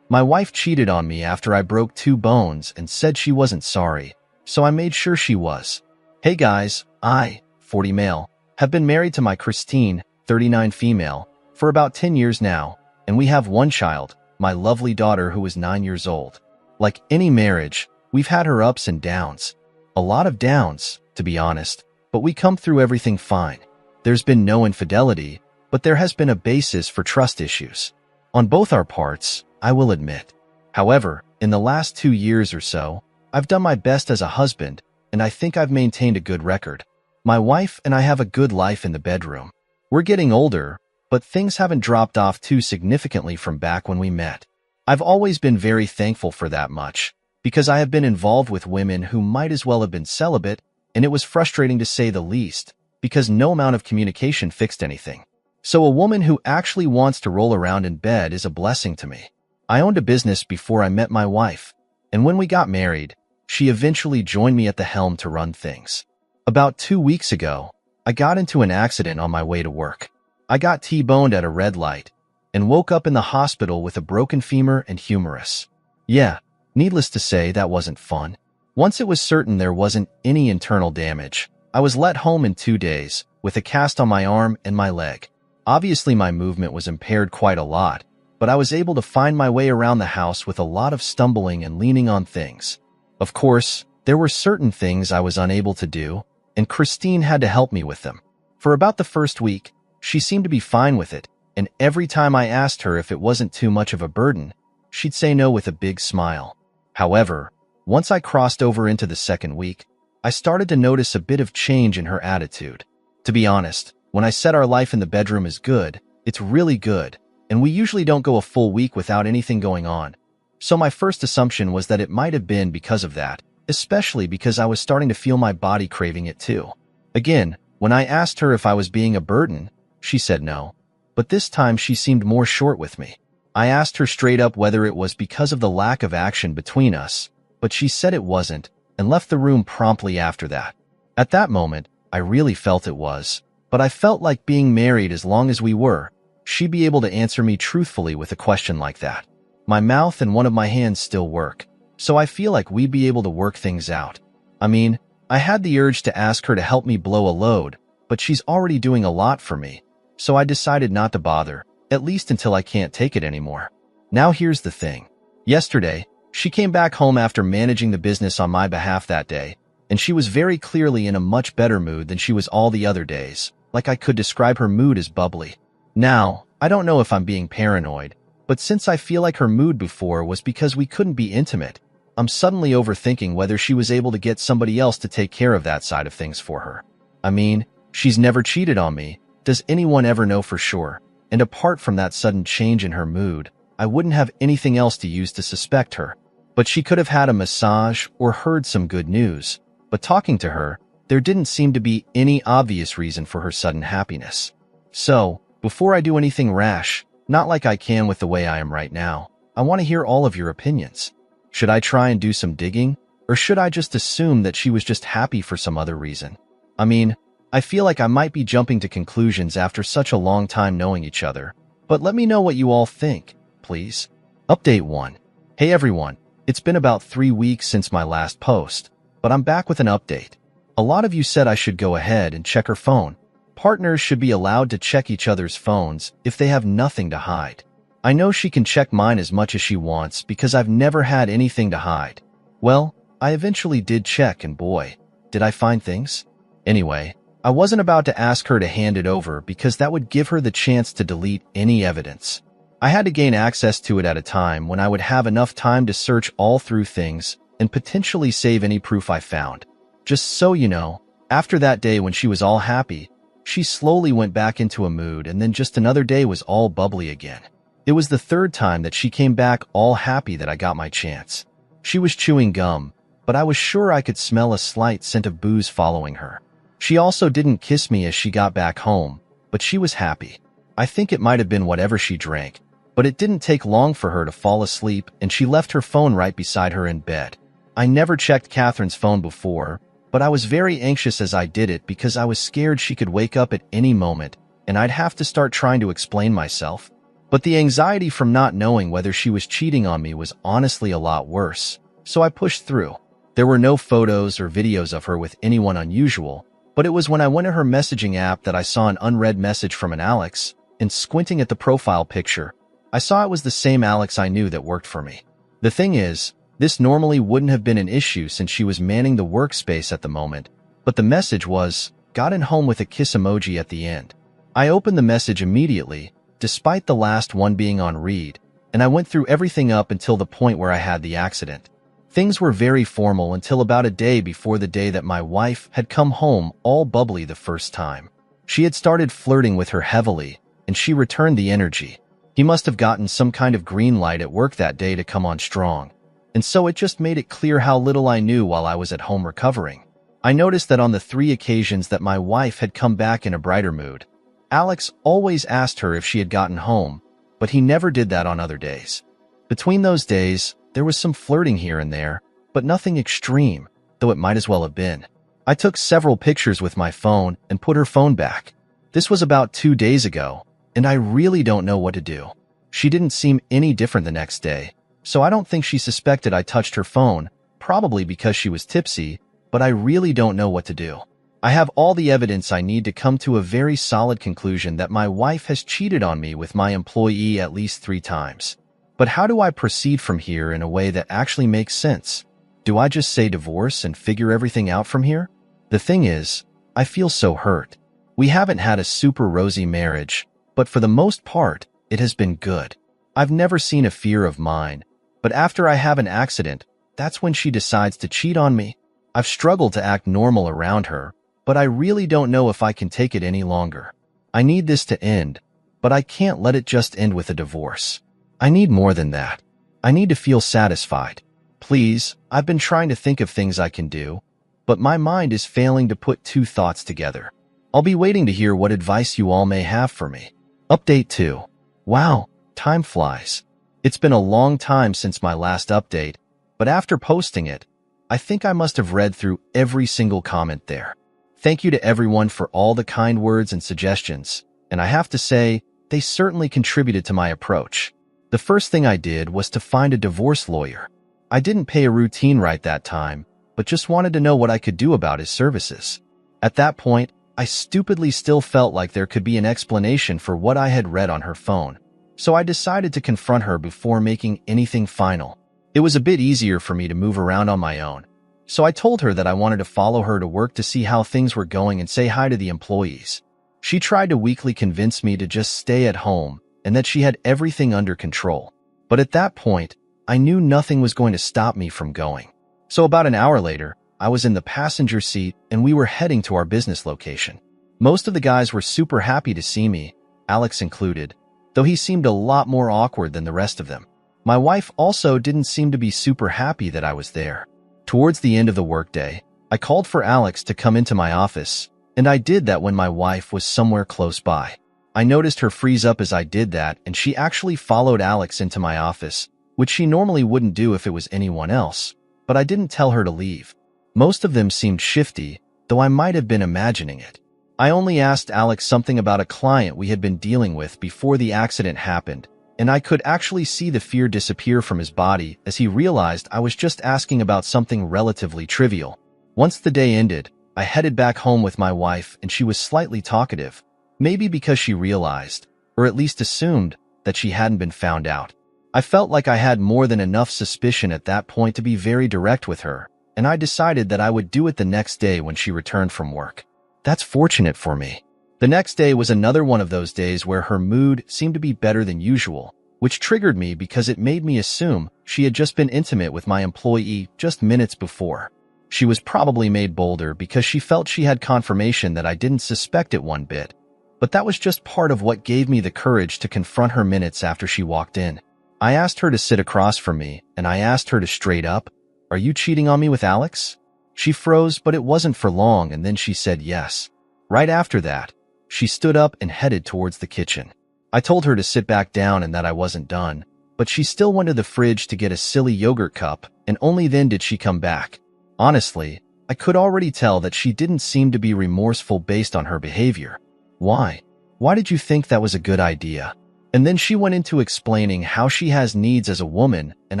My wife cheated on me after I broke 2 bones and said she wasn't sorry, so I made sure she was. Hey guys, I, 40 male, have been married to my Christine, 39 female, for about 10 years now, and we have 1 child, my lovely daughter who is 9 years old. Like any marriage, we've had her ups and downs. A lot of downs, to be honest, but we come through everything fine. There's been no infidelity, but there has been a basis for trust issues. On both our parts, I will admit. However, in the last 2 years or so, I've done my best as a husband, and I think I've maintained a good record. My wife and I have a good life in the bedroom. We're getting older, but things haven't dropped off too significantly from back when we met. I've always been very thankful for that much, because I have been involved with women who might as well have been celibate, and it was frustrating to say the least, because no amount of communication fixed anything. So a woman who actually wants to roll around in bed is a blessing to me. I owned a business before I met my wife, and when we got married, she eventually joined me at the helm to run things. About 2 weeks ago, I got into an accident on my way to work. I got T-boned at a red light and woke up in the hospital with a broken femur and humerus. Yeah, needless to say, that wasn't fun. Once it was certain there wasn't any internal damage, I was let home in 2 days with a cast on my arm and my leg. Obviously, my movement was impaired quite a lot, but I was able to find my way around the house with a lot of stumbling and leaning on things. Of course, there were certain things I was unable to do, and Christine had to help me with them. For about the first week, she seemed to be fine with it, and every time I asked her if it wasn't too much of a burden, she'd say no with a big smile. However, once I crossed over into the second week, I started to notice a bit of change in her attitude. To be honest, when I said our life in the bedroom is good, it's really good, and we usually don't go a full week without anything going on. So my first assumption was that it might have been because of that, especially because I was starting to feel my body craving it too. Again, when I asked her if I was being a burden, she said no, but this time she seemed more short with me. I asked her straight up whether it was because of the lack of action between us, but she said it wasn't and left the room promptly after that. At that moment, I really felt it was, but I felt like being married as long as we were, she'd be able to answer me truthfully with a question like that. My mouth and one of my hands still work, so I feel like we'd be able to work things out. I mean, I had the urge to ask her to help me blow a load, but she's already doing a lot for me, so I decided not to bother, at least until I can't take it anymore. Now here's the thing. Yesterday, she came back home after managing the business on my behalf that day, and she was very clearly in a much better mood than she was all the other days. Like I could describe her mood as bubbly. Now, I don't know if I'm being paranoid, but since I feel like her mood before was because we couldn't be intimate, I'm suddenly overthinking whether she was able to get somebody else to take care of that side of things for her. I mean, she's never cheated on me. Does anyone ever know for sure? And apart from that sudden change in her mood, I wouldn't have anything else to use to suspect her. But she could have had a massage or heard some good news. But talking to her, there didn't seem to be any obvious reason for her sudden happiness. So, before I do anything rash, not like I can with the way I am right now, I want to hear all of your opinions. Should I try and do some digging, or should I just assume that she was just happy for some other reason? I mean, I feel like I might be jumping to conclusions after such a long time knowing each other, but let me know what you all think, please. Update 1. Hey everyone, it's been about 3 weeks since my last post, but I'm back with an update. A lot of you said I should go ahead and check her phone. Partners should be allowed to check each other's phones if they have nothing to hide. I know she can check mine as much as she wants because I've never had anything to hide. Well, I eventually did check and boy, did I find things. Anyway, I wasn't about to ask her to hand it over because that would give her the chance to delete any evidence. I had to gain access to it at a time when I would have enough time to search all through things and potentially save any proof I found. Just so you know, after that day when she was all happy, she slowly went back into a mood and then just another day was all bubbly again. It was the third time that she came back all happy that I got my chance. She was chewing gum, but I was sure I could smell a slight scent of booze following her. She also didn't kiss me as she got back home, but she was happy. I think it might have been whatever she drank, but it didn't take long for her to fall asleep and she left her phone right beside her in bed. I never checked Catherine's phone before, but I was very anxious as I did it because I was scared she could wake up at any moment and I'd have to start trying to explain myself. But the anxiety from not knowing whether she was cheating on me was honestly a lot worse, so I pushed through. There were no photos or videos of her with anyone unusual, but it was when I went to her messaging app that I saw an unread message from an Alex, and squinting at the profile picture, I saw it was the same Alex I knew that worked for me. The thing is, this normally wouldn't have been an issue since she was manning the workspace at the moment, but the message was, "Gotten home" with a kiss emoji at the end. I opened the message immediately, despite the last one being on read, and I went through everything up until the point where I had the accident. Things were very formal until about a day before the day that my wife had come home all bubbly the first time. She had started flirting with her heavily, and she returned the energy. He must have gotten some kind of green light at work that day to come on strong. And so it just made it clear how little I knew while I was at home recovering. I noticed that on the 3 occasions that my wife had come back in a brighter mood, Alex always asked her if she had gotten home, but he never did that on other days. Between those days, there was some flirting here and there, but nothing extreme, though it might as well have been. I took several pictures with my phone and put her phone back. This was about 2 days ago, and I really don't know what to do. She didn't seem any different the next day, so I don't think she suspected I touched her phone, probably because she was tipsy, but I really don't know what to do. I have all the evidence I need to come to a very solid conclusion that my wife has cheated on me with my employee at least 3 times. But how do I proceed from here in a way that actually makes sense? Do I just say divorce and figure everything out from here? The thing is, I feel so hurt. We haven't had a super rosy marriage, but for the most part, it has been good. I've never seen a fear of mine, but after I have an accident, that's when she decides to cheat on me. I've struggled to act normal around her, but I really don't know if I can take it any longer. I need this to end, but I can't let it just end with a divorce. I need more than that. I need to feel satisfied. Please, I've been trying to think of things I can do, but my mind is failing to put two thoughts together. I'll be waiting to hear what advice you all may have for me. Update 2. Wow, time flies. It's been a long time since my last update, but after posting it, I think I must have read through every single comment there. Thank you to everyone for all the kind words and suggestions, and I have to say, they certainly contributed to my approach. The first thing I did was to find a divorce lawyer. I didn't pay a routine right that time, but just wanted to know what I could do about his services. At that point, I stupidly still felt like there could be an explanation for what I had read on her phone, so I decided to confront her before making anything final. It was a bit easier for me to move around on my own, so I told her that I wanted to follow her to work to see how things were going and say hi to the employees. She tried to weakly convince me to just stay at home and that she had everything under control. But at that point, I knew nothing was going to stop me from going. So about an hour later, I was in the passenger seat and we were heading to our business location. Most of the guys were super happy to see me, Alex included, though he seemed a lot more awkward than the rest of them. My wife also didn't seem to be super happy that I was there. Towards the end of the workday, I called for Alex to come into my office, and I did that when my wife was somewhere close by. I noticed her freeze up as I did that, and she actually followed Alex into my office, which she normally wouldn't do if it was anyone else, but I didn't tell her to leave. Most of them seemed shifty, though I might have been imagining it. I only asked Alex something about a client we had been dealing with before the accident happened, and I could actually see the fear disappear from his body as he realized I was just asking about something relatively trivial. Once the day ended, I headed back home with my wife and she was slightly talkative, maybe because she realized, or at least assumed, that she hadn't been found out. I felt like I had more than enough suspicion at that point to be very direct with her, and I decided that I would do it the next day when she returned from work. That's fortunate for me. The next day was another one of those days where her mood seemed to be better than usual, which triggered me because it made me assume she had just been intimate with my employee just minutes before. She was probably made bolder because she felt she had confirmation that I didn't suspect it one bit, but that was just part of what gave me the courage to confront her minutes after she walked in. I asked her to sit across from me, and I asked her to straight up, "Are you cheating on me with Alex?" She froze, but it wasn't for long, and then she said yes. Right after that, she stood up and headed towards the kitchen. I told her to sit back down and that I wasn't done, but she still went to the fridge to get a silly yogurt cup, and only then did she come back. Honestly, I could already tell that she didn't seem to be remorseful based on her behavior. Why? Why did you think that was a good idea? And then she went into explaining how she has needs as a woman and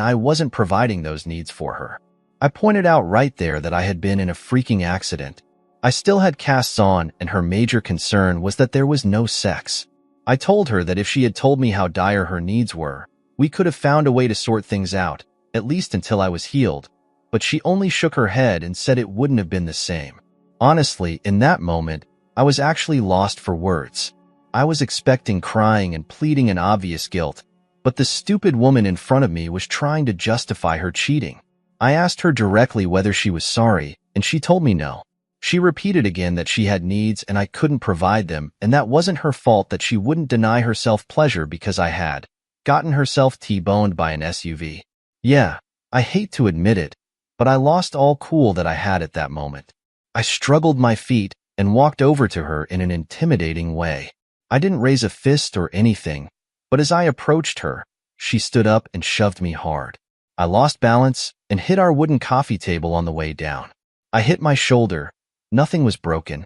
I wasn't providing those needs for her. I pointed out right there that I had been in a freaking accident. I still had casts on and her major concern was that there was no sex. I told her that if she had told me how dire her needs were, we could have found a way to sort things out, at least until I was healed, but she only shook her head and said it wouldn't have been the same. Honestly, in that moment, I was actually lost for words. I was expecting crying and pleading an obvious guilt, but the stupid woman in front of me was trying to justify her cheating. I asked her directly whether she was sorry, and she told me no. She repeated again that she had needs and I couldn't provide them, and that wasn't her fault that she wouldn't deny herself pleasure because I had gotten herself T-boned by an SUV. Yeah, I hate to admit it, but I lost all cool that I had at that moment. I struggled my feet and walked over to her in an intimidating way. I didn't raise a fist or anything, but as I approached her, she stood up and shoved me hard. I lost balance and hit our wooden coffee table on the way down. I hit my shoulder. Nothing was broken.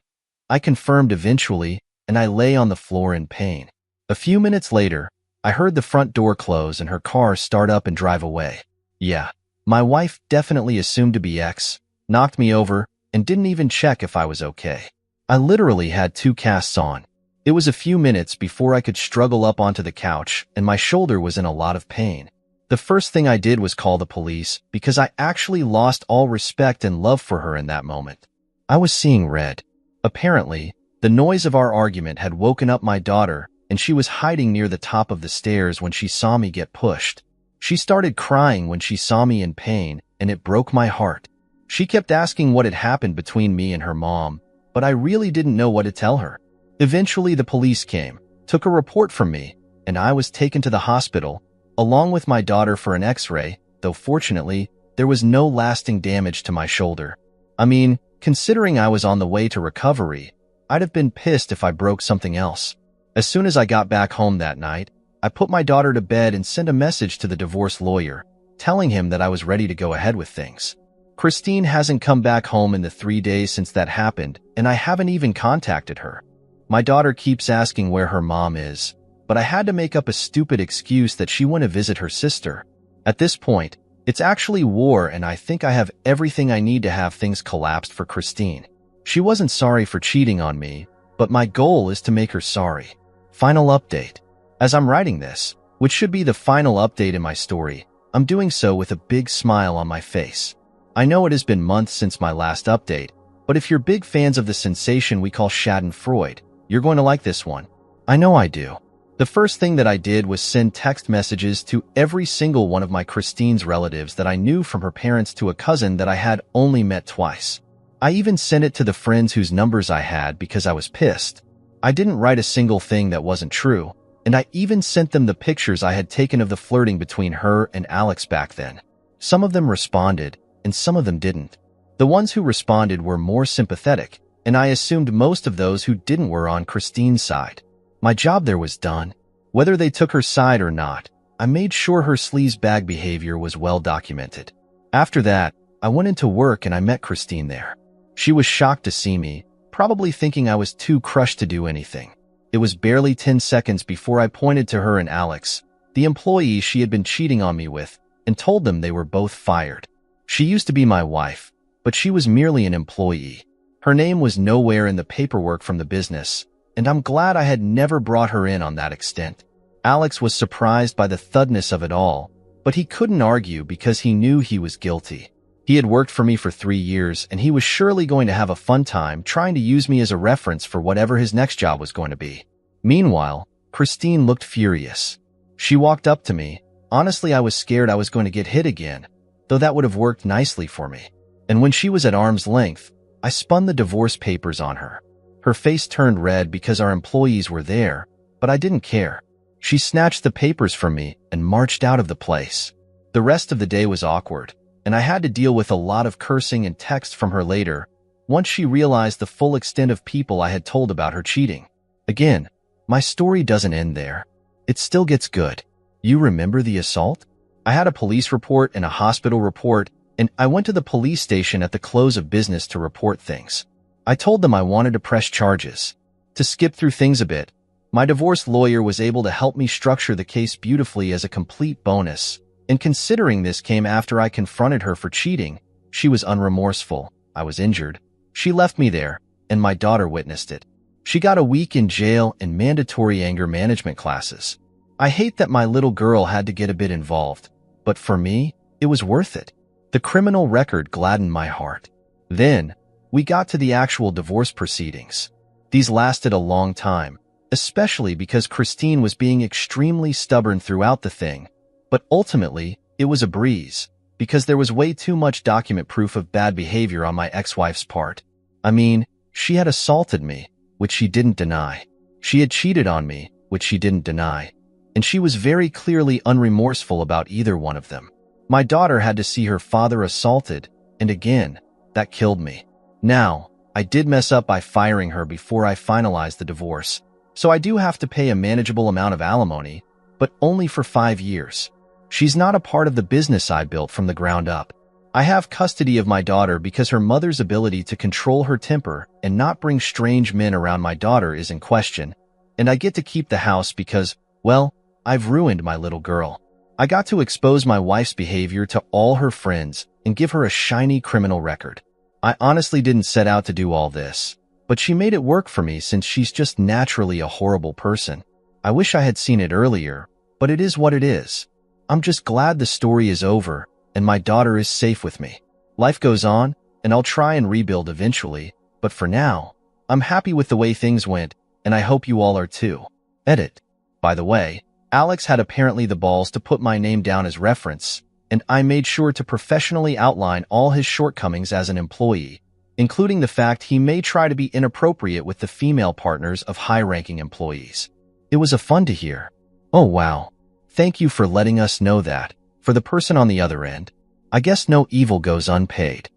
I confirmed eventually, and I lay on the floor in pain. A few minutes later, I heard the front door close and her car start up and drive away. Yeah, my wife definitely assumed to be X, knocked me over, and didn't even check if I was okay. I literally had 2 casts on. It was a few minutes before I could struggle up onto the couch, and my shoulder was in a lot of pain. The first thing I did was call the police because I actually lost all respect and love for her in that moment. I was seeing red. Apparently, the noise of our argument had woken up my daughter, and she was hiding near the top of the stairs when she saw me get pushed. She started crying when she saw me in pain, and it broke my heart. She kept asking what had happened between me and her mom, but I really didn't know what to tell her. Eventually, the police came, took a report from me, and I was taken to the hospital, along with my daughter for an x-ray, though fortunately, there was no lasting damage to my shoulder. I mean, considering I was on the way to recovery, I'd have been pissed if I broke something else. As soon as I got back home that night, I put my daughter to bed and sent a message to the divorce lawyer, telling him that I was ready to go ahead with things. Christine hasn't come back home in the 3 days since that happened, and I haven't even contacted her. My daughter keeps asking where her mom is, but I had to make up a stupid excuse that she went to visit her sister. At this point, it's actually war, and I think I have everything I need to have things collapsed for Christine. She wasn't sorry for cheating on me, but my goal is to make her sorry. Final update. As I'm writing this, which should be the final update in my story, I'm doing so with a big smile on my face. I know it has been months since my last update, but if you're big fans of the sensation we call Schadenfreude, you're going to like this one. I know I do. The first thing that I did was send text messages to every single one of my Christine's relatives that I knew, from her parents to a cousin that I had only met twice. I even sent it to the friends whose numbers I had because I was pissed. I didn't write a single thing that wasn't true, and I even sent them the pictures I had taken of the flirting between her and Alex back then. Some of them responded, and some of them didn't. The ones who responded were more sympathetic, and I assumed most of those who didn't were on Christine's side. My job there was done. Whether they took her side or not, I made sure her sleazebag behavior was well documented. After that, I went into work and I met Christine there. She was shocked to see me, probably thinking I was too crushed to do anything. It was barely 10 seconds before I pointed to her and Alex, the employee she had been cheating on me with, and told them they were both fired. She used to be my wife, but she was merely an employee. Her name was nowhere in the paperwork from the business, and I'm glad I had never brought her in on that extent. Alex was surprised by the thudness of it all, but he couldn't argue because he knew he was guilty. He had worked for me for 3 years, and he was surely going to have a fun time trying to use me as a reference for whatever his next job was going to be. Meanwhile, Christine looked furious. She walked up to me. Honestly, I was scared I was going to get hit again, though that would have worked nicely for me. And when she was at arm's length, I spun the divorce papers on her. Her face turned red because our employees were there, but I didn't care. She snatched the papers from me and marched out of the place. The rest of the day was awkward, and I had to deal with a lot of cursing and text from her later, once she realized the full extent of people I had told about her cheating. Again, my story doesn't end there. It still gets good. You remember the assault? I had a police report and a hospital report, and I went to the police station at the close of business to report things. I told them I wanted to press charges. To skip through things a bit, my divorce lawyer was able to help me structure the case beautifully as a complete bonus, and considering this came after I confronted her for cheating, she was unremorseful. I was injured. She left me there, and my daughter witnessed it. She got a week in jail and mandatory anger management classes. I hate that my little girl had to get a bit involved, but for me, it was worth it. The criminal record gladdened my heart. Then, we got to the actual divorce proceedings. These lasted a long time, especially because Christine was being extremely stubborn throughout the thing, but ultimately, it was a breeze, because there was way too much document proof of bad behavior on my ex-wife's part. I mean, she had assaulted me, which she didn't deny. She had cheated on me, which she didn't deny. And she was very clearly unremorseful about either one of them. My daughter had to see her father assaulted, and again, that killed me. Now, I did mess up by firing her before I finalized the divorce, so I do have to pay a manageable amount of alimony, but only for 5 years. She's not a part of the business I built from the ground up. I have custody of my daughter because her mother's ability to control her temper and not bring strange men around my daughter is in question, and I get to keep the house because, well, I've ruined my little girl. I got to expose my wife's behavior to all her friends and give her a shiny criminal record. I honestly didn't set out to do all this, but she made it work for me since she's just naturally a horrible person. I wish I had seen it earlier, but it is what it is. I'm just glad the story is over and my daughter is safe with me. Life goes on, and I'll try and rebuild eventually, but for now, I'm happy with the way things went, and I hope you all are too. Edit. By the way, Alex had apparently the balls to put my name down as reference, and I made sure to professionally outline all his shortcomings as an employee, including the fact he may try to be inappropriate with the female partners of high-ranking employees. It was a fun to hear. Oh wow. Thank you for letting us know that. For the person on the other end, I guess no evil goes unpaid.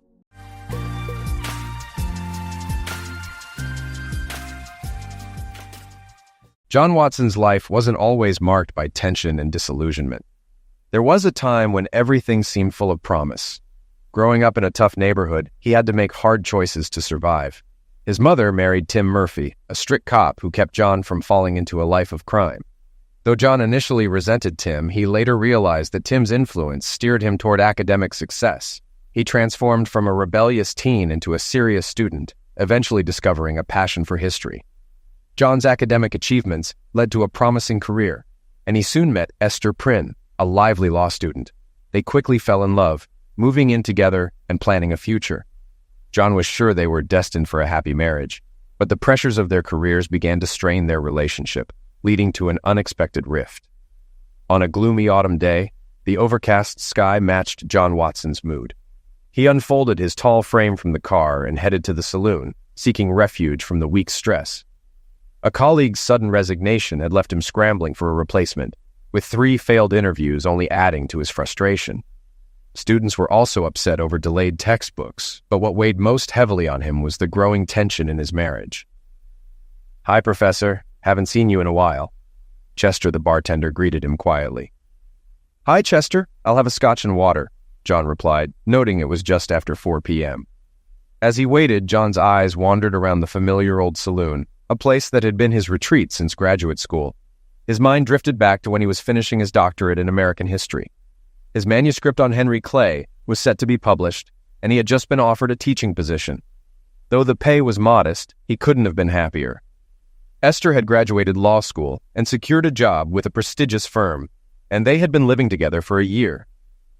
John Watson's life wasn't always marked by tension and disillusionment. There was a time when everything seemed full of promise. Growing up in a tough neighborhood, he had to make hard choices to survive. His mother married Tim Murphy, a strict cop who kept John from falling into a life of crime. Though John initially resented Tim, he later realized that Tim's influence steered him toward academic success. He transformed from a rebellious teen into a serious student, eventually discovering a passion for history. John's academic achievements led to a promising career, and he soon met Esther Prynne, a lively law student. They quickly fell in love, moving in together and planning a future. John was sure they were destined for a happy marriage, but the pressures of their careers began to strain their relationship, leading to an unexpected rift. On a gloomy autumn day, the overcast sky matched John Watson's mood. He unfolded his tall frame from the car and headed to the saloon, seeking refuge from the week's stress. A colleague's sudden resignation had left him scrambling for a replacement, with 3 failed interviews only adding to his frustration. Students were also upset over delayed textbooks, but what weighed most heavily on him was the growing tension in his marriage. "Hi, Professor. Haven't seen you in a while." Chester, the bartender, greeted him quietly. "Hi, Chester. I'll have a scotch and water," John replied, noting it was just after 4 p.m. As he waited, John's eyes wandered around the familiar old saloon, a place that had been his retreat since graduate school. His mind drifted back to when he was finishing his doctorate in American history. His manuscript on Henry Clay was set to be published, and he had just been offered a teaching position. Though the pay was modest, he couldn't have been happier. Esther had graduated law school and secured a job with a prestigious firm, and they had been living together for a year.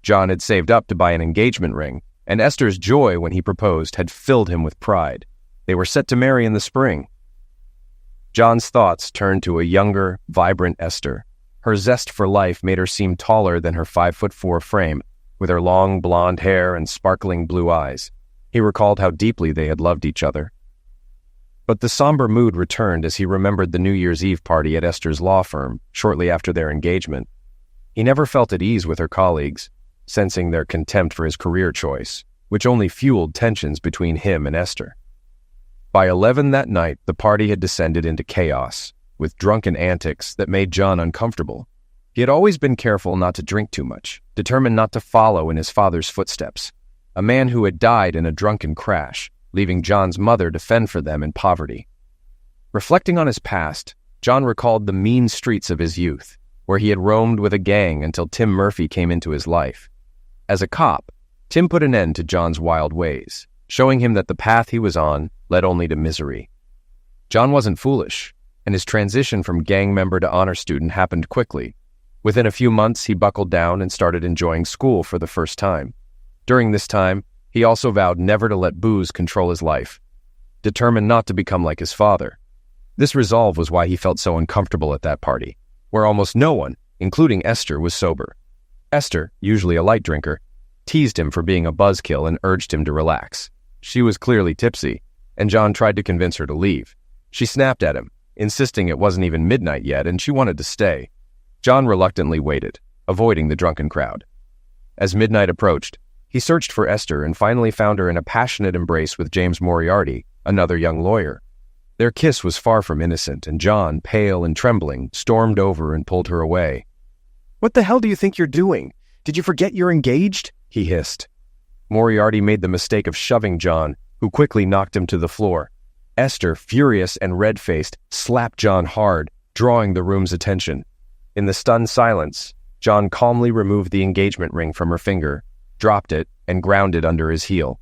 John had saved up to buy an engagement ring, and Esther's joy when he proposed had filled him with pride. They were set to marry in the spring. John's thoughts turned to a younger, vibrant Esther. Her zest for life made her seem taller than her 5'4" frame, with her long blonde hair and sparkling blue eyes. He recalled how deeply they had loved each other. But the somber mood returned as he remembered the New Year's Eve party at Esther's law firm, shortly after their engagement. He never felt at ease with her colleagues, sensing their contempt for his career choice, which only fueled tensions between him and Esther. By 11 that night, the party had descended into chaos, with drunken antics that made John uncomfortable. He had always been careful not to drink too much, determined not to follow in his father's footsteps, a man who had died in a drunken crash, leaving John's mother to fend for them in poverty. Reflecting on his past, John recalled the mean streets of his youth, where he had roamed with a gang until Tim Murphy came into his life. As a cop, Tim put an end to John's wild ways, showing him that the path he was on led only to misery. John wasn't foolish, and his transition from gang member to honor student happened quickly. Within a few months, he buckled down and started enjoying school for the first time. During this time, he also vowed never to let booze control his life, determined not to become like his father. This resolve was why he felt so uncomfortable at that party, where almost no one, including Esther, was sober. Esther, usually a light drinker, teased him for being a buzzkill and urged him to relax. She was clearly tipsy, and John tried to convince her to leave. She snapped at him, insisting it wasn't even midnight yet and she wanted to stay. John reluctantly waited, avoiding the drunken crowd. As midnight approached, he searched for Esther and finally found her in a passionate embrace with James Moriarty, another young lawyer. Their kiss was far from innocent, and John, pale and trembling, stormed over and pulled her away. "What the hell do you think you're doing? Did you forget you're engaged?" he hissed. Moriarty made the mistake of shoving John, who quickly knocked him to the floor. Esther, furious and red-faced, slapped John hard, drawing the room's attention. In the stunned silence, John calmly removed the engagement ring from her finger, dropped it, and ground it under his heel.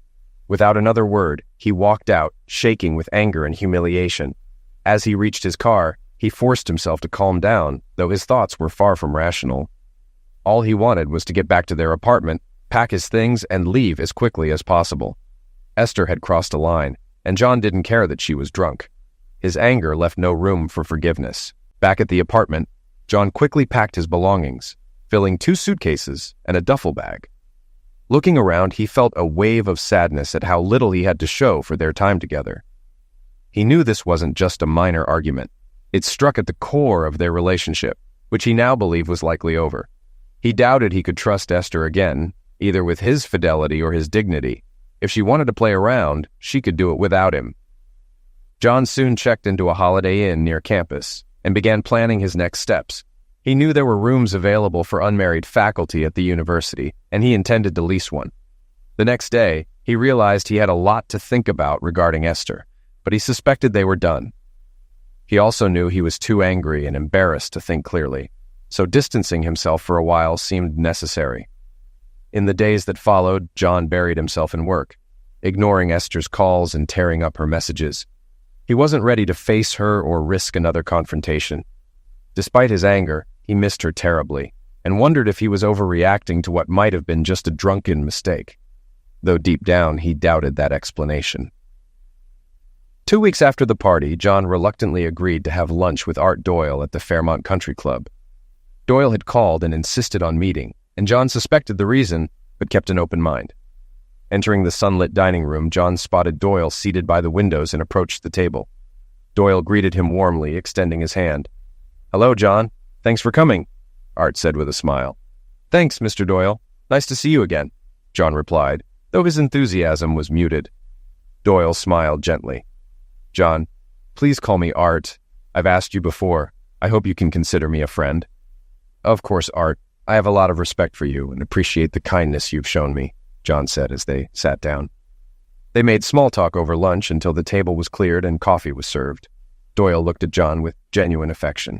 Without another word, he walked out, shaking with anger and humiliation. As he reached his car, he forced himself to calm down, though his thoughts were far from rational. All he wanted was to get back to their apartment, pack his things, and leave as quickly as possible. Esther had crossed a line, and John didn't care that she was drunk. His anger left no room for forgiveness. Back at the apartment, John quickly packed his belongings, filling 2 suitcases and a duffel bag. Looking around, he felt a wave of sadness at how little he had to show for their time together. He knew this wasn't just a minor argument. It struck at the core of their relationship, which he now believed was likely over. He doubted he could trust Esther again, either with his fidelity or his dignity. If she wanted to play around, she could do it without him. John soon checked into a Holiday Inn near campus and began planning his next steps. He knew there were rooms available for unmarried faculty at the university, and he intended to lease one. The next day, he realized he had a lot to think about regarding Esther, but he suspected they were done. He also knew he was too angry and embarrassed to think clearly, so distancing himself for a while seemed necessary. In the days that followed, John buried himself in work, ignoring Esther's calls and tearing up her messages. He wasn't ready to face her or risk another confrontation. Despite his anger, he missed her terribly and wondered if he was overreacting to what might have been just a drunken mistake, though deep down he doubted that explanation. 2 weeks after the party, John reluctantly agreed to have lunch with Art Doyle at the Fairmont Country Club. Doyle had called and insisted on meeting, and John suspected the reason, but kept an open mind. Entering the sunlit dining room, John spotted Doyle seated by the windows and approached the table. Doyle greeted him warmly, extending his hand. "Hello, John. Thanks for coming," Art said with a smile. "Thanks, Mr. Doyle. Nice to see you again," John replied, though his enthusiasm was muted. Doyle smiled gently. "John, please call me Art. I've asked you before. I hope you can consider me a friend." "Of course, Art. I have a lot of respect for you and appreciate the kindness you've shown me," John said as they sat down. They made small talk over lunch until the table was cleared and coffee was served. Doyle looked at John with genuine affection.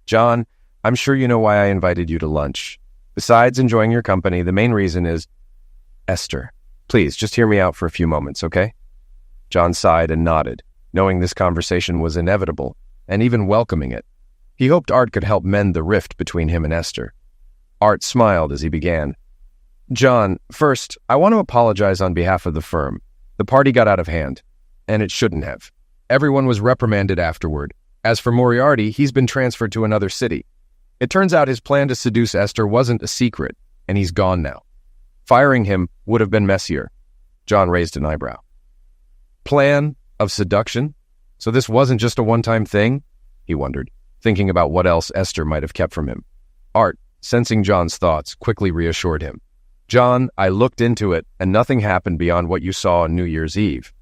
"John, I'm sure you know why I invited you to lunch. Besides enjoying your company, the main reason is—" "Esther, please, just hear me out for a few moments, okay?" John sighed and nodded, knowing this conversation was inevitable, and even welcoming it. He hoped Art could help mend the rift between him and Esther. Art smiled as he began. "John, first, I want to apologize on behalf of the firm. The party got out of hand, and it shouldn't have. Everyone was reprimanded afterward. As for Moriarty, he's been transferred to another city. It turns out his plan to seduce Esther wasn't a secret, and he's gone now. Firing him would have been messier." John raised an eyebrow. "Plan of seduction? So this wasn't just a one-time thing?" he wondered, thinking about what else Esther might have kept from him. Art, sensing John's thoughts, quickly reassured him. "John, I looked into it, and nothing happened beyond what you saw on New Year's Eve.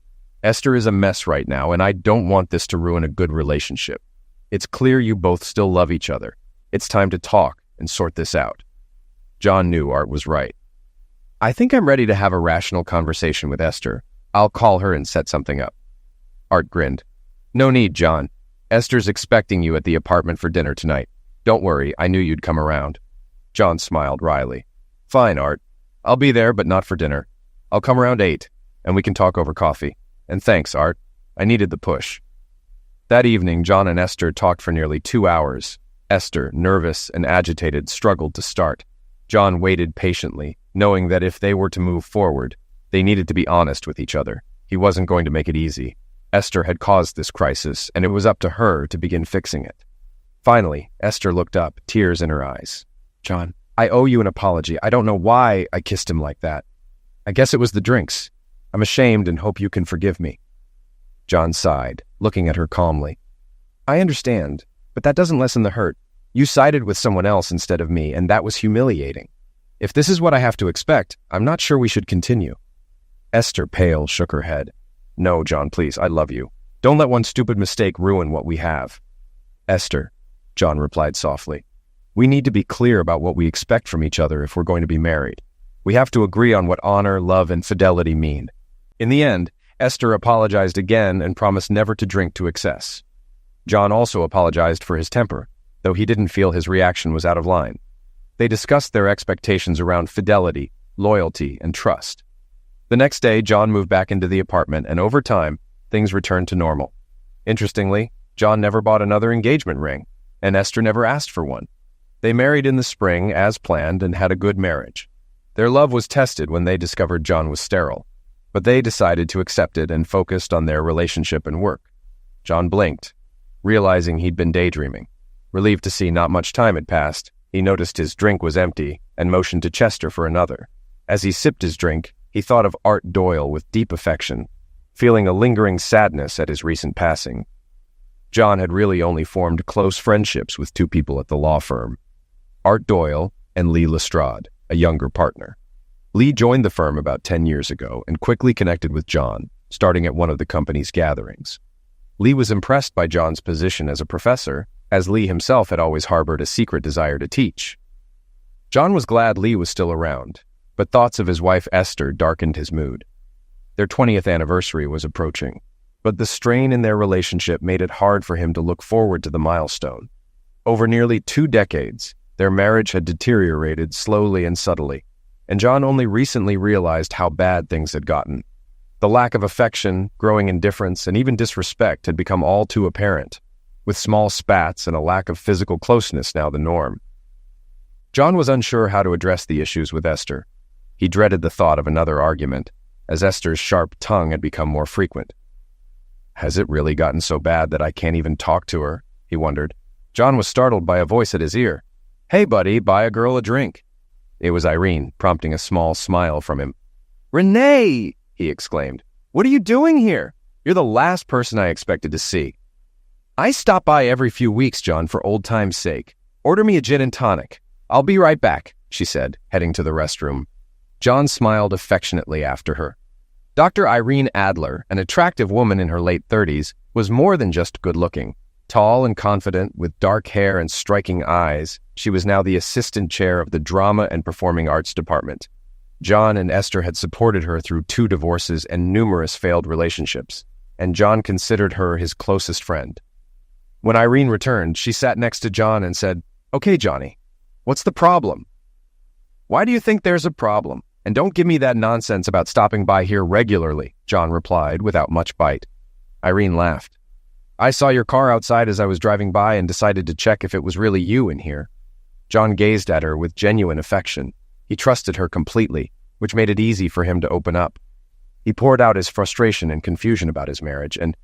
Esther is a mess right now, and I don't want this to ruin a good relationship. It's clear you both still love each other. It's time to talk and sort this out." John knew Art was right. "I think I'm ready to have a rational conversation with Esther. I'll call her and set something up." Art grinned. "No need, John. Esther's expecting you at the apartment for dinner tonight. Don't worry, I knew you'd come around." John smiled wryly. "Fine, Art. I'll be there, but not for dinner. I'll come around 8, and we can talk over coffee. And thanks, Art. I needed the push." That evening, John and Esther talked for nearly 2 hours. Esther, nervous and agitated, struggled to start. John waited patiently, knowing that if they were to move forward, they needed to be honest with each other. He wasn't going to make it easy. Esther had caused this crisis, and it was up to her to begin fixing it. Finally, Esther looked up, tears in her eyes. "John, I owe you an apology. I don't know why I kissed him like that. I guess it was the drinks. I'm ashamed and hope you can forgive me." John sighed, looking at her calmly. "I understand, but that doesn't lessen the hurt. You sided with someone else instead of me, and that was humiliating. If this is what I have to expect, I'm not sure we should continue." Esther, pale, shook her head. "No, John, please, I love you. Don't let one stupid mistake ruin what we have." "Esther," John replied softly, "we need to be clear about what we expect from each other if we're going to be married. We have to agree on what honor, love, and fidelity mean." In the end, Esther apologized again and promised never to drink to excess. John also apologized for his temper, though he didn't feel his reaction was out of line. They discussed their expectations around fidelity, loyalty, and trust. The next day, John moved back into the apartment, and over time, things returned to normal. Interestingly, John never bought another engagement ring, and Esther never asked for one. They married in the spring, as planned, and had a good marriage. Their love was tested when they discovered John was sterile, but they decided to accept it and focused on their relationship and work. John blinked, realizing he'd been daydreaming. Relieved to see not much time had passed, he noticed his drink was empty and motioned to Chester for another. As he sipped his drink, he thought of Art Doyle with deep affection, feeling a lingering sadness at his recent passing. John had really only formed close friendships with two people at the law firm, Art Doyle and Lee Lestrade, a younger partner. Lee joined the firm about 10 years ago and quickly connected with John, starting at one of the company's gatherings. Lee was impressed by John's position as a professor, as Lee himself had always harbored a secret desire to teach. John was glad Lee was still around, but thoughts of his wife Esther darkened his mood. Their 20th anniversary was approaching, but the strain in their relationship made it hard for him to look forward to the milestone. Over nearly 2 decades, their marriage had deteriorated slowly and subtly, and John only recently realized how bad things had gotten. The lack of affection, growing indifference, and even disrespect had become all too apparent, with small spats and a lack of physical closeness now the norm. John was unsure how to address the issues with Esther. He dreaded the thought of another argument, as Esther's sharp tongue had become more frequent. Has it really gotten so bad that I can't even talk to her? He wondered. John was startled by a voice at his ear. Hey, buddy, buy a girl a drink. It was Irene, prompting a small smile from him. Renee! He exclaimed. What are you doing here? You're the last person I expected to see. I stop by every few weeks, John, for old time's sake. Order me a gin and tonic. I'll be right back, she said, heading to the restroom. John smiled affectionately after her. Dr. Irene Adler, an attractive woman in her late 30s, was more than just good-looking. Tall and confident, with dark hair and striking eyes, she was now the assistant chair of the Drama and Performing Arts Department. John and Esther had supported her through 2 divorces and numerous failed relationships, and John considered her his closest friend. When Irene returned, she sat next to John and said, Okay, Johnny, what's the problem? Why do you think there's a problem? And don't give me that nonsense about stopping by here regularly, John replied without much bite. Irene laughed. I saw your car outside as I was driving by and decided to check if it was really you in here. John gazed at her with genuine affection. He trusted her completely, which made it easy for him to open up. He poured out his frustration and confusion about his marriage, and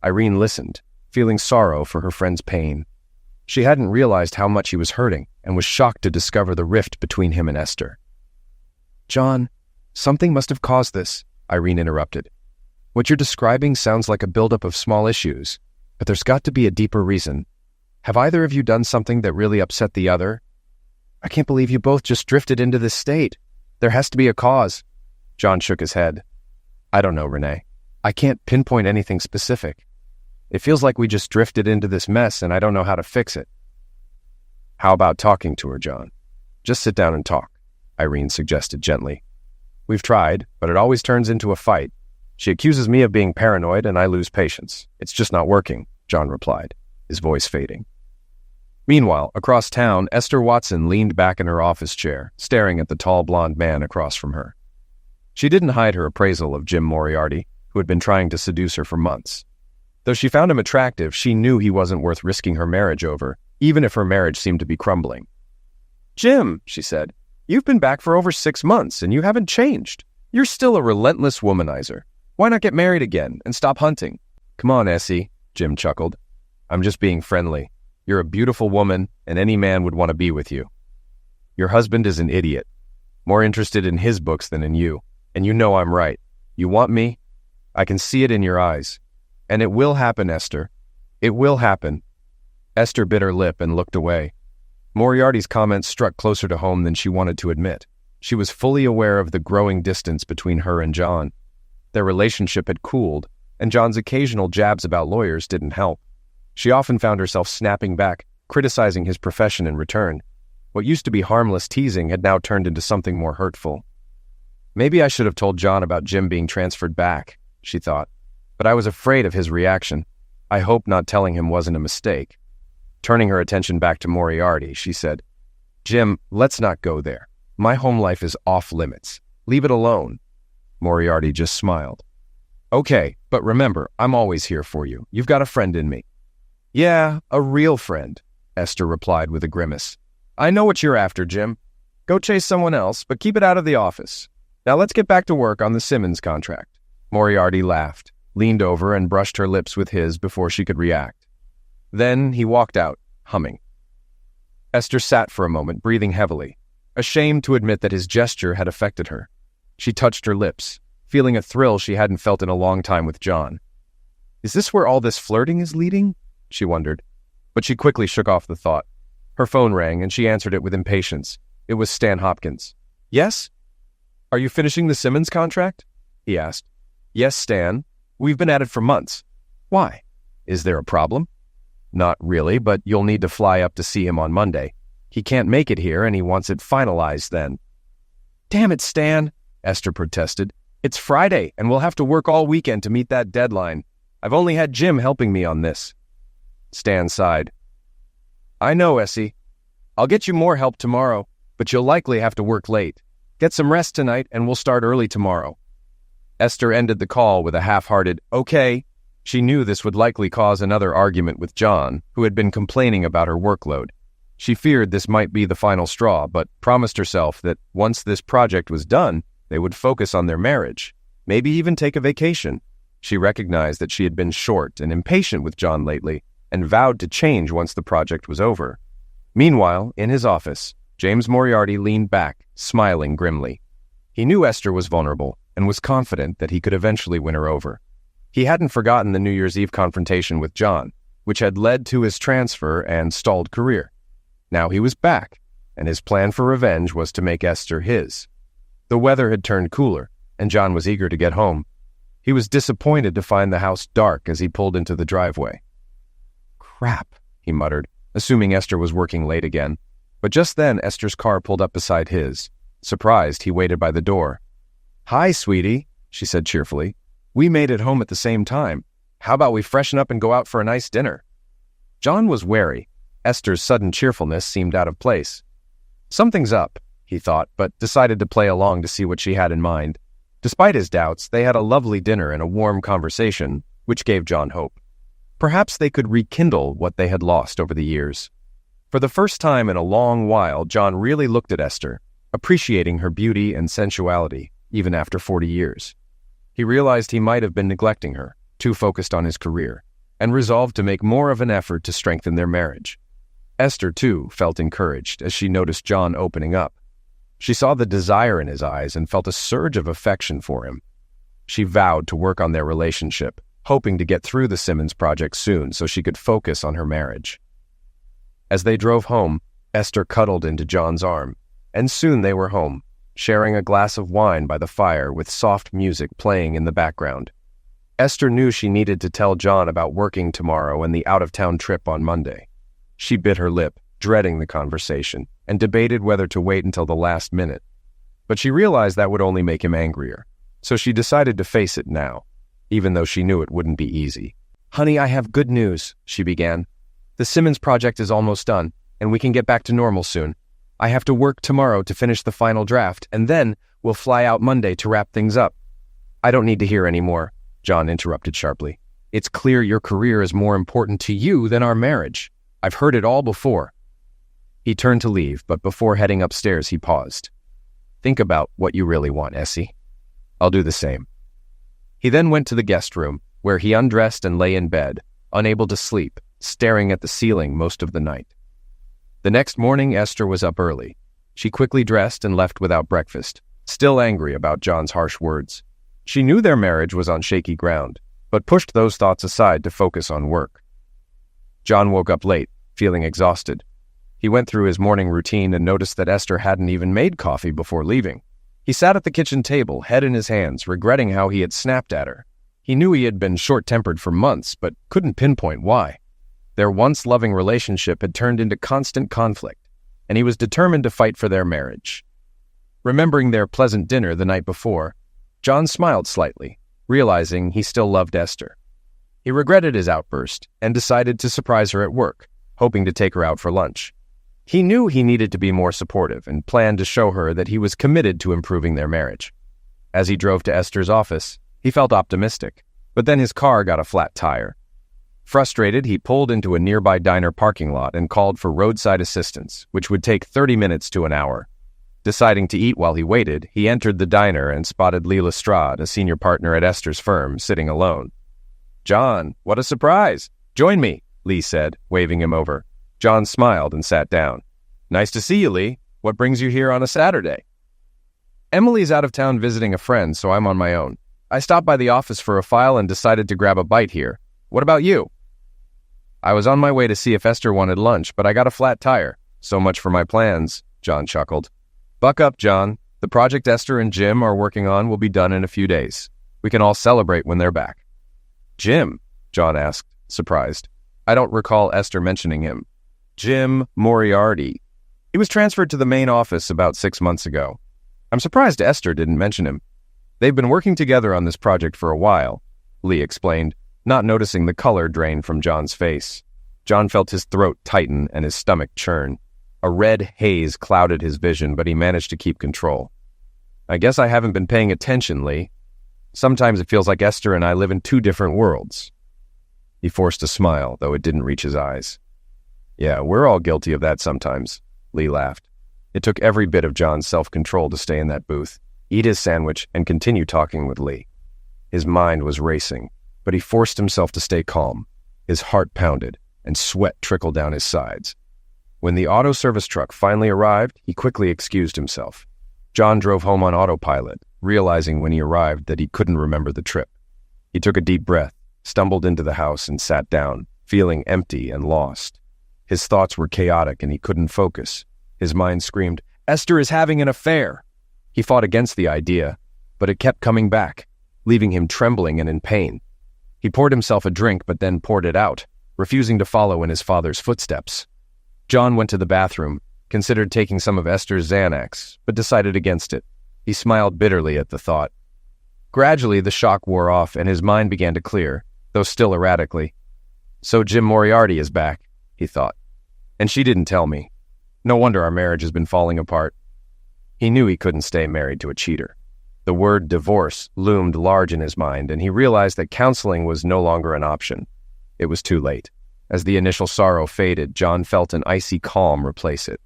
Irene listened, feeling sorrow for her friend's pain. She hadn't realized how much he was hurting and was shocked to discover the rift between him and Esther. John, something must have caused this, Irene interrupted. What you're describing sounds like a buildup of small issues, but there's got to be a deeper reason. Have either of you done something that really upset the other? I can't believe you both just drifted into this state. There has to be a cause. John shook his head. I don't know, Renee. I can't pinpoint anything specific. It feels like we just drifted into this mess and I don't know how to fix it. How about talking to her, John? Just sit down and talk, Irene suggested gently. We've tried, but it always turns into a fight. She accuses me of being paranoid and I lose patience. It's just not working, John replied, his voice fading. Meanwhile, across town, Esther Watson leaned back in her office chair, staring at the tall blonde man across from her. She didn't hide her appraisal of Jim Moriarty, who had been trying to seduce her for months. Though she found him attractive, she knew he wasn't worth risking her marriage over, even if her marriage seemed to be crumbling. Jim, she said, you've been back for over 6 months and you haven't changed. You're still a relentless womanizer. Why not get married again and stop hunting? Come on, Essie, Jim chuckled. I'm just being friendly. You're a beautiful woman, and any man would want to be with you. Your husband is an idiot, more interested in his books than in you, and you know I'm right. You want me? I can see it in your eyes. And it will happen, Esther. It will happen. Esther bit her lip and looked away. Moriarty's comments struck closer to home than she wanted to admit. She was fully aware of the growing distance between her and John. Their relationship had cooled, and John's occasional jabs about lawyers didn't help. She often found herself snapping back, criticizing his profession in return. What used to be harmless teasing had now turned into something more hurtful. Maybe I should have told John about Jim being transferred back, she thought, but I was afraid of his reaction. I hope not telling him wasn't a mistake. Turning her attention back to Moriarty, she said, Jim, let's not go there. My home life is off limits. Leave it alone. Moriarty just smiled. Okay, but remember, I'm always here for you. You've got a friend in me. Yeah, a real friend, Esther replied with a grimace. I know what you're after, Jim. Go chase someone else, but keep it out of the office. Now let's get back to work on the Simmons contract. Moriarty laughed, leaned over and brushed her lips with his before she could react. Then he walked out, humming. Esther sat for a moment, breathing heavily, ashamed to admit that his gesture had affected her. She touched her lips, feeling a thrill she hadn't felt in a long time with John. Is this where all this flirting is leading? She wondered, but she quickly shook off the thought. Her phone rang, and she answered it with impatience. It was Stan Hopkins. Yes? Are you finishing the Simmons contract? He asked. Yes, Stan. We've been at it for months. Why? Is there a problem? Not really, but you'll need to fly up to see him on Monday. He can't make it here, and he wants it finalized then. Damn it, Stan, Esther protested. It's Friday, and we'll have to work all weekend to meet that deadline. I've only had Jim helping me on this. Stan sighed. I know, Essie. I'll get you more help tomorrow, but you'll likely have to work late. Get some rest tonight, and we'll start early tomorrow. Esther ended the call with a half-hearted, okay. She knew this would likely cause another argument with John, who had been complaining about her workload. She feared this might be the final straw, but promised herself that once this project was done, they would focus on their marriage, maybe even take a vacation. She recognized that she had been short and impatient with John lately, and vowed to change once the project was over. Meanwhile, in his office, James Moriarty leaned back, smiling grimly. He knew Esther was vulnerable, and was confident that he could eventually win her over. He hadn't forgotten the New Year's Eve confrontation with John, which had led to his transfer and stalled career. Now he was back, and his plan for revenge was to make Esther his. The weather had turned cooler, and John was eager to get home. He was disappointed to find the house dark as he pulled into the driveway. Crap, he muttered, assuming Esther was working late again. But just then Esther's car pulled up beside his. Surprised, he waited by the door. Hi, sweetie, she said cheerfully. We made it home at the same time. How about we freshen up and go out for a nice dinner? John was wary. Esther's sudden cheerfulness seemed out of place. Something's up, he thought, but decided to play along to see what she had in mind. Despite his doubts, they had a lovely dinner and a warm conversation, which gave John hope. Perhaps they could rekindle what they had lost over the years. For the first time in a long while, John really looked at Esther, appreciating her beauty and sensuality, even after 40 years. He realized he might have been neglecting her, too focused on his career, and resolved to make more of an effort to strengthen their marriage. Esther, too, felt encouraged as she noticed John opening up. She saw the desire in his eyes and felt a surge of affection for him. She vowed to work on their relationship, hoping to get through the Simmons project soon so she could focus on her marriage. As they drove home, Esther cuddled into John's arm, and soon they were home, sharing a glass of wine by the fire with soft music playing in the background. Esther knew she needed to tell John about working tomorrow and the out-of-town trip on Monday. She bit her lip, dreading the conversation, and debated whether to wait until the last minute. But she realized that would only make him angrier, so she decided to face it now, even though she knew it wouldn't be easy. Honey, I have good news, she began. The Simmons project is almost done, and we can get back to normal soon. I have to work tomorrow to finish the final draft, and then we'll fly out Monday to wrap things up. I don't need to hear any more, John interrupted sharply. It's clear your career is more important to you than our marriage. I've heard it all before. He turned to leave, but before heading upstairs, he paused. Think about what you really want, Essie. I'll do the same. He then went to the guest room, where he undressed and lay in bed, unable to sleep, staring at the ceiling most of the night. The next morning, Esther was up early. She quickly dressed and left without breakfast, still angry about John's harsh words. She knew their marriage was on shaky ground, but pushed those thoughts aside to focus on work. John woke up late, feeling exhausted. He went through his morning routine and noticed that Esther hadn't even made coffee before leaving. He sat at the kitchen table, head in his hands, regretting how he had snapped at her. He knew he had been short-tempered for months, but couldn't pinpoint why. Their once loving relationship had turned into constant conflict, and he was determined to fight for their marriage. Remembering their pleasant dinner the night before, John smiled slightly, realizing he still loved Esther. He regretted his outburst and decided to surprise her at work, hoping to take her out for lunch. He knew he needed to be more supportive and planned to show her that he was committed to improving their marriage. As he drove to Esther's office, he felt optimistic, but then his car got a flat tire. Frustrated, he pulled into a nearby diner parking lot and called for roadside assistance, which would take 30 minutes to an hour. Deciding to eat while he waited, he entered the diner and spotted Lee Lestrade, a senior partner at Esther's firm, sitting alone. "John, what a surprise! Join me," Lee said, waving him over. John smiled and sat down. Nice to see you, Lee. What brings you here on a Saturday? Emily's out of town visiting a friend, so I'm on my own. I stopped by the office for a file and decided to grab a bite here. What about you? I was on my way to see if Esther wanted lunch, but I got a flat tire. So much for my plans, John chuckled. Buck up, John. The project Esther and Jim are working on will be done in a few days. We can all celebrate when they're back. Jim? John asked, surprised. I don't recall Esther mentioning him. Jim Moriarty. He was transferred to the main office about 6 months ago. I'm surprised Esther didn't mention him. They've been working together on this project for a while, Lee explained, not noticing the color drain from John's face. John felt his throat tighten and his stomach churn. A red haze clouded his vision, but he managed to keep control. I guess I haven't been paying attention, Lee. Sometimes it feels like Esther and I live in two different worlds. He forced a smile, though it didn't reach his eyes. Yeah, we're all guilty of that sometimes, Lee laughed. It took every bit of John's self-control to stay in that booth, eat his sandwich, and continue talking with Lee. His mind was racing, but he forced himself to stay calm. His heart pounded, and sweat trickled down his sides. When the auto service truck finally arrived, he quickly excused himself. John drove home on autopilot, realizing when he arrived that he couldn't remember the trip. He took a deep breath, stumbled into the house, and sat down, feeling empty and lost. His thoughts were chaotic and he couldn't focus. His mind screamed, "Esther is having an affair!" He fought against the idea, but it kept coming back, leaving him trembling and in pain. He poured himself a drink but then poured it out, refusing to follow in his father's footsteps. John went to the bathroom, considered taking some of Esther's Xanax, but decided against it. He smiled bitterly at the thought. Gradually, the shock wore off and his mind began to clear, though still erratically. So Jim Moriarty is back, he thought. And she didn't tell me. No wonder our marriage has been falling apart. He knew he couldn't stay married to a cheater. The word divorce loomed large in his mind, and he realized that counseling was no longer an option. It was too late. As the initial sorrow faded, John felt an icy calm replace it.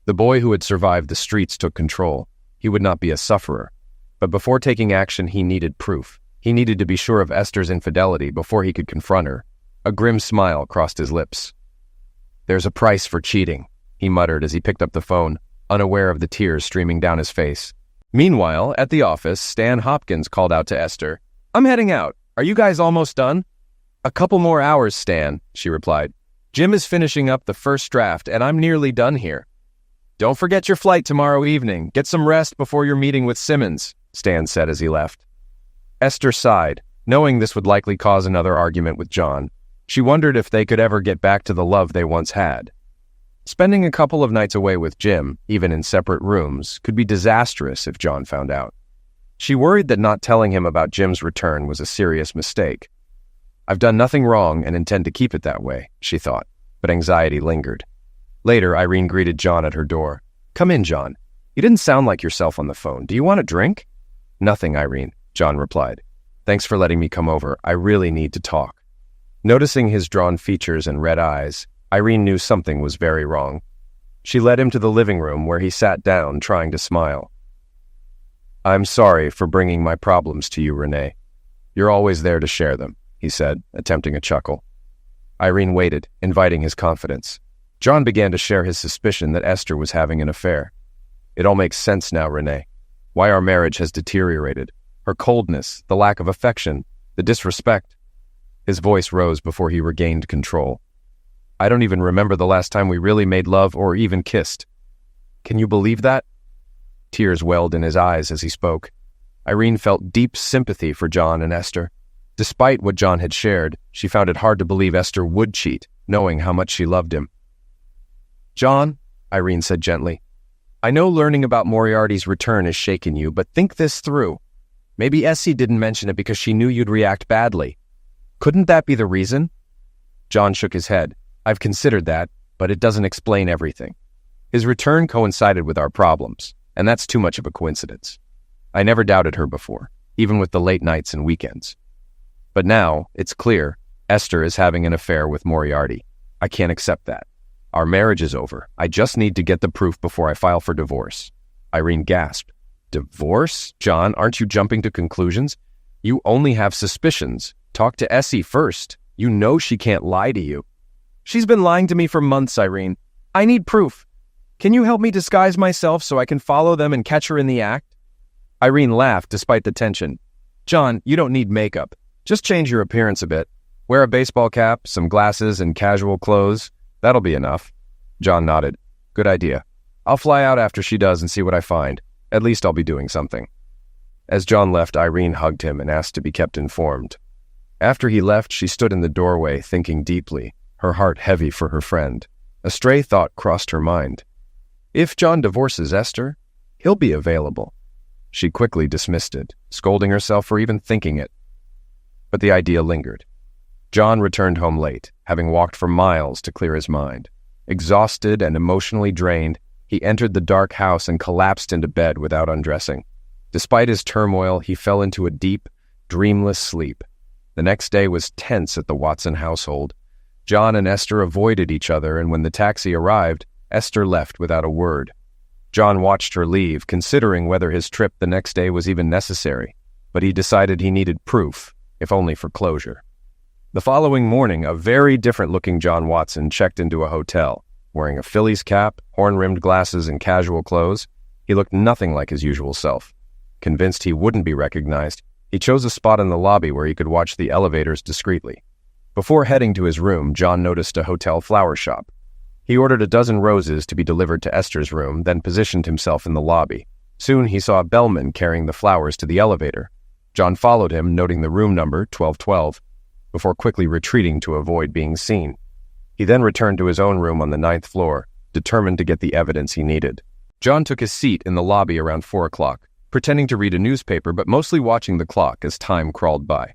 The boy who had survived the streets took control. He would not be a sufferer. But before taking action, he needed proof. He needed to be sure of Esther's infidelity before he could confront her. A grim smile crossed his lips. "There's a price for cheating," he muttered as he picked up the phone, unaware of the tears streaming down his face. Meanwhile, at the office, Stan Hopkins called out to Esther, "I'm heading out. Are you guys almost done?" "A couple more hours, Stan," she replied. "Jim is finishing up the first draft, and I'm nearly done here." "Don't forget your flight tomorrow evening. Get some rest before your meeting with Simmons," Stan said as he left. Esther sighed, knowing this would likely cause another argument with John. She wondered if they could ever get back to the love they once had. Spending a couple of nights away with Jim, even in separate rooms, could be disastrous if John found out. She worried that not telling him about Jim's return was a serious mistake. "I've done nothing wrong and intend to keep it that way," she thought, but anxiety lingered. Later, Irene greeted John at her door. "Come in, John. You didn't sound like yourself on the phone. Do you want a drink?" "Nothing, Irene," John replied. "Thanks for letting me come over. I really need to talk." Noticing his drawn features and red eyes, Irene knew something was very wrong. She led him to the living room where he sat down, trying to smile. "I'm sorry for bringing my problems to you, Renee. You're always there to share them," he said, attempting a chuckle. Irene waited, inviting his confidence. John began to share his suspicion that Esther was having an affair. "It all makes sense now, Renee. Why our marriage has deteriorated. Her coldness, the lack of affection, the disrespect." His voice rose before he regained control. "I don't even remember the last time we really made love or even kissed. Can you believe that?" Tears welled in his eyes as he spoke. Irene felt deep sympathy for John and Esther. Despite what John had shared, she found it hard to believe Esther would cheat, knowing how much she loved him. "John," Irene said gently, "I know learning about Moriarty's return has shaken you, but think this through. Maybe Essie didn't mention it because she knew you'd react badly. Couldn't that be the reason?" John shook his head. "I've considered that, but it doesn't explain everything. His return coincided with our problems, and that's too much of a coincidence. I never doubted her before, even with the late nights and weekends. But now, it's clear, Esther is having an affair with Moriarty. I can't accept that. Our marriage is over. I just need to get the proof before I file for divorce." Irene gasped. "Divorce? John, aren't you jumping to conclusions? You only have suspicions. Talk to Essie first. You know she can't lie to you." "She's been lying to me for months, Irene. I need proof. Can you help me disguise myself so I can follow them and catch her in the act? Irene laughed despite the tension. John, you don't need makeup. Just change your appearance a bit. Wear a baseball cap, some glasses, and casual clothes. That'll be enough. John nodded. Good idea. I'll fly out after she does and see what I find. At least I'll be doing something. As John left, Irene hugged him and asked to be kept informed. After he left, she stood in the doorway, thinking deeply, her heart heavy for her friend. A stray thought crossed her mind. If John divorces Esther, he'll be available. She quickly dismissed it, scolding herself for even thinking it. But the idea lingered. John returned home late, having walked for miles to clear his mind. Exhausted and emotionally drained, he entered the dark house and collapsed into bed without undressing. Despite his turmoil, he fell into a deep, dreamless sleep. The next day was tense at the Watson household. John and Esther avoided each other, and when the taxi arrived, Esther left without a word. John watched her leave, considering whether his trip the next day was even necessary, but he decided he needed proof, if only for closure. The following morning, a very different-looking John Watson checked into a hotel. Wearing a Phillies cap, horn-rimmed glasses, and casual clothes, he looked nothing like his usual self. Convinced he wouldn't be recognized, he chose a spot in the lobby where he could watch the elevators discreetly. Before heading to his room, John noticed a hotel flower shop. He ordered a dozen roses to be delivered to Esther's room, then positioned himself in the lobby. Soon he saw a bellman carrying the flowers to the elevator. John followed him, noting the room number, 1212, before quickly retreating to avoid being seen. He then returned to his own room on the 9th floor, determined to get the evidence he needed. John took his seat in the lobby around 4 o'clock, pretending to read a newspaper but mostly watching the clock as time crawled by.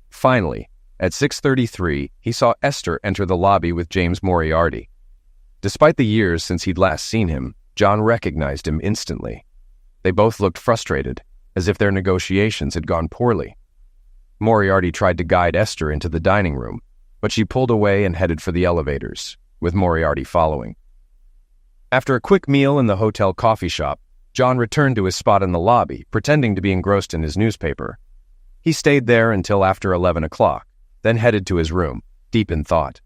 Finally, at 6:33, he saw Esther enter the lobby with James Moriarty. Despite the years since he'd last seen him, John recognized him instantly. They both looked frustrated, as if their negotiations had gone poorly. Moriarty tried to guide Esther into the dining room, but she pulled away and headed for the elevators, with Moriarty following. After a quick meal in the hotel coffee shop, John returned to his spot in the lobby, pretending to be engrossed in his newspaper. He stayed there until after 11 o'clock, then headed to his room, deep in thought.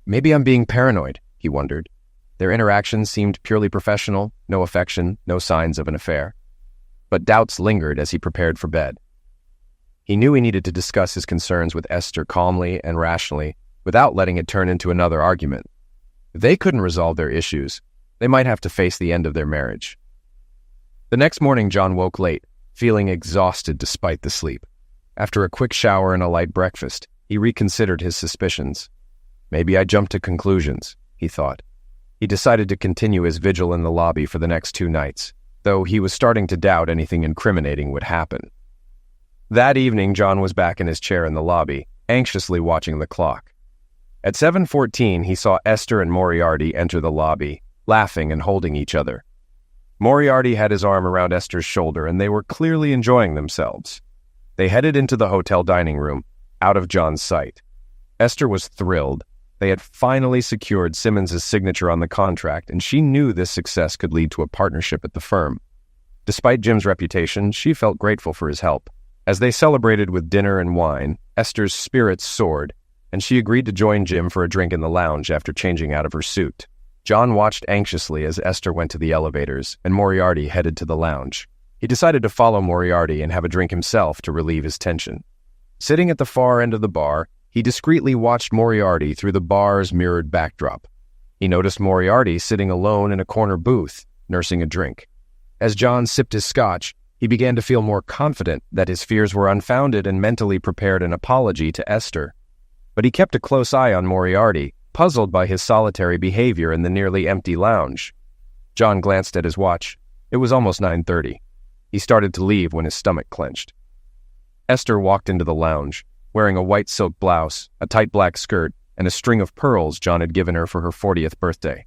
Maybe I'm being paranoid, he wondered. Their interactions seemed purely professional, no affection, no signs of an affair. But doubts lingered as he prepared for bed. He knew he needed to discuss his concerns with Esther calmly and rationally, without letting it turn into another argument. If they couldn't resolve their issues, they might have to face the end of their marriage. The next morning, John woke late, feeling exhausted despite the sleep. After a quick shower and a light breakfast, he reconsidered his suspicions. Maybe I jumped to conclusions, he thought. He decided to continue his vigil in the lobby for the next 2 nights, though he was starting to doubt anything incriminating would happen. That evening, John was back in his chair in the lobby, anxiously watching the clock. At 7:14, he saw Esther and Moriarty enter the lobby, laughing and holding each other. Moriarty had his arm around Esther's shoulder, and they were clearly enjoying themselves. They headed into the hotel dining room, out of John's sight. Esther was thrilled. They had finally secured Simmons's signature on the contract, and she knew this success could lead to a partnership at the firm. Despite Jim's reputation, she felt grateful for his help. As they celebrated with dinner and wine, Esther's spirits soared, and she agreed to join Jim for a drink in the lounge after changing out of her suit. John watched anxiously as Esther went to the elevators, and Moriarty headed to the lounge. He decided to follow Moriarty and have a drink himself to relieve his tension. Sitting at the far end of the bar, he discreetly watched Moriarty through the bar's mirrored backdrop. He noticed Moriarty sitting alone in a corner booth, nursing a drink. As John sipped his scotch, he began to feel more confident that his fears were unfounded and mentally prepared an apology to Esther. But he kept a close eye on Moriarty, puzzled by his solitary behavior in the nearly empty lounge. John glanced at his watch. It was almost 9:30. He started to leave when his stomach clenched. Esther walked into the lounge, wearing a white silk blouse, a tight black skirt, and a string of pearls John had given her for her 40th birthday.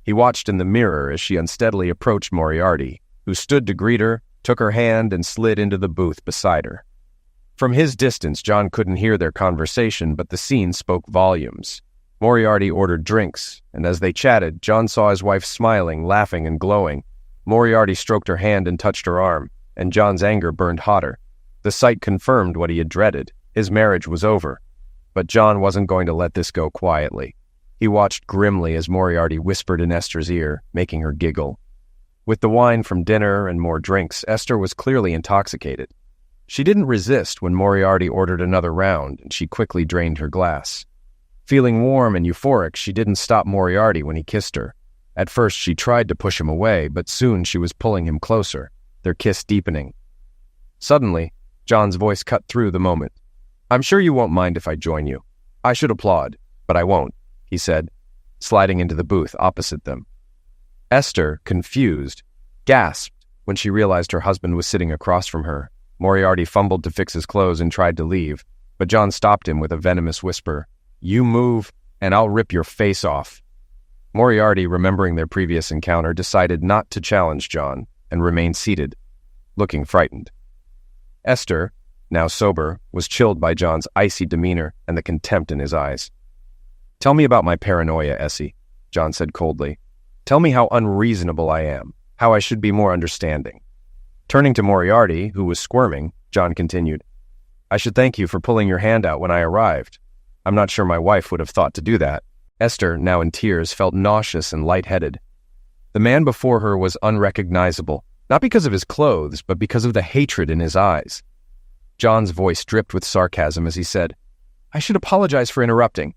He watched in the mirror as she unsteadily approached Moriarty, who stood to greet her, took her hand, and slid into the booth beside her. From his distance, John couldn't hear their conversation, but the scene spoke volumes. Moriarty ordered drinks, and as they chatted, John saw his wife smiling, laughing, and glowing. Moriarty stroked her hand and touched her arm, and John's anger burned hotter. The sight confirmed what he had dreaded. His marriage was over. But John wasn't going to let this go quietly. He watched grimly as Moriarty whispered in Esther's ear, making her giggle. With the wine from dinner and more drinks, Esther was clearly intoxicated. She didn't resist when Moriarty ordered another round, and she quickly drained her glass. Feeling warm and euphoric, she didn't stop Moriarty when he kissed her. At first, she tried to push him away, but soon she was pulling him closer, their kiss deepening. Suddenly, John's voice cut through the moment. "I'm sure you won't mind if I join you. I should applaud, but I won't," he said, sliding into the booth opposite them. Esther, confused, gasped when she realized her husband was sitting across from her. Moriarty fumbled to fix his clothes and tried to leave, but John stopped him with a venomous whisper. "You move, and I'll rip your face off." Moriarty, remembering their previous encounter, decided not to challenge John and remained seated, looking frightened. Esther, now sober, was chilled by John's icy demeanor and the contempt in his eyes. "Tell me about my paranoia, Essie," John said coldly. "Tell me how unreasonable I am, how I should be more understanding." Turning to Moriarty, who was squirming, John continued, "I should thank you for pulling your hand out when I arrived. I'm not sure my wife would have thought to do that." Esther, now in tears, felt nauseous and lightheaded. The man before her was unrecognizable, not because of his clothes, but because of the hatred in his eyes. John's voice dripped with sarcasm as he said, "I should apologize for interrupting.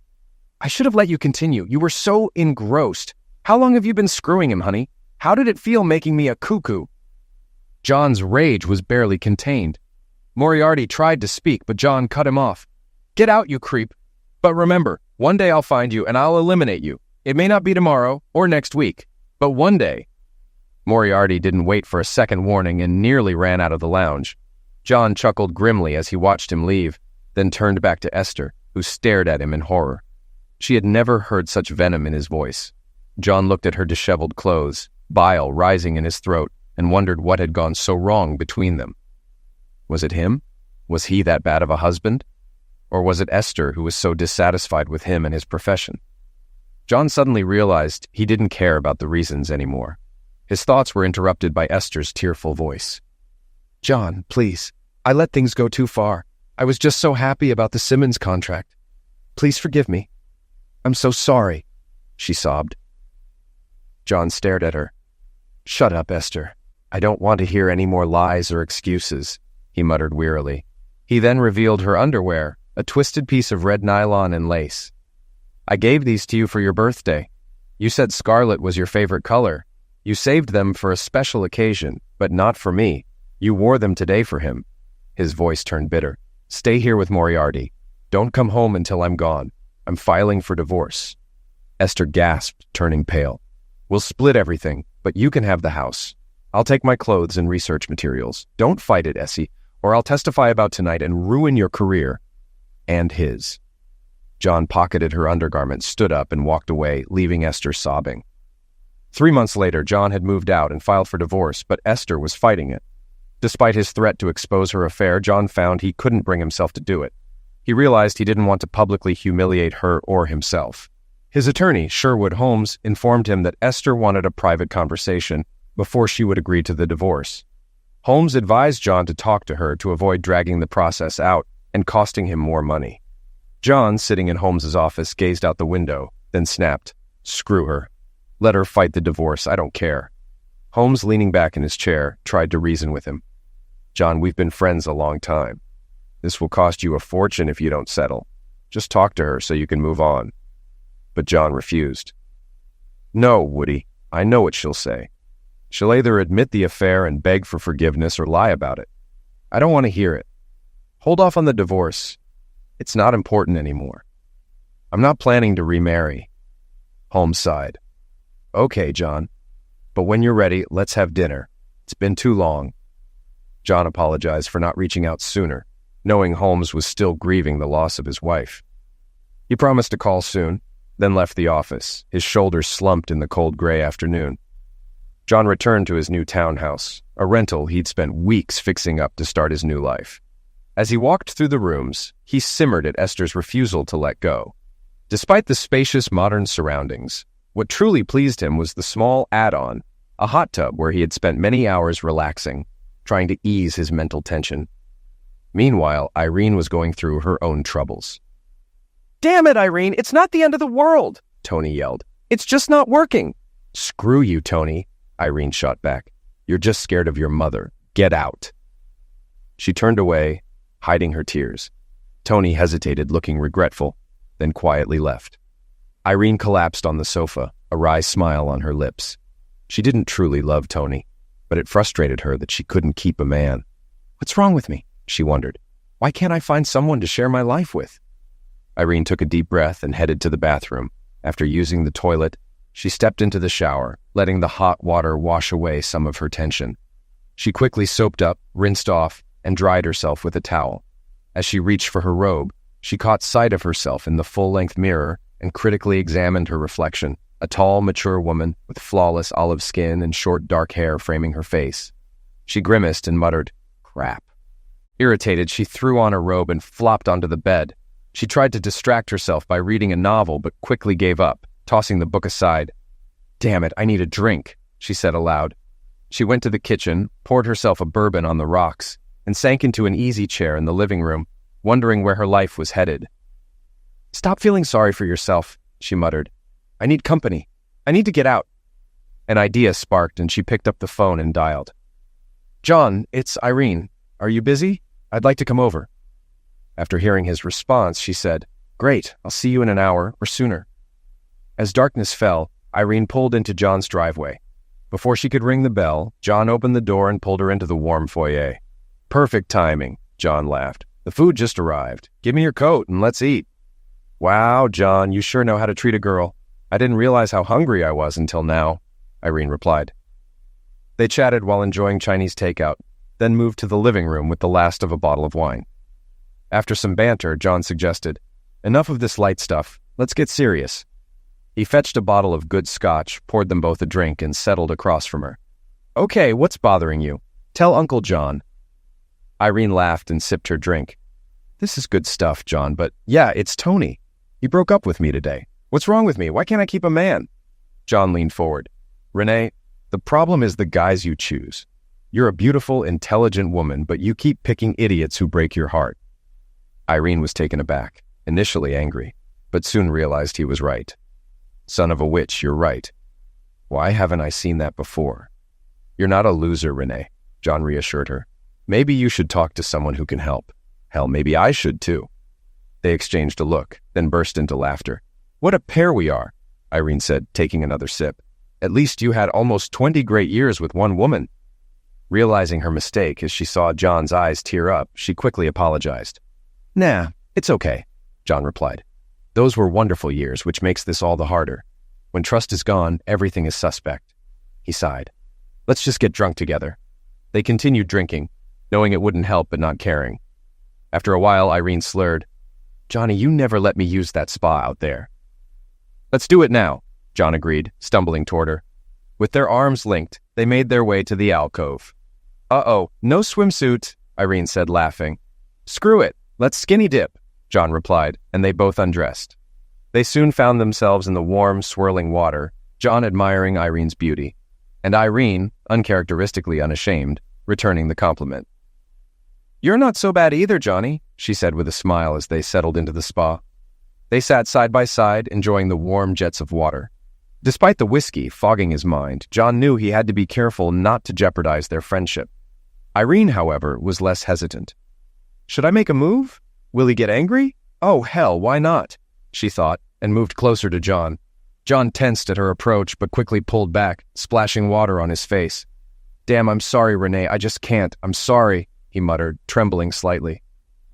I should have let you continue. You were so engrossed. How long have you been screwing him, honey? How did it feel making me a cuckoo?" John's rage was barely contained. Moriarty tried to speak, but John cut him off. "Get out, you creep. But remember, one day I'll find you and I'll eliminate you. It may not be tomorrow or next week, but one day." Moriarty didn't wait for a second warning and nearly ran out of the lounge. John chuckled grimly as he watched him leave, then turned back to Esther, who stared at him in horror. She had never heard such venom in his voice. John looked at her disheveled clothes, bile rising in his throat, and wondered what had gone so wrong between them. Was it him? Was he that bad of a husband? Or was it Esther who was so dissatisfied with him and his profession? John suddenly realized he didn't care about the reasons anymore. His thoughts were interrupted by Esther's tearful voice. "John, please, I let things go too far. I was just so happy about the Simmons contract. Please forgive me. I'm so sorry," she sobbed. John stared at her. "Shut up, Esther. I don't want to hear any more lies or excuses," he muttered wearily. He then revealed her underwear, a twisted piece of red nylon and lace. "I gave these to you for your birthday. You said scarlet was your favorite color. You saved them for a special occasion, but not for me. You wore them today for him." His voice turned bitter. "Stay here with Moriarty. Don't come home until I'm gone. I'm filing for divorce." Esther gasped, turning pale. "We'll split everything, but you can have the house. I'll take my clothes and research materials. Don't fight it, Essie, or I'll testify about tonight and ruin your career. And his." John pocketed her undergarments, stood up, and walked away, leaving Esther sobbing. 3 months later, John had moved out and filed for divorce, but Esther was fighting it. Despite his threat to expose her affair, John found he couldn't bring himself to do it. He realized he didn't want to publicly humiliate her or himself. His attorney, Sherwood Holmes, informed him that Esther wanted a private conversation before she would agree to the divorce. Holmes advised John to talk to her to avoid dragging the process out and costing him more money. John, sitting in Holmes's office, gazed out the window, then snapped, "Screw her. Let her fight the divorce. I don't care." Holmes, leaning back in his chair, tried to reason with him. "John, we've been friends a long time. This will cost you a fortune if you don't settle. Just talk to her so you can move on." But John refused. "No, Woody, I know what she'll say. She'll either admit the affair and beg for forgiveness or lie about it. I don't want to hear it. Hold off on the divorce. It's not important anymore. I'm not planning to remarry." Holmes sighed. "Okay, John. But when you're ready, let's have dinner. It's been too long." John apologized for not reaching out sooner, knowing Holmes was still grieving the loss of his wife. He promised to call soon, then left the office, his shoulders slumped in the cold gray afternoon. John returned to his new townhouse, a rental he'd spent weeks fixing up to start his new life. As he walked through the rooms, he simmered at Esther's refusal to let go. Despite the spacious modern surroundings, what truly pleased him was the small add-on, a hot tub where he had spent many hours relaxing, trying to ease his mental tension. Meanwhile, Irene was going through her own troubles. "Damn it, Irene, it's not the end of the world. Tony yelled. "It's just not working." "Screw you, Tony," Irene shot back. "You're just scared of your mother. Get out." She turned away, hiding her tears. Tony hesitated, looking regretful, then quietly left. Irene collapsed on the sofa, a wry smile on her lips. She didn't truly love Tony, but it frustrated her that she couldn't keep a man. "What's wrong with me?" she wondered. "Why can't I find someone to share my life with?" Irene took a deep breath and headed to the bathroom. After using the toilet, she stepped into the shower, letting the hot water wash away some of her tension. She quickly soaped up, rinsed off, and dried herself with a towel. As she reached for her robe, she caught sight of herself in the full-length mirror and critically examined her reflection, a tall, mature woman with flawless olive skin and short, dark hair framing her face. She grimaced and muttered, "Crap." Irritated, she threw on her robe and flopped onto the bed. She tried to distract herself by reading a novel, but quickly gave up, tossing the book aside. "Damn it, I need a drink," she said aloud. She went to the kitchen, poured herself a bourbon on the rocks, and sank into an easy chair in the living room, wondering where her life was headed. "Stop feeling sorry for yourself," she muttered. "I need company. I need to get out." An idea sparked, and she picked up the phone and dialed. "John, it's Irene. Are you busy? I'd like to come over." After hearing his response, she said, "Great, I'll see you in an hour or sooner." As darkness fell, Irene pulled into John's driveway. Before she could ring the bell, John opened the door and pulled her into the warm foyer. "Perfect timing," John laughed. "The food just arrived. Give me your coat and let's eat." "Wow, John, you sure know how to treat a girl. I didn't realize how hungry I was until now," Irene replied. They chatted while enjoying Chinese takeout, then moved to the living room with the last of a bottle of wine. After some banter, John suggested, "Enough of this light stuff. Let's get serious." He fetched a bottle of good scotch, poured them both a drink, and settled across from her. "Okay, what's bothering you? Tell Uncle John." Irene laughed and sipped her drink. "This is good stuff, John, but yeah, it's Tony. He broke up with me today. What's wrong with me? Why can't I keep a man?" John leaned forward. "Renee, the problem is the guys you choose. You're a beautiful, intelligent woman, but you keep picking idiots who break your heart." Irene was taken aback, initially angry, but soon realized he was right. "Son of a witch, you're right. Why haven't I seen that before?" "You're not a loser, Renee," John reassured her. "Maybe you should talk to someone who can help. Hell, maybe I should too." They exchanged a look, then burst into laughter. "What a pair we are," Irene said, taking another sip. "At least you had almost 20 great years with one woman." Realizing her mistake as she saw John's eyes tear up, she quickly apologized. "Nah, it's okay," John replied. "Those were wonderful years, which makes this all the harder. When trust is gone, everything is suspect." He sighed. "Let's just get drunk together." They continued drinking, knowing it wouldn't help but not caring. After a while, Irene slurred, "Johnny, you never let me use that spa out there." "Let's do it now," John agreed, stumbling toward her. With their arms linked, they made their way to the alcove. "Uh-oh, no swimsuit," Irene said, laughing. "Screw it. Let's skinny dip," John replied, and they both undressed. They soon found themselves in the warm, swirling water, John admiring Irene's beauty, and Irene, uncharacteristically unashamed, returning the compliment. "You're not so bad either, Johnny," she said with a smile as they settled into the spa. They sat side by side, enjoying the warm jets of water. Despite the whiskey fogging his mind, John knew he had to be careful not to jeopardize their friendship. Irene, however, was less hesitant. "Should I make a move? Will he get angry? Oh, hell, why not?" she thought, and moved closer to John. John tensed at her approach, but quickly pulled back, splashing water on his face. "Damn, I'm sorry, Renee, I just can't. I'm sorry," he muttered, trembling slightly.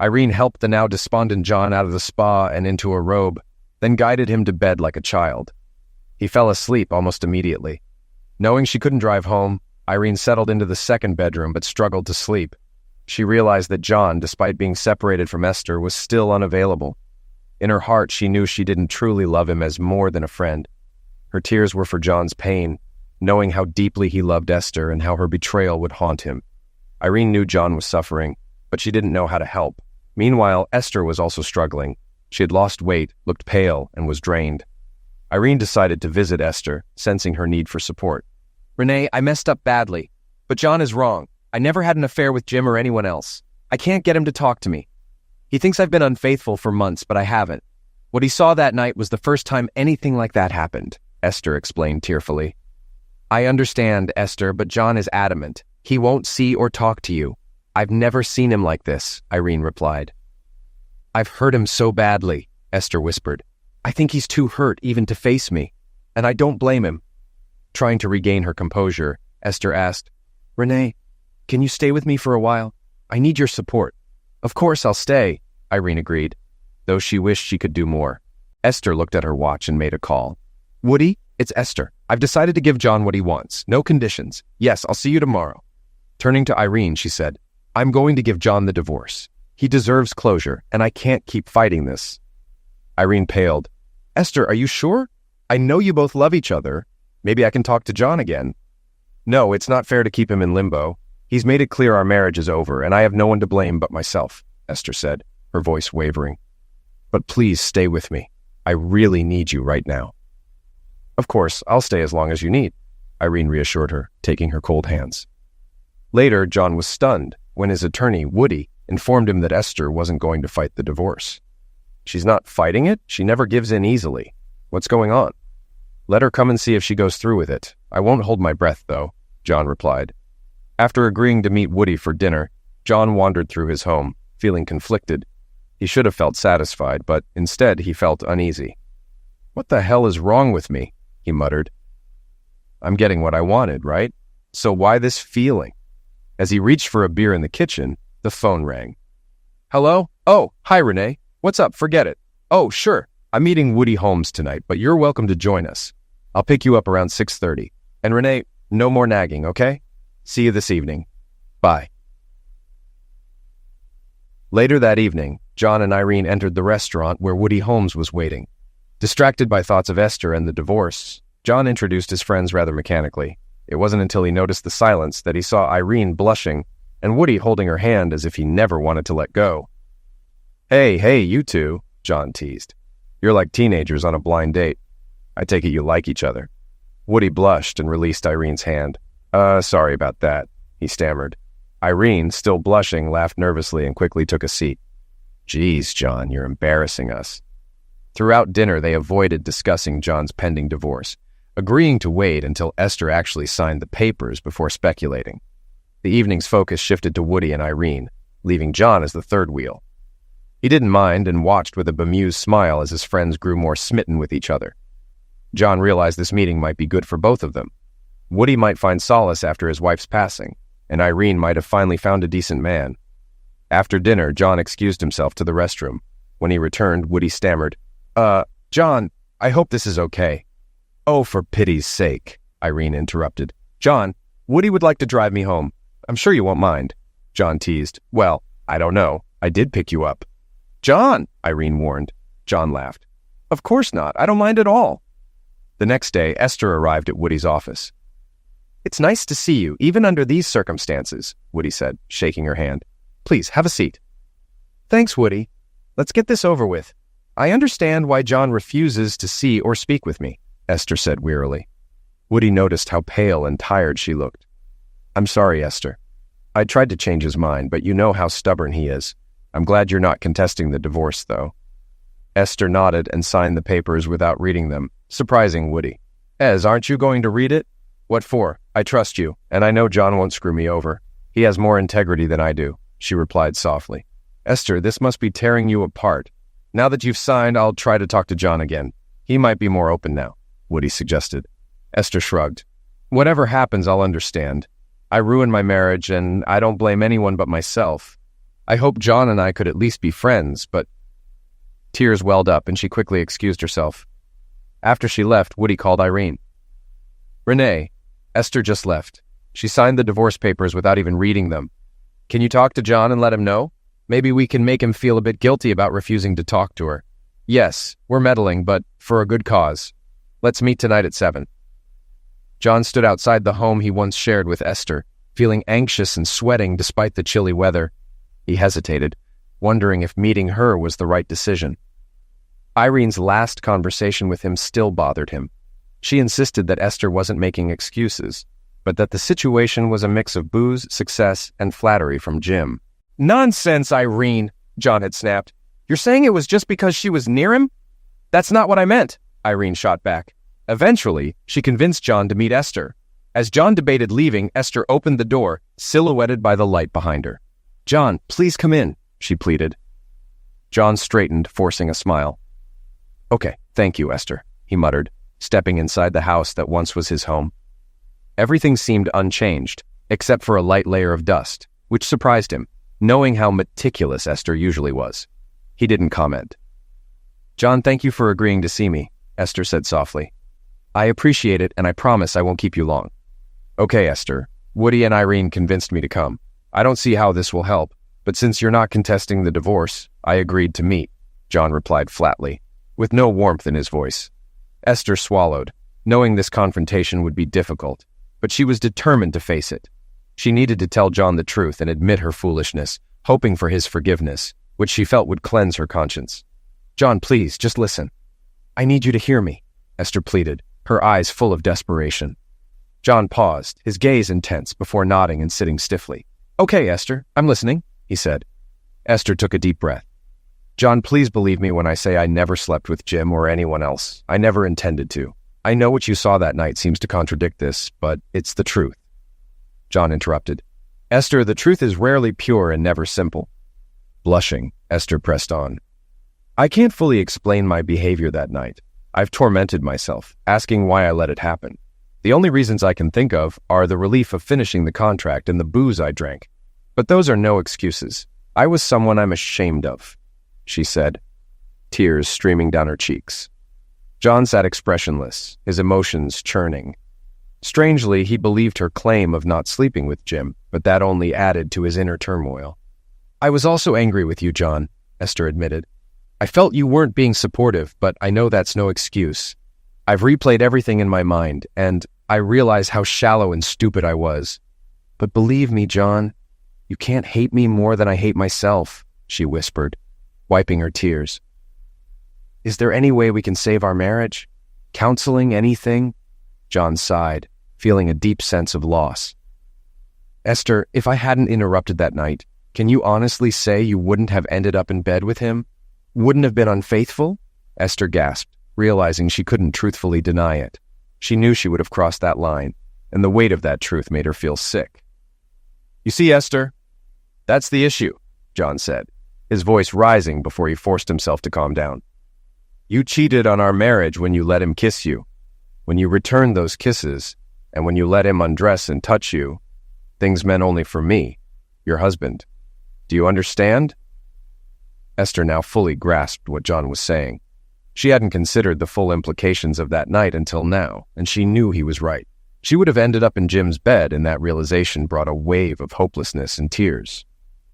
Irene helped the now despondent John out of the spa and into a robe, then guided him to bed like a child. He fell asleep almost immediately. Knowing she couldn't drive home, Irene settled into the second bedroom but struggled to sleep. She realized that John, despite being separated from Esther, was still unavailable. In her heart, she knew she didn't truly love him as more than a friend. Her tears were for John's pain, knowing how deeply he loved Esther and how her betrayal would haunt him. Irene knew John was suffering, but she didn't know how to help. Meanwhile, Esther was also struggling. She had lost weight, looked pale, and was drained. Irene decided to visit Esther, sensing her need for support. "Renee, I messed up badly, but John is wrong. I never had an affair with Jim or anyone else. I can't get him to talk to me. He thinks I've been unfaithful for months, but I haven't. What he saw that night was the first time anything like that happened, Esther explained tearfully. I understand, Esther, but John is adamant. He won't see or talk to you. I've never seen him like this, Irene replied. I've hurt him so badly, Esther whispered. I think he's too hurt even to face me, and I don't blame him. Trying to regain her composure, Esther asked, Renee, can you stay with me for a while? I need your support. Of course I'll stay, Irene agreed, though she wished she could do more. Esther looked at her watch and made a call. Woody, it's Esther. I've decided to give John what he wants. No conditions. Yes, I'll see you tomorrow. Turning to Irene, she said, I'm going to give John the divorce. He deserves closure, and I can't keep fighting this. Irene paled. Esther, are you sure? I know you both love each other. Maybe I can talk to John again. No, it's not fair to keep him in limbo. He's made it clear our marriage is over, and I have no one to blame but myself, Esther said, her voice wavering. But please stay with me. I really need you right now. Of course, I'll stay as long as you need, Irene reassured her, taking her cold hands. Later, John was stunned when his attorney, Woody, informed him that Esther wasn't going to fight the divorce. She's not fighting it? She never gives in easily. What's going on? Let her come and see if she goes through with it. I won't hold my breath, though, John replied. After agreeing to meet Woody for dinner, John wandered through his home, feeling conflicted. He should have felt satisfied, but instead he felt uneasy. What the hell is wrong with me? He muttered. I'm getting what I wanted, right? So why this feeling? As he reached for a beer in the kitchen, the phone rang. Hello? Oh, hi, Renee. What's up? Forget it. Oh, sure. I'm meeting Woody Holmes tonight, but you're welcome to join us. I'll pick you up around 6:30. And Renee, no more nagging, okay? See you this evening. Bye. Later that evening, John and Irene entered the restaurant where Woody Holmes was waiting. Distracted by thoughts of Esther and the divorce, John introduced his friends rather mechanically. It wasn't until he noticed the silence that he saw Irene blushing and Woody holding her hand as if he never wanted to let go. Hey, you two, John teased. You're like teenagers on a blind date. I take it you like each other. Woody blushed and released Irene's hand. Sorry about that, he stammered. Irene, still blushing, laughed nervously and quickly took a seat. Geez, John, you're embarrassing us. Throughout dinner, they avoided discussing John's pending divorce, agreeing to wait until Esther actually signed the papers before speculating. The evening's focus shifted to Woody and Irene, leaving John as the third wheel. He didn't mind and watched with a bemused smile as his friends grew more smitten with each other. John realized this meeting might be good for both of them. Woody might find solace after his wife's passing, and Irene might have finally found a decent man. After dinner, John excused himself to the restroom. When he returned, Woody stammered, John, I hope this is okay. Oh, for pity's sake, Irene interrupted. John, Woody would like to drive me home. I'm sure you won't mind. John teased. Well, I don't know. I did pick you up. John, Irene warned. John laughed. Of course not. I don't mind at all. The next day, Esther arrived at Woody's office. It's nice to see you, even under these circumstances, Woody said, shaking her hand. Please, have a seat. Thanks, Woody. Let's get this over with. I understand why John refuses to see or speak with me, Esther said wearily. Woody noticed how pale and tired she looked. I'm sorry, Esther. I tried to change his mind, but you know how stubborn he is. I'm glad you're not contesting the divorce, though. Esther nodded and signed the papers without reading them, surprising Woody. Aren't you going to read it? What for? I trust you, and I know John won't screw me over. He has more integrity than I do, she replied softly. Esther, this must be tearing you apart. Now that you've signed, I'll try to talk to John again. He might be more open now, Woody suggested. Esther shrugged. Whatever happens, I'll understand. I ruined my marriage, and I don't blame anyone but myself. I hope John and I could at least be friends, but... Tears welled up, and she quickly excused herself. After she left, Woody called Irene. Renee, Esther just left. She signed the divorce papers without even reading them. Can you talk to John and let him know? Maybe we can make him feel a bit guilty about refusing to talk to her. Yes, we're meddling, but for a good cause. Let's meet tonight at 7. John stood outside the home he once shared with Esther, feeling anxious and sweating despite the chilly weather. He hesitated, wondering if meeting her was the right decision. Irene's last conversation with him still bothered him. She insisted that Esther wasn't making excuses, but that the situation was a mix of booze, success, and flattery from Jim. Nonsense, Irene, John had snapped. You're saying it was just because she was near him? That's not what I meant, Irene shot back. Eventually, she convinced John to meet Esther. As John debated leaving, Esther opened the door, silhouetted by the light behind her. "John, please come in," she pleaded. John straightened, forcing a smile. "Okay, thank you, Esther," he muttered, stepping inside the house that once was his home. Everything seemed unchanged, except for a light layer of dust, which surprised him, knowing how meticulous Esther usually was. He didn't comment. "John, thank you for agreeing to see me," Esther said softly. "I appreciate it, and I promise I won't keep you long." "Okay, Esther. Woody and Irene convinced me to come. I don't see how this will help, but since you're not contesting the divorce, I agreed to meet," John replied flatly, with no warmth in his voice. Esther swallowed, knowing this confrontation would be difficult, but she was determined to face it. She needed to tell John the truth and admit her foolishness, hoping for his forgiveness, which she felt would cleanse her conscience. "John, please, just listen. I need you to hear me," Esther pleaded, her eyes full of desperation. John paused, his gaze intense, before nodding and sitting stiffly. "Okay, Esther, I'm listening," he said. Esther took a deep breath. "John, please believe me when I say I never slept with Jim or anyone else. I never intended to. I know what you saw that night seems to contradict this, but it's the truth." John interrupted. "Esther, the truth is rarely pure and never simple." Blushing, Esther pressed on. "I can't fully explain my behavior that night. I've tormented myself, asking why I let it happen. The only reasons I can think of are the relief of finishing the contract and the booze I drank. But those are no excuses. I was someone I'm ashamed of," she said, tears streaming down her cheeks. John sat expressionless, his emotions churning. Strangely, he believed her claim of not sleeping with Jim, but that only added to his inner turmoil. "I was also angry with you, John," Esther admitted. "I felt you weren't being supportive, but I know that's no excuse. I've replayed everything in my mind, and I realize how shallow and stupid I was. But believe me, John, you can't hate me more than I hate myself," she whispered, wiping her tears. "Is there any way we can save our marriage? Counseling, anything?" John sighed, feeling a deep sense of loss. "Esther, if I hadn't interrupted that night, can you honestly say you wouldn't have ended up in bed with him? Wouldn't have been unfaithful?" Esther gasped, realizing she couldn't truthfully deny it. She knew she would have crossed that line, and the weight of that truth made her feel sick. "You see, Esther, that's the issue," John said, his voice rising before he forced himself to calm down. "You cheated on our marriage when you let him kiss you. When you returned those kisses, and when you let him undress and touch you, things meant only for me, your husband. Do you understand?" Esther now fully grasped what John was saying. She hadn't considered the full implications of that night until now, and she knew he was right. She would have ended up in Jim's bed, and that realization brought a wave of hopelessness and tears.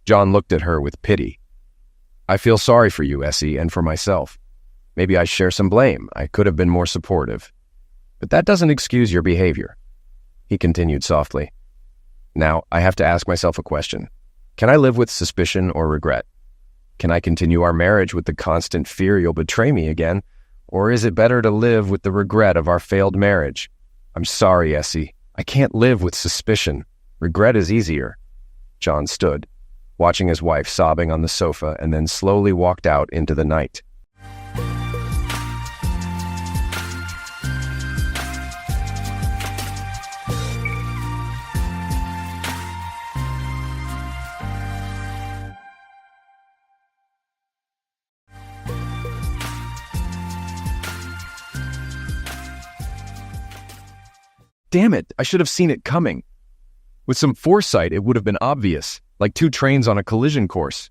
John looked at her with pity. "I feel sorry for you, Essie, and for myself. Maybe I share some blame. I could have been more supportive. But that doesn't excuse your behavior," he continued softly. "Now, I have to ask myself a question. Can I live with suspicion or regret? Can I continue our marriage with the constant fear you'll betray me again? Or is it better to live with the regret of our failed marriage? I'm sorry, Essie. I can't live with suspicion. Regret is easier." John stood, watching his wife sobbing on the sofa, and then slowly walked out into the night. Damn it, I should have seen it coming. With some foresight, it would have been obvious, like two trains on a collision course.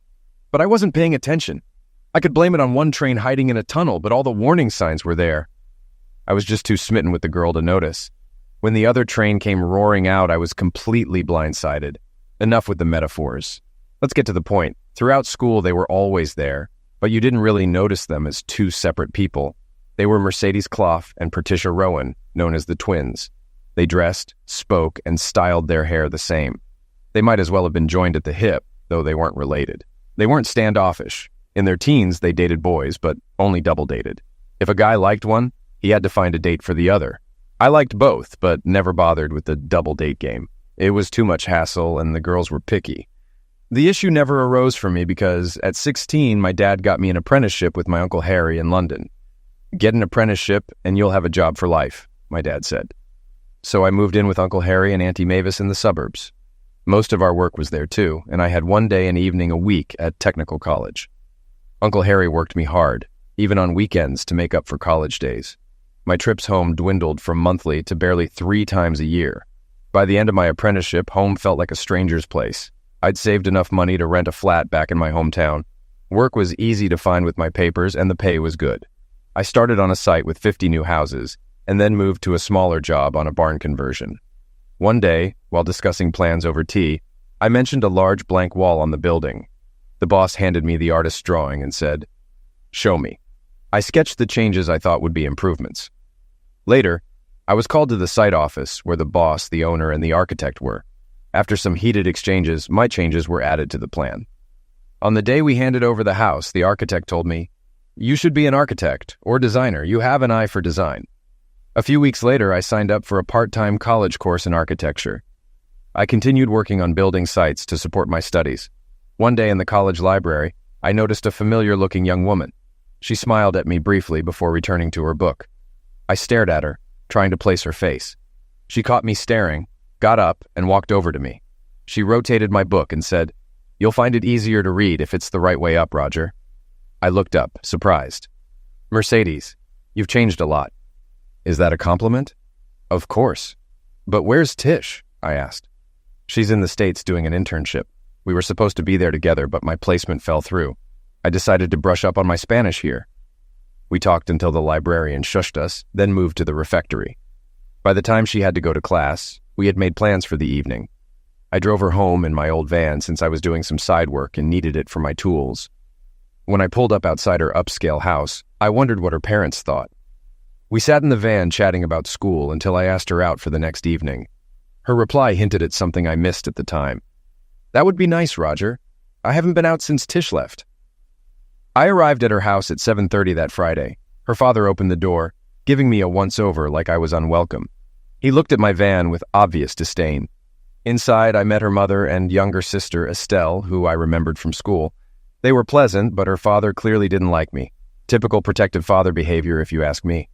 But I wasn't paying attention. I could blame it on one train hiding in a tunnel, but all the warning signs were there. I was just too smitten with the girl to notice. When the other train came roaring out, I was completely blindsided. Enough with the metaphors. Let's get to the point. Throughout school, they were always there, but you didn't really notice them as two separate people. They were Mercedes Clough and Patricia Rowan, known as the twins. They dressed, spoke, and styled their hair the same. They might as well have been joined at the hip, though they weren't related. They weren't standoffish. In their teens, they dated boys, but only double-dated. If a guy liked one, he had to find a date for the other. I liked both, but never bothered with the double-date game. It was too much hassle, and the girls were picky. The issue never arose for me because, at 16, my dad got me an apprenticeship with my Uncle Harry in London. Get an apprenticeship and you'll have a job for life, my dad said. So I moved in with Uncle Harry and Auntie Mavis in the suburbs. Most of our work was there too, and I had one day and evening a week at technical college. Uncle Harry worked me hard, even on weekends, to make up for college days. My trips home dwindled from monthly to barely 3 times a year. By the end of my apprenticeship, home felt like a stranger's place. I'd saved enough money to rent a flat back in my hometown. Work was easy to find with my papers, and the pay was good. I started on a site with 50 new houses, and then moved to a smaller job on a barn conversion. One day, while discussing plans over tea, I mentioned a large blank wall on the building. The boss handed me the artist's drawing and said, "Show me." I sketched the changes I thought would be improvements. Later, I was called to the site office where the boss, the owner, and the architect were. After some heated exchanges, my changes were added to the plan. On the day we handed over the house, the architect told me, "You should be an architect or designer. You have an eye for design." A few weeks later, I signed up for a part-time college course in architecture. I continued working on building sites to support my studies. One day in the college library, I noticed a familiar-looking young woman. She smiled at me briefly before returning to her book. I stared at her, trying to place her face. She caught me staring, got up, and walked over to me. She rotated my book and said, "You'll find it easier to read if it's the right way up, Roger." I looked up, surprised. "Mercedes, you've changed a lot." "Is that a compliment?" "Of course." "But where's Tish?" I asked. "She's in the States doing an internship. We were supposed to be there together, but my placement fell through. I decided to brush up on my Spanish here." We talked until the librarian shushed us, then moved to the refectory. By the time she had to go to class, we had made plans for the evening. I drove her home in my old van since I was doing some side work and needed it for my tools. When I pulled up outside her upscale house, I wondered what her parents thought. We sat in the van chatting about school until I asked her out for the next evening. Her reply hinted at something I missed at the time. "That would be nice, Roger. I haven't been out since Tish left." I arrived at her house at 7:30 that Friday. Her father opened the door, giving me a once-over like I was unwelcome. He looked at my van with obvious disdain. Inside, I met her mother and younger sister, Estelle, who I remembered from school. They were pleasant, but her father clearly didn't like me. Typical protective father behavior, if you ask me.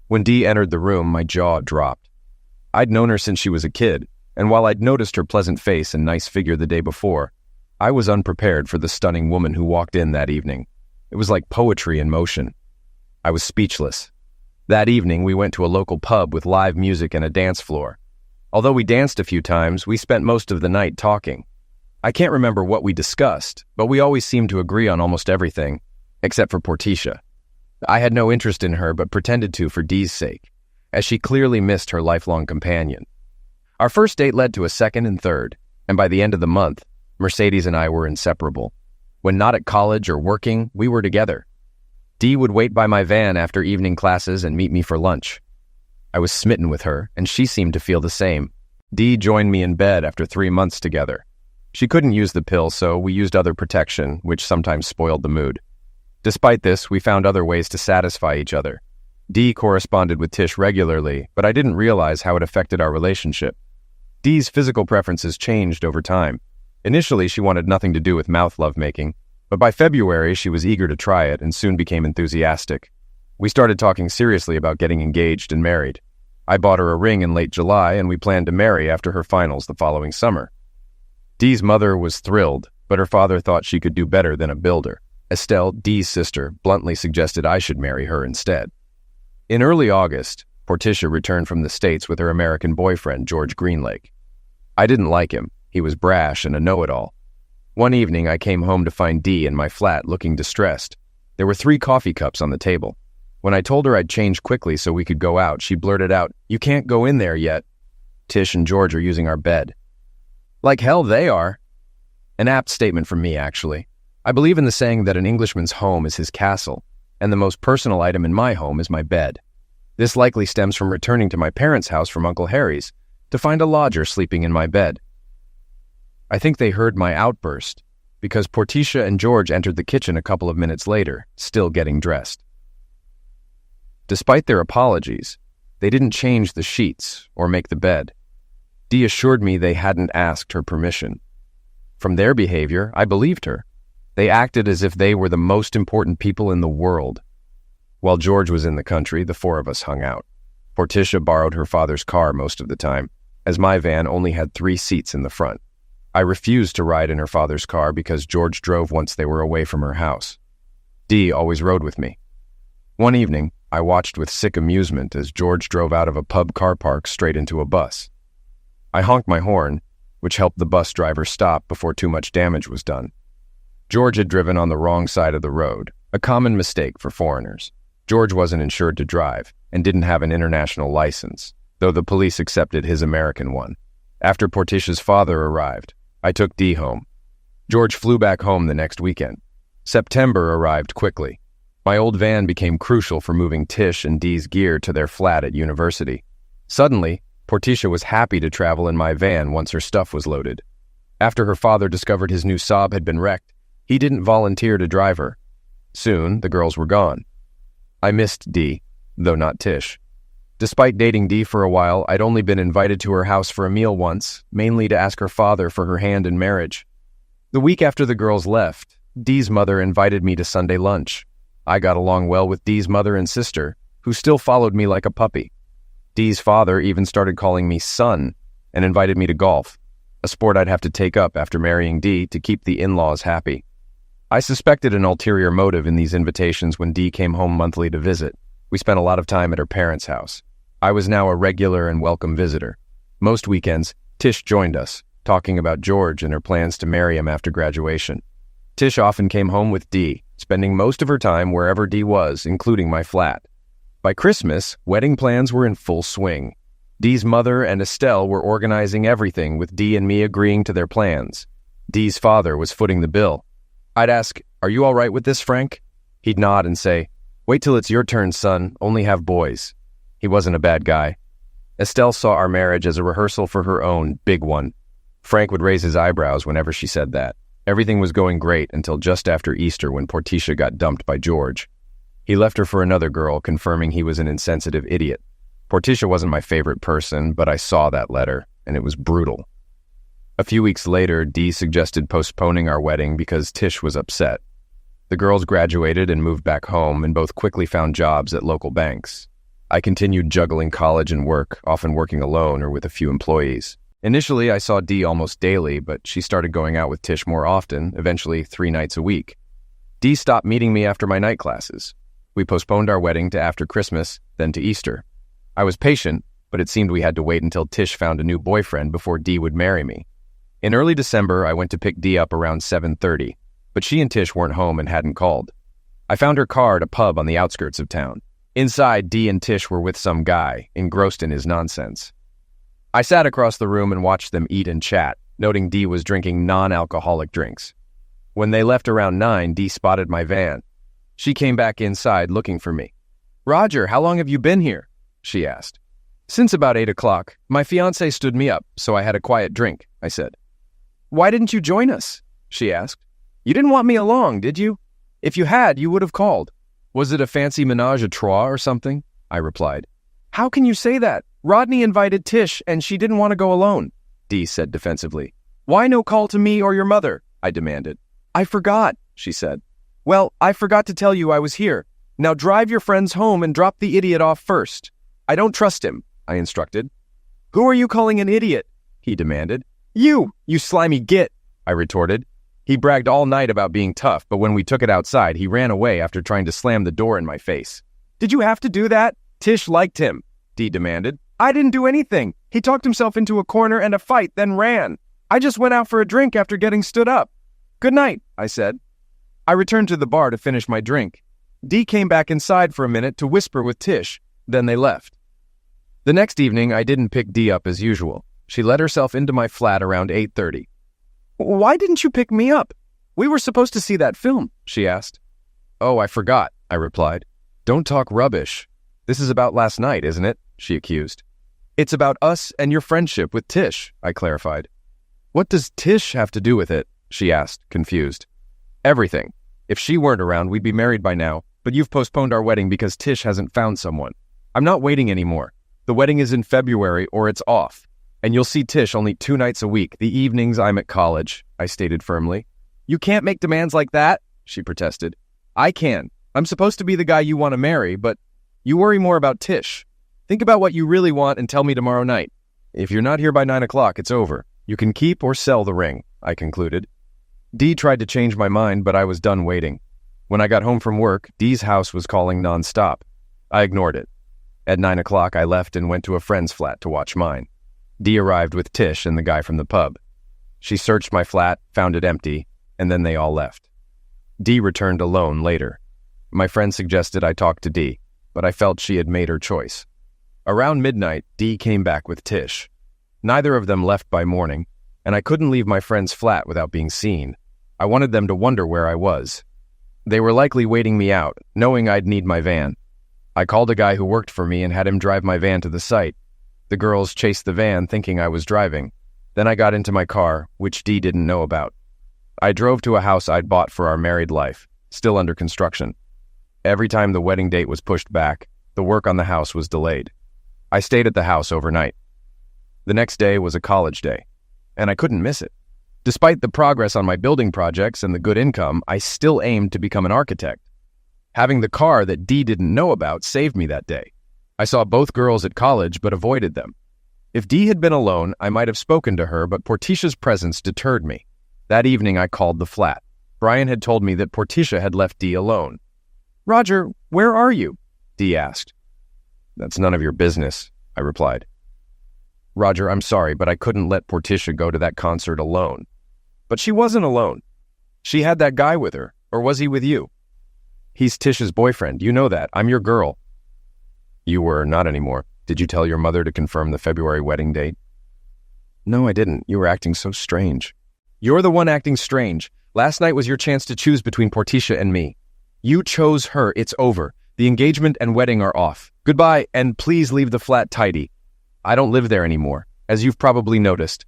When Dee entered the room, my jaw dropped. I'd known her since she was a kid, and while I'd noticed her pleasant face and nice figure the day before, I was unprepared for the stunning woman who walked in that evening. It was like poetry in motion. I was speechless. That evening, we went to a local pub with live music and a dance floor. Although we danced a few times, we spent most of the night talking. I can't remember what we discussed, but we always seemed to agree on almost everything, except for Portia. I had no interest in her, but pretended to for Dee's sake, as she clearly missed her lifelong companion. Our first date led to a second and third, and by the end of the month, Mercedes and I were inseparable. When not at college or working, we were together. Dee would wait by my van after evening classes and meet me for lunch. I was smitten with her, and she seemed to feel the same. Dee joined me in bed after 3 months together. She couldn't use the pill, so we used other protection, which sometimes spoiled the mood. Despite this, we found other ways to satisfy each other. Dee corresponded with Tish regularly, but I didn't realize how it affected our relationship. Dee's physical preferences changed over time. Initially, she wanted nothing to do with mouth lovemaking, but by February, she was eager to try it and soon became enthusiastic. We started talking seriously about getting engaged and married. I bought her a ring in late July, and we planned to marry after her finals the following summer. Dee's mother was thrilled, but her father thought she could do better than a builder. Estelle, Dee's sister, bluntly suggested I should marry her instead. In early August, Portia returned from the States with her American boyfriend, George Greenlake. I didn't like him. He was brash and a know-it-all. One evening, I came home to find Dee in my flat looking distressed. There were 3 coffee cups on the table. When I told her I'd change quickly so we could go out, she blurted out, "You can't go in there yet. Tish and George are using our bed." "Like hell they are." An apt statement from me, actually. I believe in the saying that an Englishman's home is his castle, and the most personal item in my home is my bed. This likely stems from returning to my parents' house from Uncle Harry's to find a lodger sleeping in my bed. I think they heard my outburst, because Portia and George entered the kitchen a couple of minutes later, still getting dressed. Despite their apologies, they didn't change the sheets or make the bed. Dee assured me they hadn't asked her permission. From their behavior, I believed her. They acted as if they were the most important people in the world. While George was in the country, the four of us hung out. Portia borrowed her father's car most of the time, as my van only had 3 seats in the front. I refused to ride in her father's car because George drove once they were away from her house. Dee always rode with me. One evening, I watched with sick amusement as George drove out of a pub car park straight into a bus. I honked my horn, which helped the bus driver stop before too much damage was done. George had driven on the wrong side of the road, a common mistake for foreigners. George wasn't insured to drive and didn't have an international license, though the police accepted his American one. After Portia's father arrived, I took Dee home. George flew back home the next weekend. September arrived quickly. My old van became crucial for moving Tish and Dee's gear to their flat at university. Suddenly, Portia was happy to travel in my van once her stuff was loaded. After her father discovered his new Saab had been wrecked, he didn't volunteer to drive her. Soon, the girls were gone. I missed Dee, though not Tish. Despite dating Dee for a while, I'd only been invited to her house for a meal once, mainly to ask her father for her hand in marriage. The week after the girls left, Dee's mother invited me to Sunday lunch. I got along well with Dee's mother and sister, who still followed me like a puppy. Dee's father even started calling me son and invited me to golf, a sport I'd have to take up after marrying Dee to keep the in-laws happy. I suspected an ulterior motive in these invitations when Dee came home monthly to visit. We spent a lot of time at her parents' house. I was now a regular and welcome visitor. Most weekends, Tish joined us, talking about George and her plans to marry him after graduation. Tish often came home with Dee, spending most of her time wherever Dee was, including my flat. By Christmas, wedding plans were in full swing. Dee's mother and Estelle were organizing everything, with Dee and me agreeing to their plans. Dee's father was footing the bill. I'd ask, "Are you all right with this, Frank?" He'd nod and say, "Wait till it's your turn, son. Only have boys." He wasn't a bad guy. Estelle saw our marriage as a rehearsal for her own big one. Frank would raise his eyebrows whenever she said that. Everything was going great until just after Easter when Portia got dumped by George. He left her for another girl, confirming he was an insensitive idiot. Portia wasn't my favorite person, but I saw that letter, and it was brutal. A few weeks later, Dee suggested postponing our wedding because Tish was upset. The girls graduated and moved back home, and both quickly found jobs at local banks. I continued juggling college and work, often working alone or with a few employees. Initially, I saw Dee almost daily, but she started going out with Tish more often, eventually 3 nights a week. Dee stopped meeting me after my night classes. We postponed our wedding to after Christmas, then to Easter. I was patient, but it seemed we had to wait until Tish found a new boyfriend before Dee would marry me. In early December, I went to pick Dee up around 7:30, but she and Tish weren't home and hadn't called. I found her car at a pub on the outskirts of town. Inside, Dee and Tish were with some guy, engrossed in his nonsense. I sat across the room and watched them eat and chat, noting Dee was drinking non-alcoholic drinks. When they left around 9, Dee spotted my van. She came back inside looking for me. "Roger, how long have you been here?" she asked. "Since about 8 o'clock. My fiancé stood me up, so I had a quiet drink," I said. "Why didn't you join us?" she asked. "You didn't want me along, did you? If you had, you would have called." "Was it a fancy menage a trois or something?" I replied. "How can you say that? Rodney invited Tish, and she didn't want to go alone," Dee said defensively. "Why no call to me or your mother?" I demanded. "I forgot," she said. "Well, I forgot to tell you I was here. Now drive your friends home and drop the idiot off first." "I don't trust him," I instructed. "Who are you calling an idiot?" he demanded. You slimy git," I retorted. He bragged all night about being tough, but when we took it outside, he ran away after trying to slam the door in my face. "Did you have to do that?" "Tish liked him," Dee demanded. "I didn't do anything. He talked himself into a corner and a fight, then ran. I just went out for a drink after getting stood up." "Good night," I said. I returned to the bar to finish my drink. Dee came back inside for a minute to whisper with Tish, then they left. The next evening, I didn't pick Dee up as usual. She let herself into my flat around 8:30. "Why didn't you pick me up? We were supposed to see that film," she asked. "Oh, I forgot," I replied. "Don't talk rubbish. This is about last night, isn't it?" she accused. "It's about us and your friendship with Tish," I clarified. "What does Tish have to do with it?" she asked, confused. "Everything. If she weren't around, we'd be married by now, but you've postponed our wedding because Tish hasn't found someone. I'm not waiting anymore. The wedding is in February or it's off. And you'll see Tish only 2 nights a week, the evenings I'm at college," I stated firmly. "You can't make demands like that," she protested. "I can. I'm supposed to be the guy you want to marry, but you worry more about Tish. Think about what you really want and tell me tomorrow night. If you're not here by 9 o'clock, it's over. You can keep or sell the ring, I concluded. Dee tried to change my mind, but I was done waiting. When I got home from work, Dee's house was calling nonstop. I ignored it. At 9 o'clock, I left and went to a friend's flat to watch mine. Dee arrived with Tish and the guy from the pub. She searched my flat, found it empty, and then they all left. Dee returned alone later. My friend suggested I talk to Dee, but I felt she had made her choice. Around midnight, Dee came back with Tish. Neither of them left by morning, and I couldn't leave my friend's flat without being seen. I wanted them to wonder where I was. They were likely waiting me out, knowing I'd need my van. I called a guy who worked for me and had him drive my van to the site. The girls chased the van thinking I was driving. Then I got into my car, which Dee didn't know about. I drove to a house I'd bought for our married life, still under construction. Every time the wedding date was pushed back, the work on the house was delayed. I stayed at the house overnight. The next day was a college day, and I couldn't miss it. Despite the progress on my building projects and the good income, I still aimed to become an architect. Having the car that Dee didn't know about saved me that day. I saw both girls at college but avoided them. If Dee had been alone, I might have spoken to her, but Porticia's presence deterred me. That evening, I called the flat. Brian had told me that Porticia had left Dee alone. "Roger, where are you?" Dee asked. "That's none of your business," I replied. "Roger, I'm sorry, but I couldn't let Porticia go to that concert alone." "But she wasn't alone. She had that guy with her, or was he with you?" "He's Tish's boyfriend. You know that. I'm your girl." "You were not anymore. Did you tell your mother to confirm the February wedding date?" "No, I didn't. You were acting so strange." "You're the one acting strange. Last night was your chance to choose between Porticia and me. You chose her. It's over. The engagement and wedding are off. Goodbye, and please leave the flat tidy. I don't live there anymore, as you've probably noticed."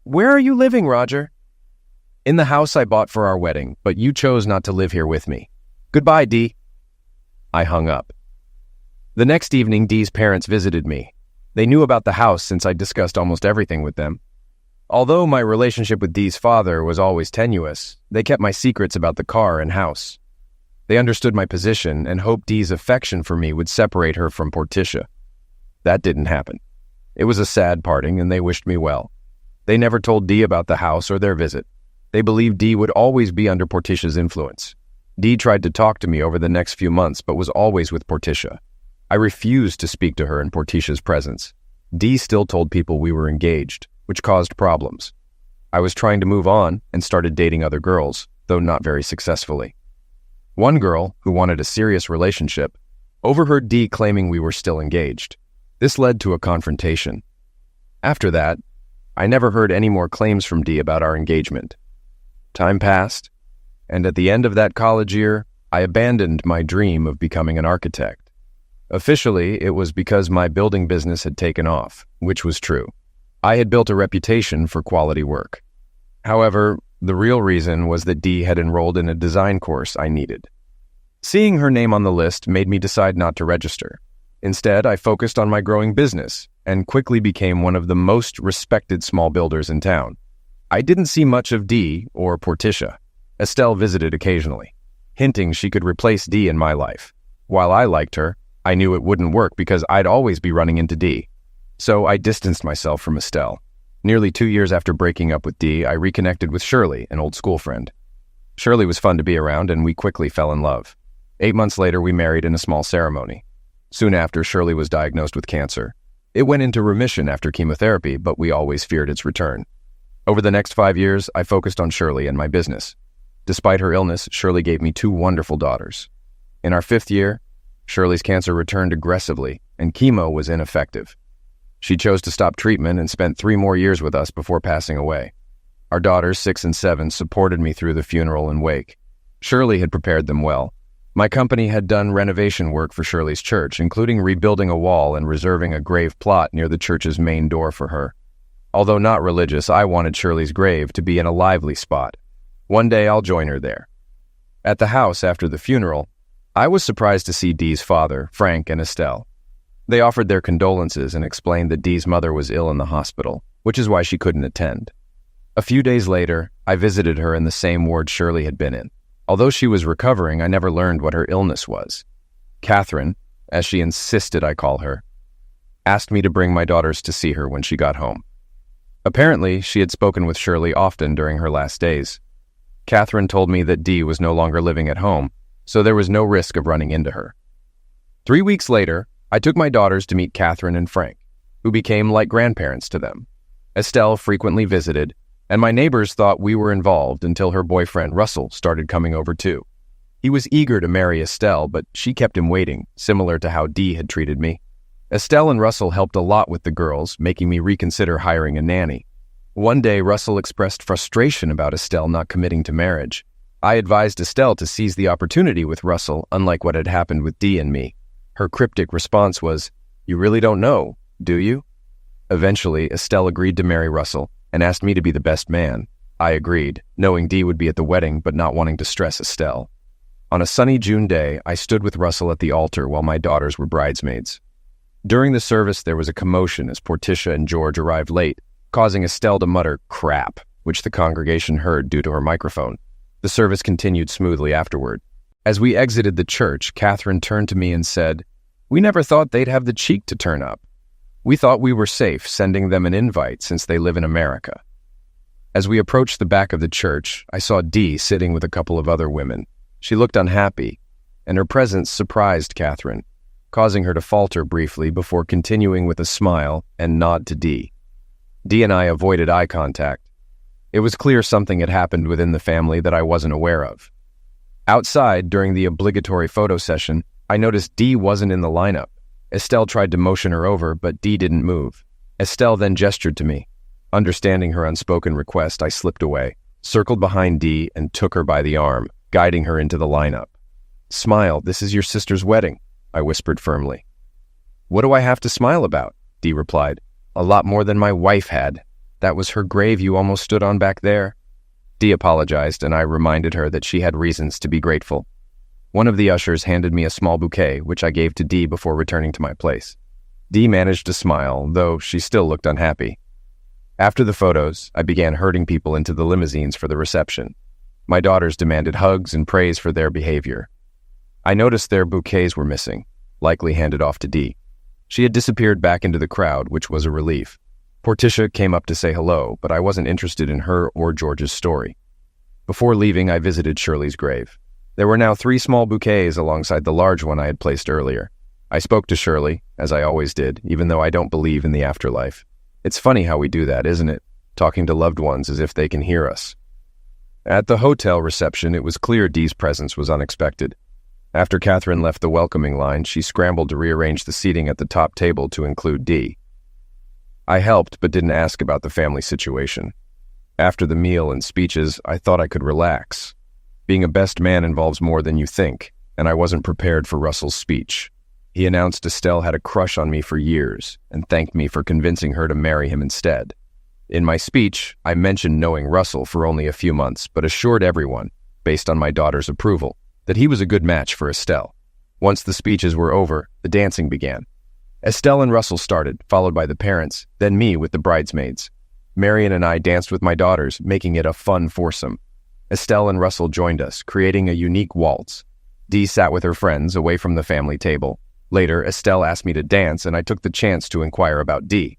"Where are you living, Roger?" "In the house I bought for our wedding, but you chose not to live here with me. Goodbye, Dee." I hung up. The next evening, Dee's parents visited me. They knew about the house since I discussed almost everything with them. Although my relationship with Dee's father was always tenuous, they kept my secrets about the car and house. They understood my position and hoped Dee's affection for me would separate her from Porticia. That didn't happen. It was a sad parting, and they wished me well. They never told Dee about the house or their visit. They believed Dee would always be under Porticia's influence. Dee tried to talk to me over the next few months, but was always with Porticia. I refused to speak to her in Porticia's presence. Dee still told people we were engaged, which caused problems. I was trying to move on and started dating other girls, though not very successfully. One girl, who wanted a serious relationship, overheard Dee claiming we were still engaged. This led to a confrontation. After that, I never heard any more claims from Dee about our engagement. Time passed, and at the end of that college year, I abandoned my dream of becoming an architect. Officially, it was because my building business had taken off, which was true. I had built a reputation for quality work. However, the real reason was that Dee had enrolled in a design course I needed. Seeing her name on the list made me decide not to register. Instead, I focused on my growing business and quickly became one of the most respected small builders in town. I didn't see much of Dee or Porticia. Estelle visited occasionally, hinting she could replace Dee in my life. While I liked her, I knew it wouldn't work because I'd always be running into Dee. So I distanced myself from Estelle. Nearly 2 years after breaking up with Dee, I reconnected with Shirley, an old school friend. Shirley was fun to be around, and we quickly fell in love. 8 months later, we married in a small ceremony. Soon after, Shirley was diagnosed with cancer. It went into remission after chemotherapy, but we always feared its return. Over the next 5 years, I focused on Shirley and my business. Despite her illness, Shirley gave me 2 wonderful daughters. In our 5th year, Shirley's cancer returned aggressively, and chemo was ineffective. She chose to stop treatment and spent 3 more years with us before passing away. Our daughters, 6 and 7, supported me through the funeral and wake. Shirley had prepared them well. My company had done renovation work for Shirley's church, including rebuilding a wall and reserving a grave plot near the church's main door for her. Although not religious, I wanted Shirley's grave to be in a lively spot. One day I'll join her there. At the house after the funeral, I was surprised to see Dee's father, Frank, and Estelle. They offered their condolences and explained that Dee's mother was ill in the hospital, which is why she couldn't attend. A few days later, I visited her in the same ward Shirley had been in. Although she was recovering, I never learned what her illness was. Catherine, as she insisted I call her, asked me to bring my daughters to see her when she got home. Apparently, she had spoken with Shirley often during her last days. Catherine told me that Dee was no longer living at home, so there was no risk of running into her. 3 weeks later, I took my daughters to meet Catherine and Frank, who became like grandparents to them. Estelle frequently visited, and my neighbors thought we were involved until her boyfriend Russell started coming over too. He was eager to marry Estelle, but she kept him waiting, similar to how Dee had treated me. Estelle and Russell helped a lot with the girls, making me reconsider hiring a nanny. One day, Russell expressed frustration about Estelle not committing to marriage. I advised Estelle to seize the opportunity with Russell, unlike what had happened with Dee and me. Her cryptic response was, "You really don't know, do you?" Eventually, Estelle agreed to marry Russell and asked me to be the best man. I agreed, knowing Dee would be at the wedding but not wanting to stress Estelle. On a sunny June day, I stood with Russell at the altar while my daughters were bridesmaids. During the service, there was a commotion as Portia and George arrived late, causing Estelle to mutter "crap," which the congregation heard due to her microphone. The service continued smoothly afterward. As we exited the church, Catherine turned to me and said, "We never thought they'd have the cheek to turn up. We thought we were safe sending them an invite since they live in America." As we approached the back of the church, I saw Dee sitting with a couple of other women. She looked unhappy, and her presence surprised Catherine, causing her to falter briefly before continuing with a smile and nod to Dee. Dee and I avoided eye contact. It was clear something had happened within the family that I wasn't aware of. Outside, during the obligatory photo session, I noticed Dee wasn't in the lineup. Estelle tried to motion her over, but Dee didn't move. Estelle then gestured to me. Understanding her unspoken request, I slipped away, circled behind Dee, and took her by the arm, guiding her into the lineup. "Smile, this is your sister's wedding," I whispered firmly. "What do I have to smile about?" Dee replied. "A lot more than my wife had. That was her grave you almost stood on back there." Dee apologized, and I reminded her that she had reasons to be grateful. One of the ushers handed me a small bouquet, which I gave to Dee before returning to my place. Dee managed to smile, though she still looked unhappy. After the photos, I began herding people into the limousines for the reception. My daughters demanded hugs and praise for their behavior. I noticed their bouquets were missing, likely handed off to Dee. She had disappeared back into the crowd, which was a relief. Portia came up to say hello, but I wasn't interested in her or George's story. Before leaving, I visited Shirley's grave. There were now 3 small bouquets alongside the large one I had placed earlier. I spoke to Shirley, as I always did, even though I don't believe in the afterlife. It's funny how we do that, isn't it? Talking to loved ones as if they can hear us. At the hotel reception, it was clear Dee's presence was unexpected. After Catherine left the welcoming line, she scrambled to rearrange the seating at the top table to include Dee. I helped, but didn't ask about the family situation. After the meal and speeches, I thought I could relax. Being a best man involves more than you think, and I wasn't prepared for Russell's speech. He announced Estelle had a crush on me for years, and thanked me for convincing her to marry him instead. In my speech, I mentioned knowing Russell for only a few months, but assured everyone, based on my daughter's approval, that he was a good match for Estelle. Once the speeches were over, the dancing began. Estelle and Russell started, followed by the parents, then me with the bridesmaids. Marion and I danced with my daughters, making it a fun foursome. Estelle and Russell joined us, creating a unique waltz. Dee sat with her friends, away from the family table. Later, Estelle asked me to dance, and I took the chance to inquire about Dee.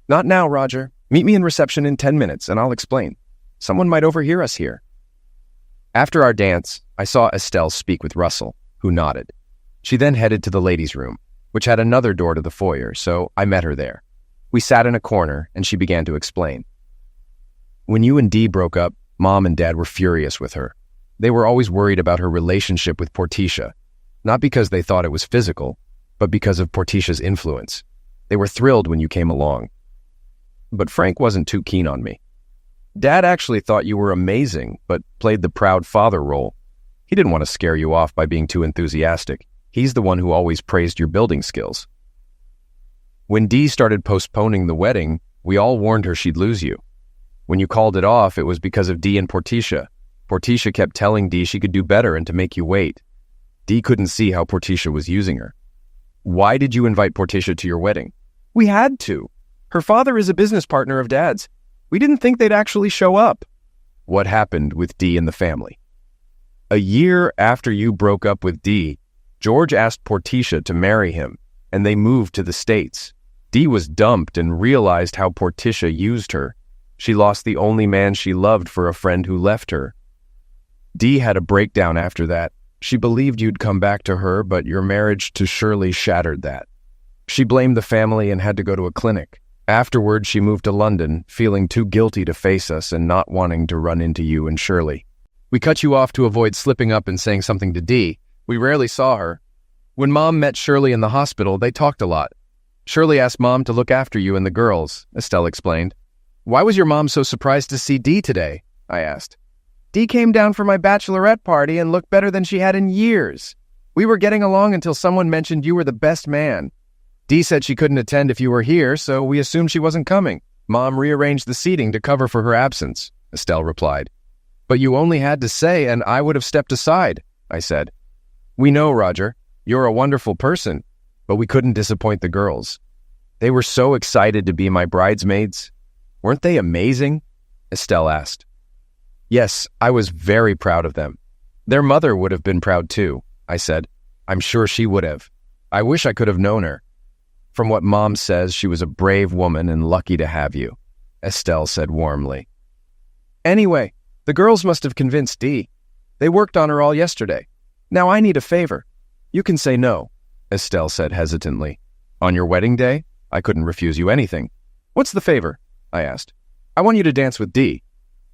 "Not now, Roger. Meet me in reception in 10 minutes, and I'll explain. Someone might overhear us here." After our dance, I saw Estelle speak with Russell, who nodded. She then headed to the ladies' room, which had another door to the foyer, so I met her there. We sat in a corner, and she began to explain. "When you and Dee broke up, Mom and Dad were furious with her. They were always worried about her relationship with Portia, not because they thought it was physical, but because of Portia's influence. They were thrilled when you came along. But Frank wasn't too keen on me. Dad actually thought you were amazing, but played the proud father role. He didn't want to scare you off by being too enthusiastic. He's the one who always praised your building skills. When Dee started postponing the wedding, we all warned her she'd lose you. When you called it off, it was because of Dee and Portia. Portia kept telling Dee she could do better and to make you wait. Dee couldn't see how Portia was using her. Why did you invite Portia to your wedding? We had to. Her father is a business partner of Dad's. We didn't think they'd actually show up. What happened with Dee and the family? A year after you broke up with Dee, George asked Portia to marry him, and they moved to the States. Dee was dumped and realized how Portia used her. She lost the only man she loved for a friend who left her. Dee had a breakdown after that. She believed you'd come back to her, but your marriage to Shirley shattered that. She blamed the family and had to go to a clinic. Afterward, she moved to London, feeling too guilty to face us and not wanting to run into you and Shirley. We cut you off to avoid slipping up and saying something to Dee. We rarely saw her. When Mom met Shirley in the hospital, they talked a lot. Shirley asked Mom to look after you and the girls, Estelle explained. Why was your mom so surprised to see Dee today? I asked. Dee came down for my bachelorette party and looked better than she had in years. We were getting along until someone mentioned you were the best man. Dee said she couldn't attend if you were here, so we assumed she wasn't coming. Mom rearranged the seating to cover for her absence, Estelle replied. But you only had to say, and I would have stepped aside, I said. We know, Roger. You're a wonderful person, but we couldn't disappoint the girls. They were so excited to be my bridesmaids. Weren't they amazing? Estelle asked. Yes, I was very proud of them. Their mother would have been proud too, I said. I'm sure she would have. I wish I could have known her. From what Mom says, she was a brave woman and lucky to have you, Estelle said warmly. Anyway, the girls must have convinced Dee. They worked on her all yesterday. Now I need a favor. You can say no, Estelle said hesitantly. On your wedding day? I couldn't refuse you anything. What's the favor? I asked. I want you to dance with Dee.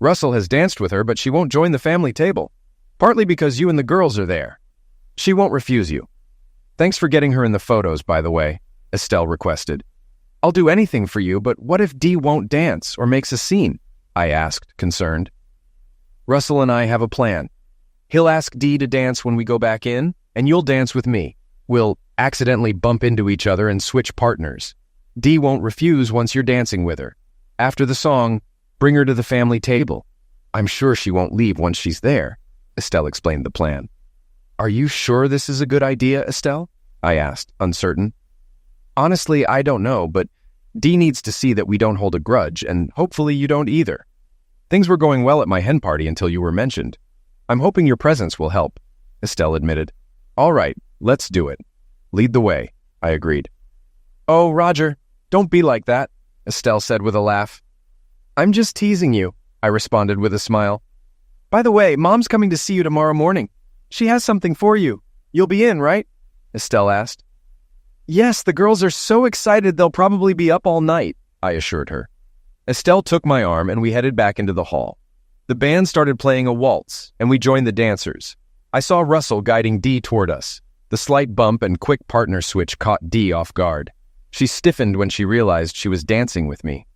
Russell has danced with her, but she won't join the family table, partly because you and the girls are there. She won't refuse you. Thanks for getting her in the photos, by the way, Estelle requested. I'll do anything for you, but what if Dee won't dance or makes a scene? I asked, concerned. Russell and I have a plan. He'll ask Dee to dance when we go back in, and you'll dance with me. We'll accidentally bump into each other and switch partners. Dee won't refuse once you're dancing with her. After the song, bring her to the family table. I'm sure she won't leave once she's there, Estelle explained the plan. Are you sure this is a good idea, Estelle? I asked, uncertain. Honestly, I don't know, but Dee needs to see that we don't hold a grudge, and hopefully you don't either. Things were going well at my hen party until you were mentioned. I'm hoping your presence will help, Estelle admitted. All right, let's do it. Lead the way, I agreed. Oh, Roger, don't be like that, Estelle said with a laugh. I'm just teasing you, I responded with a smile. By the way, Mom's coming to see you tomorrow morning. She has something for you. You'll be in, right? Estelle asked. Yes, the girls are so excited they'll probably be up all night, I assured her. Estelle took my arm and we headed back into the hall. The band started playing a waltz, and we joined the dancers. I saw Russell guiding Dee toward us. The slight bump and quick partner switch caught Dee off guard. She stiffened when she realized she was dancing with me.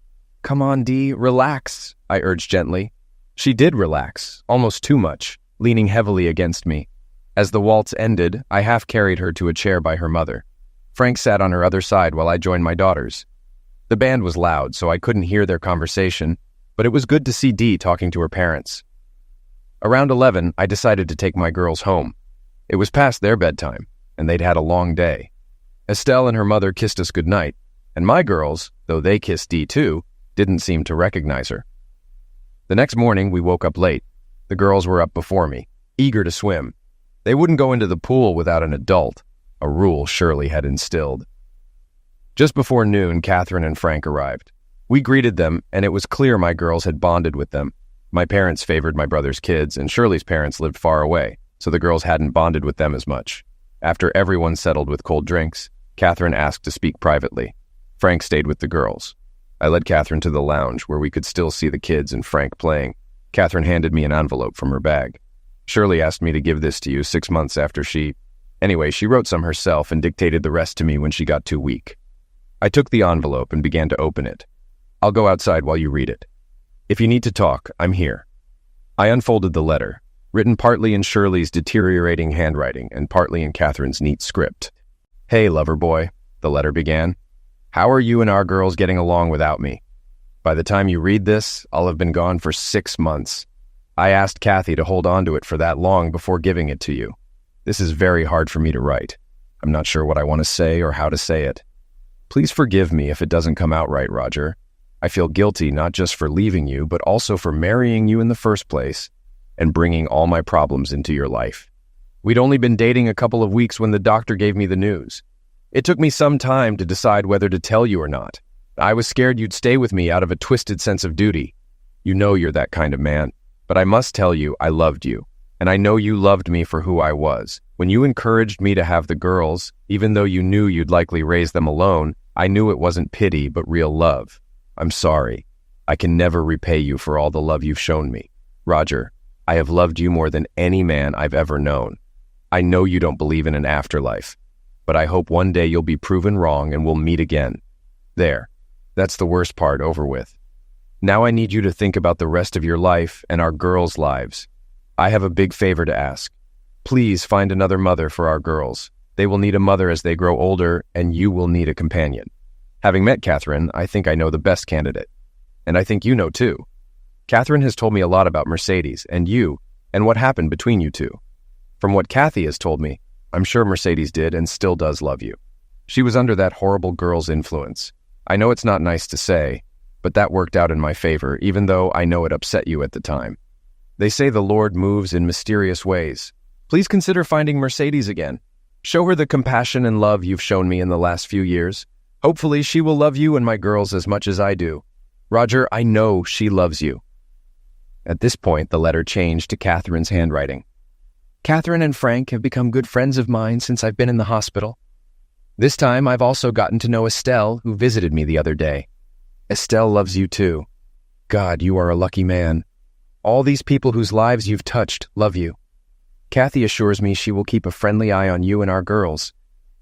Come on, Dee, relax, I urged gently. She did relax, almost too much, leaning heavily against me. As the waltz ended, I half-carried her to a chair by her mother. Frank sat on her other side while I joined my daughters. The band was loud, so I couldn't hear their conversation, but it was good to see Dee talking to her parents. Around 11, I decided to take my girls home. It was past their bedtime, and they'd had a long day. Estelle and her mother kissed us goodnight, and my girls, though they kissed Dee too, didn't seem to recognize her. The next morning, we woke up late. The girls were up before me, eager to swim. They wouldn't go into the pool without an adult, a rule Shirley had instilled. Just before noon, Catherine and Frank arrived. We greeted them, and it was clear my girls had bonded with them. My parents favored my brother's kids, and Shirley's parents lived far away, so the girls hadn't bonded with them as much. After everyone settled with cold drinks, Catherine asked to speak privately. Frank stayed with the girls. I led Catherine to the lounge, where we could still see the kids and Frank playing. Catherine handed me an envelope from her bag. Shirley asked me to give this to you 6 months after Anyway, she wrote some herself and dictated the rest to me when she got too weak. I took the envelope and began to open it. I'll go outside while you read it. If you need to talk, I'm here. I unfolded the letter, written partly in Shirley's deteriorating handwriting and partly in Catherine's neat script. Hey, lover boy, the letter began. How are you and our girls getting along without me? By the time you read this, I'll have been gone for 6 months. I asked Kathy to hold on to it for that long before giving it to you. This is very hard for me to write. I'm not sure what I want to say or how to say it. Please forgive me if it doesn't come out right, Roger. I feel guilty not just for leaving you, but also for marrying you in the first place. and bringing all my problems into your life. We'd only been dating a couple of weeks when the doctor gave me the news. It took me some time to decide whether to tell you or not. I was scared you'd stay with me out of a twisted sense of duty. You know you're that kind of man. But I must tell you, I loved you. And I know you loved me for who I was. When you encouraged me to have the girls, even though you knew you'd likely raise them alone, I knew it wasn't pity, but real love. I'm sorry. I can never repay you for all the love you've shown me. Roger, I have loved you more than any man I've ever known. I know you don't believe in an afterlife, but I hope one day you'll be proven wrong and we'll meet again. There. That's the worst part over with. Now I need you to think about the rest of your life and our girls' lives. I have a big favor to ask. Please find another mother for our girls. They will need a mother as they grow older, and you will need a companion. Having met Catherine, I think I know the best candidate. And I think you know too. Catherine has told me a lot about Mercedes and you, and what happened between you two. From what Kathy has told me, I'm sure Mercedes did and still does love you. She was under that horrible girl's influence. I know it's not nice to say, but that worked out in my favor, even though I know it upset you at the time. They say the Lord moves in mysterious ways. Please consider finding Mercedes again. Show her the compassion and love you've shown me in the last few years. Hopefully she will love you and my girls as much as I do. Roger, I know she loves you. At this point, the letter changed to Catherine's handwriting. Catherine and Frank have become good friends of mine since I've been in the hospital. This time, I've also gotten to know Estelle, who visited me the other day. Estelle loves you too. God, you are a lucky man. All these people whose lives you've touched love you. Kathy assures me she will keep a friendly eye on you and our girls.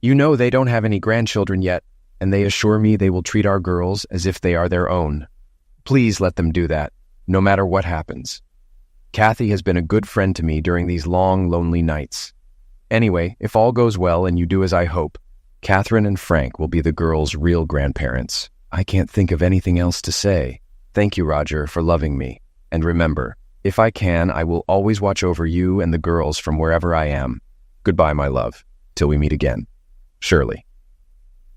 You know they don't have any grandchildren yet, and they assure me they will treat our girls as if they are their own. Please let them do that, no matter what happens. Kathy has been a good friend to me during these long, lonely nights. Anyway, if all goes well and you do as I hope, Catherine and Frank will be the girls' real grandparents. I can't think of anything else to say. Thank you, Roger, for loving me. And remember, if I can, I will always watch over you and the girls from wherever I am. Goodbye, my love. Till we meet again. Shirley.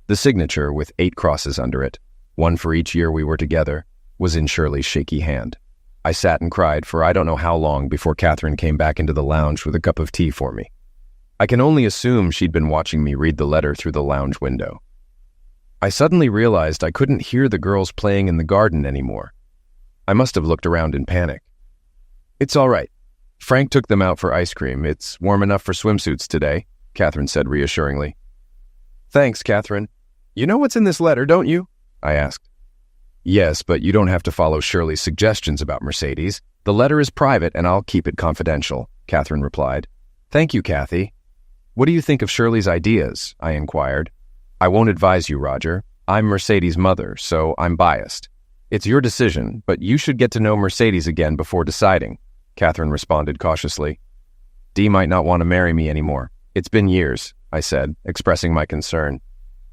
The signature, with 8 crosses under it, one for each year we were together, was in Shirley's shaky hand. I sat and cried for I don't know how long before Catherine came back into the lounge with a cup of tea for me. I can only assume she'd been watching me read the letter through the lounge window. I suddenly realized I couldn't hear the girls playing in the garden anymore. I must have looked around in panic. It's all right. Frank took them out for ice cream. It's warm enough for swimsuits today, Catherine said reassuringly. Thanks, Catherine. You know what's in this letter, don't you? I asked. Yes, but you don't have to follow Shirley's suggestions about Mercedes. The letter is private and I'll keep it confidential, Catherine replied. Thank you, Kathy. What do you think of Shirley's ideas? I inquired. I won't advise you, Roger. I'm Mercedes' mother, so I'm biased. It's your decision, but you should get to know Mercedes again before deciding, Catherine responded cautiously. Dee might not want to marry me anymore. It's been years, I said, expressing my concern.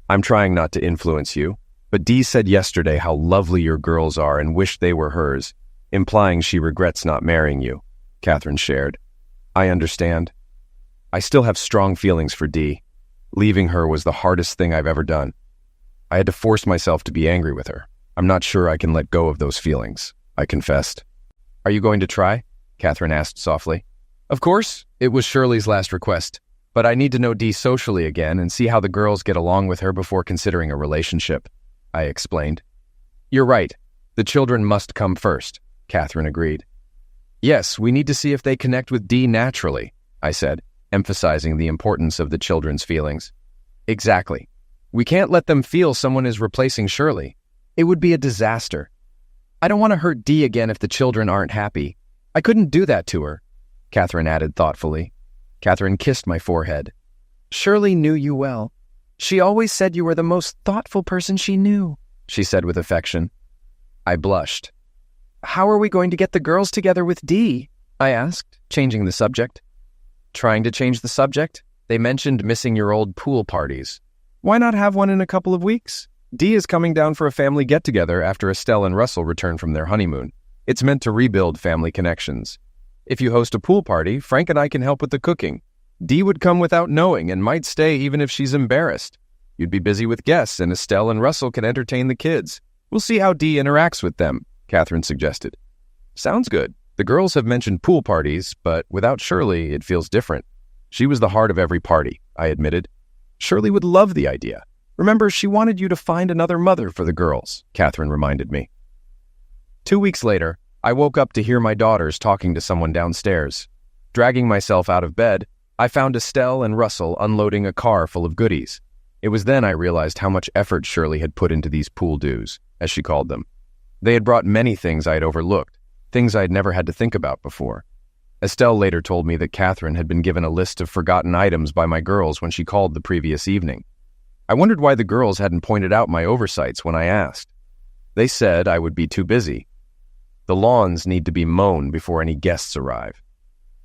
I'm trying not to influence you, but Dee said yesterday how lovely your girls are and wished they were hers, implying she regrets not marrying you, Catherine shared. I understand. I still have strong feelings for Dee. Leaving her was the hardest thing I've ever done. I had to force myself to be angry with her. I'm not sure I can let go of those feelings, I confessed. Are you going to try? Catherine asked softly. Of course, it was Shirley's last request, but I need to know Dee socially again and see how the girls get along with her before considering a relationship, I explained. You're right. The children must come first, Catherine agreed. Yes, we need to see if they connect with Dee naturally, I said, emphasizing the importance of the children's feelings. Exactly. We can't let them feel someone is replacing Shirley. It would be a disaster. I don't want to hurt Dee again if the children aren't happy. I couldn't do that to her, Catherine added thoughtfully. Catherine kissed my forehead. Shirley knew you well. She always said you were the most thoughtful person she knew, she said with affection. I blushed. How are we going to get the girls together with Dee? I asked, changing the subject. Trying to change the subject? They mentioned missing your old pool parties. Why not have one in a couple of weeks? Dee is coming down for a family get-together after Estelle and Russell return from their honeymoon. It's meant to rebuild family connections. If you host a pool party, Frank and I can help with the cooking. Dee would come without knowing and might stay even if she's embarrassed. You'd be busy with guests, and Estelle and Russell can entertain the kids. We'll see how Dee interacts with them, Catherine suggested. Sounds good. The girls have mentioned pool parties, but without Shirley, it feels different. She was the heart of every party, I admitted. Shirley would love the idea. Remember, she wanted you to find another mother for the girls, Catherine reminded me. 2 weeks later, I woke up to hear my daughters talking to someone downstairs. Dragging myself out of bed, I found Estelle and Russell unloading a car full of goodies. It was then I realized how much effort Shirley had put into these pool dues, as she called them. They had brought many things I had overlooked, things I had never had to think about before. Estelle later told me that Catherine had been given a list of forgotten items by my girls when she called the previous evening. I wondered why the girls hadn't pointed out my oversights when I asked. They said I would be too busy. The lawns need to be mown before any guests arrive.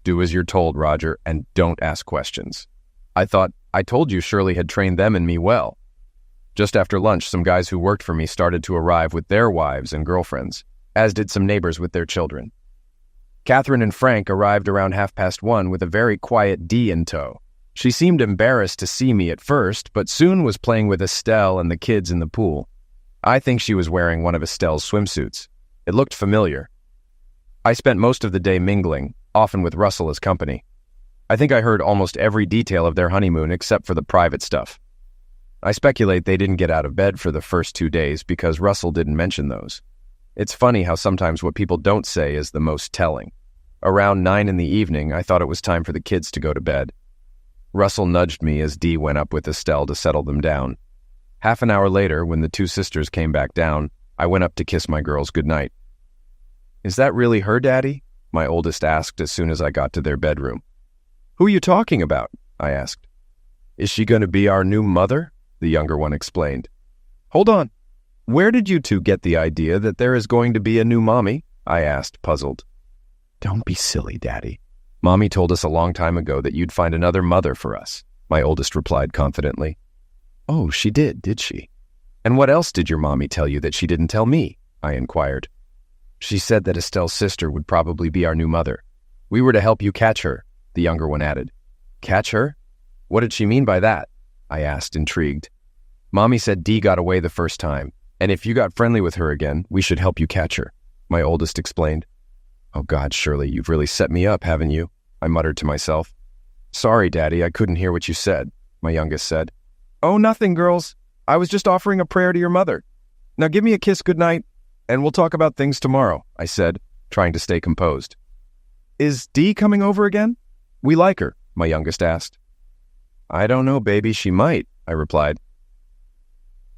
Do as you're told, Roger, and don't ask questions. I thought, I told you Shirley had trained them and me well. Just after lunch, some guys who worked for me started to arrive with their wives and girlfriends, as did some neighbors with their children. Catherine and Frank arrived around 1:30 with a very quiet Dee in tow. She seemed embarrassed to see me at first, but soon was playing with Estelle and the kids in the pool. I think she was wearing one of Estelle's swimsuits. It looked familiar. I spent most of the day mingling, often with Russell as company. I think I heard almost every detail of their honeymoon except for the private stuff. I speculate they didn't get out of bed for the first 2 days because Russell didn't mention those. It's funny how sometimes what people don't say is the most telling. Around 9 in the evening, I thought it was time for the kids to go to bed. Russell nudged me as Dee went up with Estelle to settle them down. Half an hour later, when the two sisters came back down, I went up to kiss my girls goodnight. "Is that really her, Daddy?" my oldest asked as soon as I got to their bedroom. "Who are you talking about?" I asked. "Is she going to be our new mother?" the younger one explained. "Hold on. Where did you two get the idea that there is going to be a new mommy?" I asked, puzzled. "Don't be silly, Daddy. Mommy told us a long time ago that you'd find another mother for us," my oldest replied confidently. "Oh, she did she? And what else did your mommy tell you that she didn't tell me?" I inquired. "She said that Estelle's sister would probably be our new mother. We were to help you catch her," the younger one added. "Catch her? What did she mean by that?" I asked, intrigued. "Mommy said Dee got away the first time, and if you got friendly with her again, we should help you catch her," my oldest explained. "Oh God, Shirley, you've really set me up, haven't you?" I muttered to myself. "Sorry, Daddy, I couldn't hear what you said," my youngest said. "Oh, nothing, girls. I was just offering a prayer to your mother. Now give me a kiss goodnight, and we'll talk about things tomorrow," I said, trying to stay composed. "Is Dee coming over again? We like her," my youngest asked. "I don't know, baby, she might," I replied.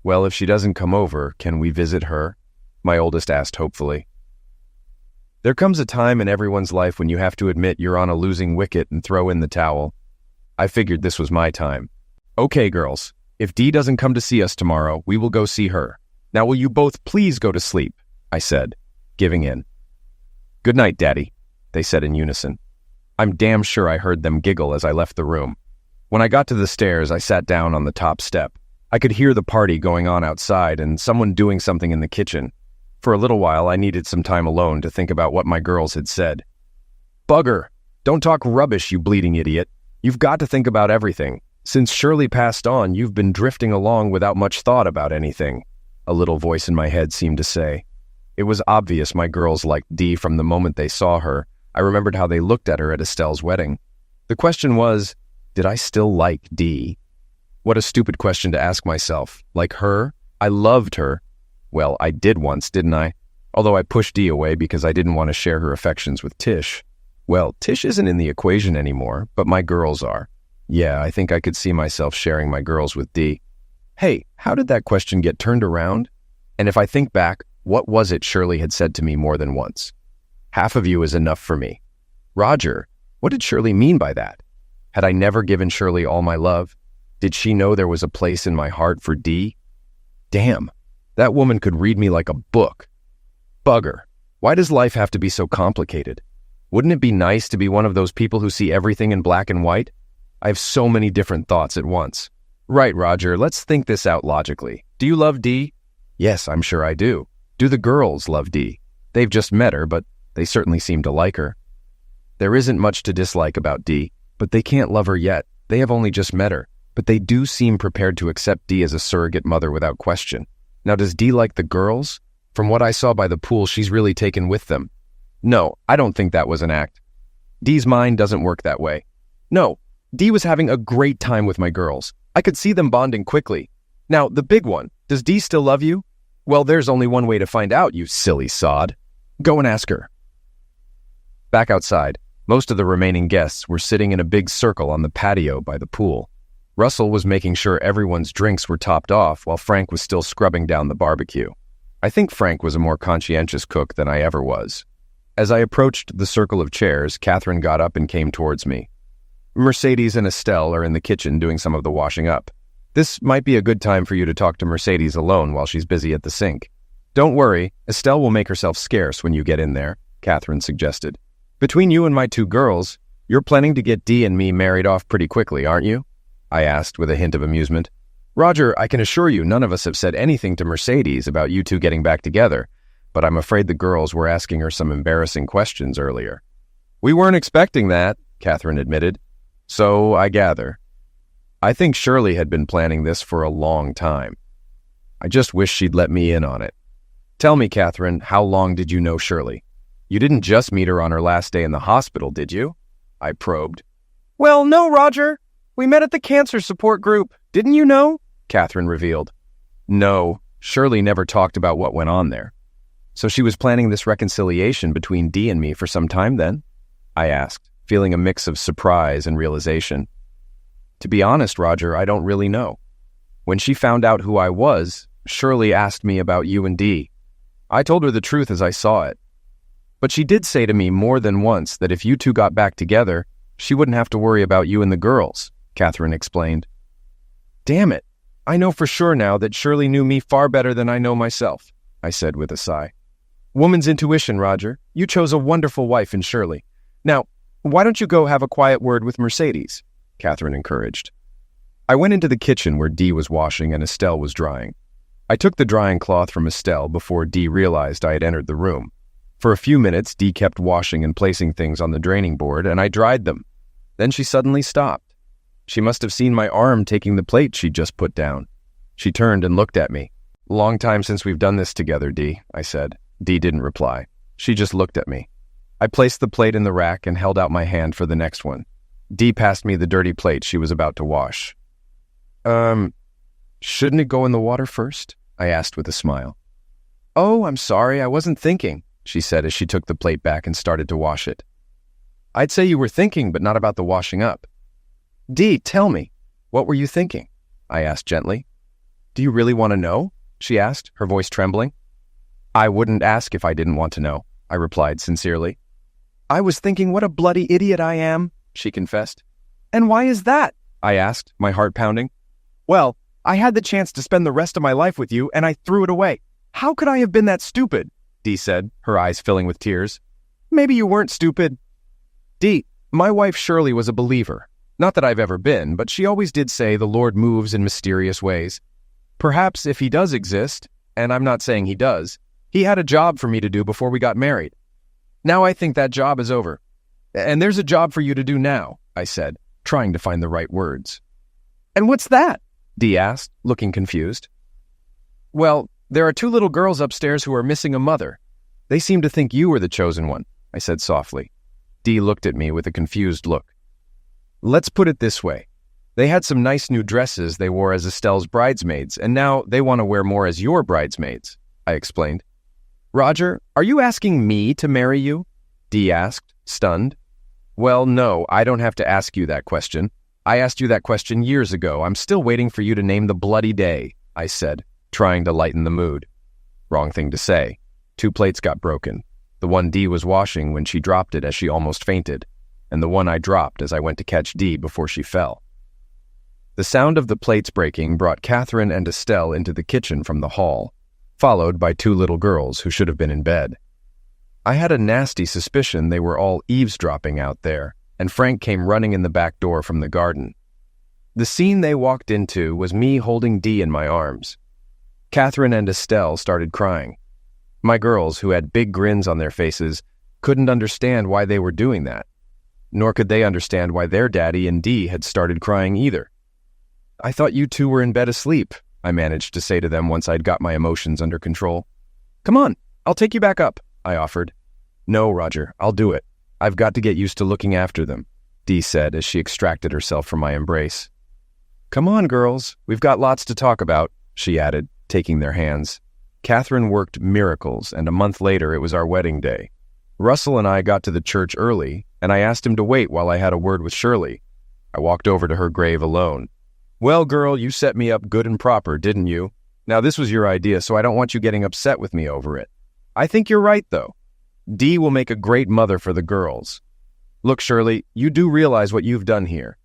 "Well, if she doesn't come over, can we visit her?" my oldest asked hopefully. There comes a time in everyone's life when you have to admit you're on a losing wicket and throw in the towel. I figured this was my time. "Okay, girls, if Dee doesn't come to see us tomorrow, we will go see her. Now will you both please go to sleep?" I said, giving in. "Good night, Daddy," they said in unison. I'm damn sure I heard them giggle as I left the room. When I got to the stairs, I sat down on the top step. I could hear the party going on outside and someone doing something in the kitchen. For a little while, I needed some time alone to think about what my girls had said. "Bugger! Don't talk rubbish, you bleeding idiot. You've got to think about everything. Since Shirley passed on, you've been drifting along without much thought about anything," a little voice in my head seemed to say. It was obvious my girls liked Dee from the moment they saw her. I remembered how they looked at her at Estelle's wedding. The question was, did I still like Dee? What a stupid question to ask myself. Like her? I loved her. Well, I did once, didn't I? Although I pushed Dee away because I didn't want to share her affections with Tish. Well, Tish isn't in the equation anymore, but my girls are. Yeah, I think I could see myself sharing my girls with Dee. Hey, how did that question get turned around? And if I think back, what was it Shirley had said to me more than once? "Half of you is enough for me." Roger, what did Shirley mean by that? Had I never given Shirley all my love? Did she know there was a place in my heart for Dee? Damn, that woman could read me like a book. Bugger, why does life have to be so complicated? Wouldn't it be nice to be one of those people who see everything in black and white? I have so many different thoughts at once. Right, Roger, let's think this out logically. Do you love Dee? Yes, I'm sure I do. Do the girls love Dee? They've just met her, but they certainly seem to like her. There isn't much to dislike about Dee, but they can't love her yet. They have only just met her, but they do seem prepared to accept Dee as a surrogate mother without question. Now, does Dee like the girls? From what I saw by the pool, she's really taken with them. No, I don't think that was an act. Dee's mind doesn't work that way. No, Dee was having a great time with my girls. I could see them bonding quickly. Now, the big one, does Dee still love you? Well, there's only one way to find out, you silly sod. Go and ask her. Back outside, most of the remaining guests were sitting in a big circle on the patio by the pool. Russell was making sure everyone's drinks were topped off while Frank was still scrubbing down the barbecue. I think Frank was a more conscientious cook than I ever was. As I approached the circle of chairs, Catherine got up and came towards me. Mercedes and Estelle are in the kitchen doing some of the washing up. This might be a good time for you to talk to Mercedes alone while she's busy at the sink. Don't worry, Estelle will make herself scarce when you get in there, Catherine suggested. Between you and my two girls, you're planning to get Dee and me married off pretty quickly, aren't you? I asked with a hint of amusement. Roger, I can assure you none of us have said anything to Mercedes about you two getting back together, but I'm afraid the girls were asking her some embarrassing questions earlier. We weren't expecting that, Catherine admitted. So I gather. I think Shirley had been planning this for a long time. I just wish she'd let me in on it. Tell me, Catherine, how long did you know Shirley? You didn't just meet her on her last day in the hospital, did you? I probed. Well, no, Roger. We met at the cancer support group. Didn't you know? Catherine revealed. No, Shirley never talked about what went on there. So she was planning this reconciliation between Dee and me for some time then? I asked, feeling a mix of surprise and realization. To be honest, Roger, I don't really know. When she found out who I was, Shirley asked me about you and Dee. I told her the truth as I saw it. But she did say to me more than once that if you two got back together, she wouldn't have to worry about you and the girls, Catherine explained. Damn it. I know for sure now that Shirley knew me far better than I know myself, I said with a sigh. Woman's intuition, Roger. You chose a wonderful wife in Shirley. Now, why don't you go have a quiet word with Mercedes? Catherine encouraged. I went into the kitchen where Dee was washing and Estelle was drying. I took the drying cloth from Estelle before Dee realized I had entered the room. For a few minutes, Dee kept washing and placing things on the draining board, and I dried them. Then she suddenly stopped. She must have seen my arm taking the plate she'd just put down. She turned and looked at me. Long time since we've done this together, Dee, I said. Dee didn't reply. She just looked at me. I placed the plate in the rack and held out my hand for the next one. Dee passed me the dirty plate she was about to wash. Shouldn't it go in the water first? I asked with a smile. Oh, I'm sorry, I wasn't thinking, she said as she took the plate back and started to wash it. I'd say you were thinking, but not about the washing up. Dee, tell me, what were you thinking? I asked gently. Do you really want to know? She asked, her voice trembling. I wouldn't ask if I didn't want to know, I replied sincerely. I was thinking what a bloody idiot I am, she confessed. And why is that? I asked, my heart pounding. Well, I had the chance to spend the rest of my life with you, and I threw it away. How could I have been that stupid? Dee said, her eyes filling with tears. Maybe you weren't stupid. Dee, my wife Shirley was a believer. Not that I've ever been, but she always did say the Lord moves in mysterious ways. Perhaps if he does exist, and I'm not saying he does, he had a job for me to do before we got married. Now I think that job is over. And there's a job for you to do now, I said, trying to find the right words. And what's that? Dee asked, looking confused. Well, there are 2 little girls upstairs who are missing a mother. They seem to think you were the chosen one, I said softly. Dee looked at me with a confused look. Let's put it this way. They had some nice new dresses they wore as Estelle's bridesmaids, and now they want to wear more as your bridesmaids, I explained. Roger, are you asking me to marry you? Dee asked, stunned. Well, no, I don't have to ask you that question. I asked you that question years ago. I'm still waiting for you to name the bloody day, I said, trying to lighten the mood. Wrong thing to say. 2 plates got broken. The one Dee was washing when she dropped it as she almost fainted, and the one I dropped as I went to catch Dee before she fell. The sound of the plates breaking brought Catherine and Estelle into the kitchen from the hall, followed by 2 little girls who should have been in bed. I had a nasty suspicion they were all eavesdropping out there, and Frank came running in the back door from the garden. The scene they walked into was me holding Dee in my arms. Catherine and Estelle started crying. My girls, who had big grins on their faces, couldn't understand why they were doing that. Nor could they understand why their daddy and Dee had started crying either. I thought you 2 were in bed asleep, I managed to say to them once I'd got my emotions under control. Come on, I'll take you back up, I offered. No, Roger, I'll do it. I've got to get used to looking after them, Dee said as she extracted herself from my embrace. Come on, girls, we've got lots to talk about, she added, taking their hands. Catherine worked miracles, and a month later it was our wedding day. Russell and I got to the church early, and I asked him to wait while I had a word with Shirley. I walked over to her grave alone. Well, girl, you set me up good and proper, didn't you? Now, this was your idea, so I don't want you getting upset with me over it. I think you're right, though. Dee will make a great mother for the girls. Look, Shirley, you do realize what you've done here.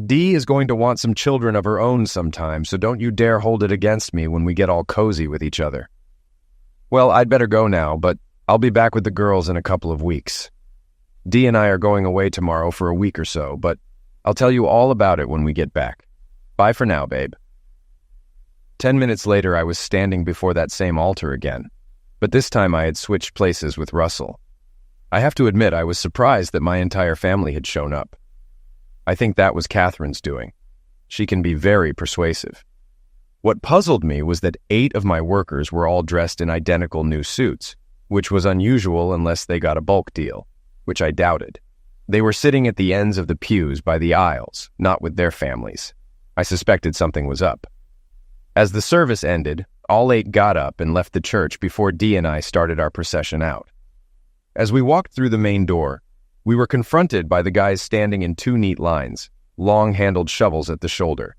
Dee is going to want some children of her own sometime, so don't you dare hold it against me when we get all cozy with each other. Well, I'd better go now, but I'll be back with the girls in a couple of weeks. Dee and I are going away tomorrow for a week or so, but I'll tell you all about it when we get back. Bye for now, babe. 10 minutes later, I was standing before that same altar again, but this time I had switched places with Russell. I have to admit, I was surprised that my entire family had shown up. I think that was Catherine's doing. She can be very persuasive. What puzzled me was that 8 of my workers were all dressed in identical new suits, which was unusual unless they got a bulk deal, which I doubted. They were sitting at the ends of the pews by the aisles, not with their families. I suspected something was up. As the service ended, all 8 got up and left the church before Dee and I started our procession out. As we walked through the main door, we were confronted by the guys standing in 2 neat lines, long-handled shovels at the shoulder.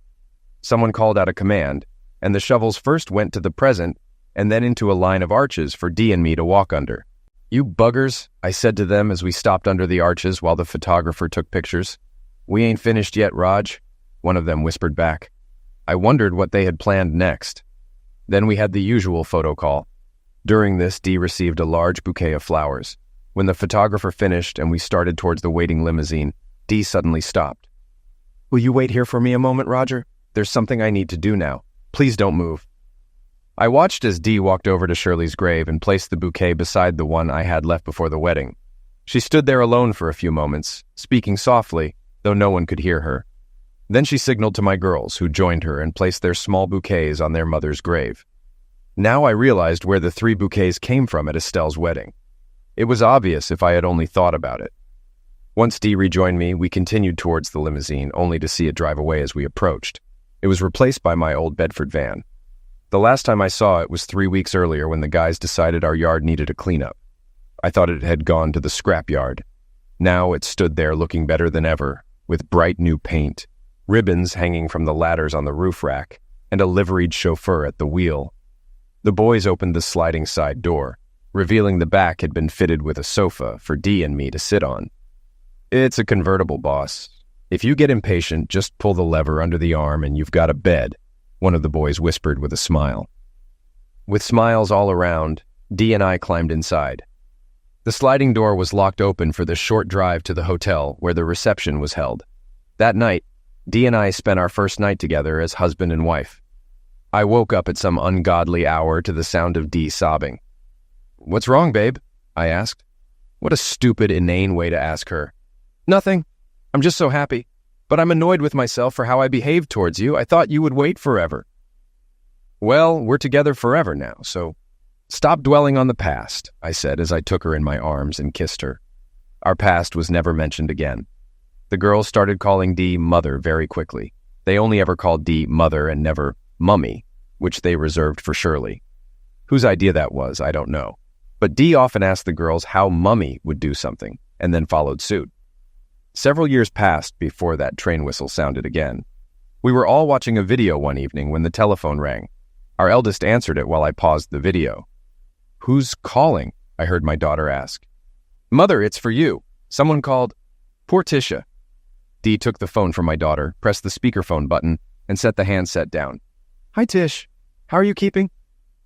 Someone called out a command, and the shovels first went to the present and then into a line of arches for Dee and me to walk under. You buggers, I said to them as we stopped under the arches while the photographer took pictures. We ain't finished yet, Raj, one of them whispered back. I wondered what they had planned next. Then we had the usual photo call. During this, Dee received a large bouquet of flowers. When the photographer finished and we started towards the waiting limousine, Dee suddenly stopped. Will you wait here for me a moment, Roger? There's something I need to do now. Please don't move. I watched as Dee walked over to Shirley's grave and placed the bouquet beside the one I had left before the wedding. She stood there alone for a few moments, speaking softly, though no one could hear her. Then she signaled to my girls, who joined her and placed their small bouquets on their mother's grave. Now I realized where the 3 bouquets came from at Estelle's wedding. It was obvious if I had only thought about it. Once Dee rejoined me, we continued towards the limousine, only to see it drive away as we approached. It was replaced by my old Bedford van. The last time I saw it was 3 weeks earlier when the guys decided our yard needed a cleanup. I thought it had gone to the scrap yard. Now it stood there looking better than ever, with bright new paint, ribbons hanging from the ladders on the roof rack, and a liveried chauffeur at the wheel. The boys opened the sliding side door, revealing the back had been fitted with a sofa for Dee and me to sit on. It's a convertible, boss. If you get impatient, just pull the lever under the arm and you've got a bed, one of the boys whispered with a smile. With smiles all around, Dee and I climbed inside. The sliding door was locked open for the short drive to the hotel where the reception was held. That night, Dee and I spent our first night together as husband and wife. I woke up at some ungodly hour to the sound of Dee sobbing. What's wrong, babe? I asked. What a stupid, inane way to ask her. Nothing. I'm just so happy. But I'm annoyed with myself for how I behaved towards you. I thought you would wait forever. Well, we're together forever now, so stop dwelling on the past, I said as I took her in my arms and kissed her. Our past was never mentioned again. The girls started calling Dee Mother very quickly. They only ever called Dee Mother and never Mummy, which they reserved for Shirley. Whose idea that was, I don't know. But Dee often asked the girls how Mummy would do something, and then followed suit. Several years passed before that train whistle sounded again. We were all watching a video one evening when the telephone rang. Our eldest answered it while I paused the video. Who's calling? I heard my daughter ask. Mother, it's for you. Someone called. Portia. Dee took the phone from my daughter, pressed the speakerphone button, and set the handset down. Hi, Tish. How are you keeping?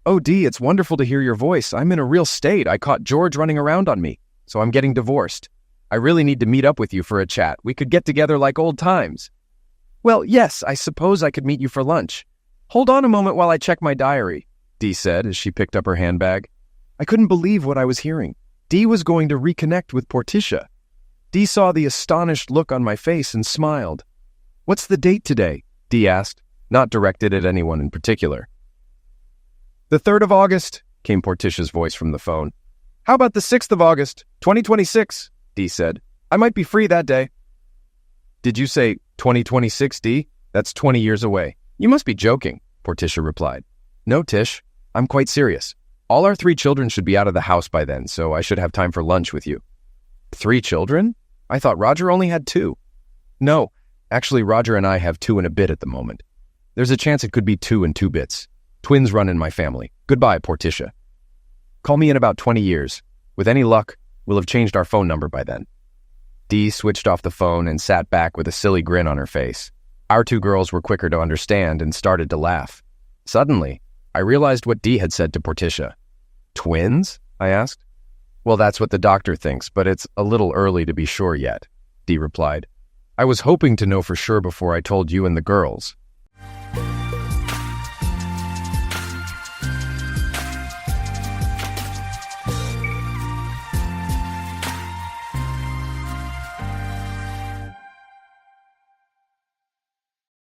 Oh, Dee, it's wonderful to hear your voice. I'm in a real state. I caught George running around on me, so I'm getting divorced. I really need to meet up with you for a chat. We could get together like old times. Well, yes, I suppose I could meet you for lunch. Hold on a moment while I check my diary, Dee said as she picked up her handbag. I couldn't believe what I was hearing. Dee was going to reconnect with Portia. Dee saw the astonished look on my face and smiled. What's the date today? Dee asked, not directed at anyone in particular. The 3rd of August, came Portia's voice from the phone. How about the 6th of August, 2026? Dee said. I might be free that day. Did you say 2026, Dee? That's 20 years away. You must be joking, Portia replied. No, Tish. I'm quite serious. All our 3 children should be out of the house by then, so I should have time for lunch with you. 3 children? I thought Roger only had 2. No, actually Roger and I have 2 and a bit at the moment. There's a chance it could be 2 and 2 bits. Twins run in my family. Goodbye, Portia. Call me in about 20 years. With any luck, we'll have changed our phone number by then. Dee switched off the phone and sat back with a silly grin on her face. Our 2 girls were quicker to understand and started to laugh. Suddenly, I realized what Dee had said to Portia. Twins? I asked. Well, that's what the doctor thinks, but it's a little early to be sure yet, Dee replied. I was hoping to know for sure before I told you and the girls.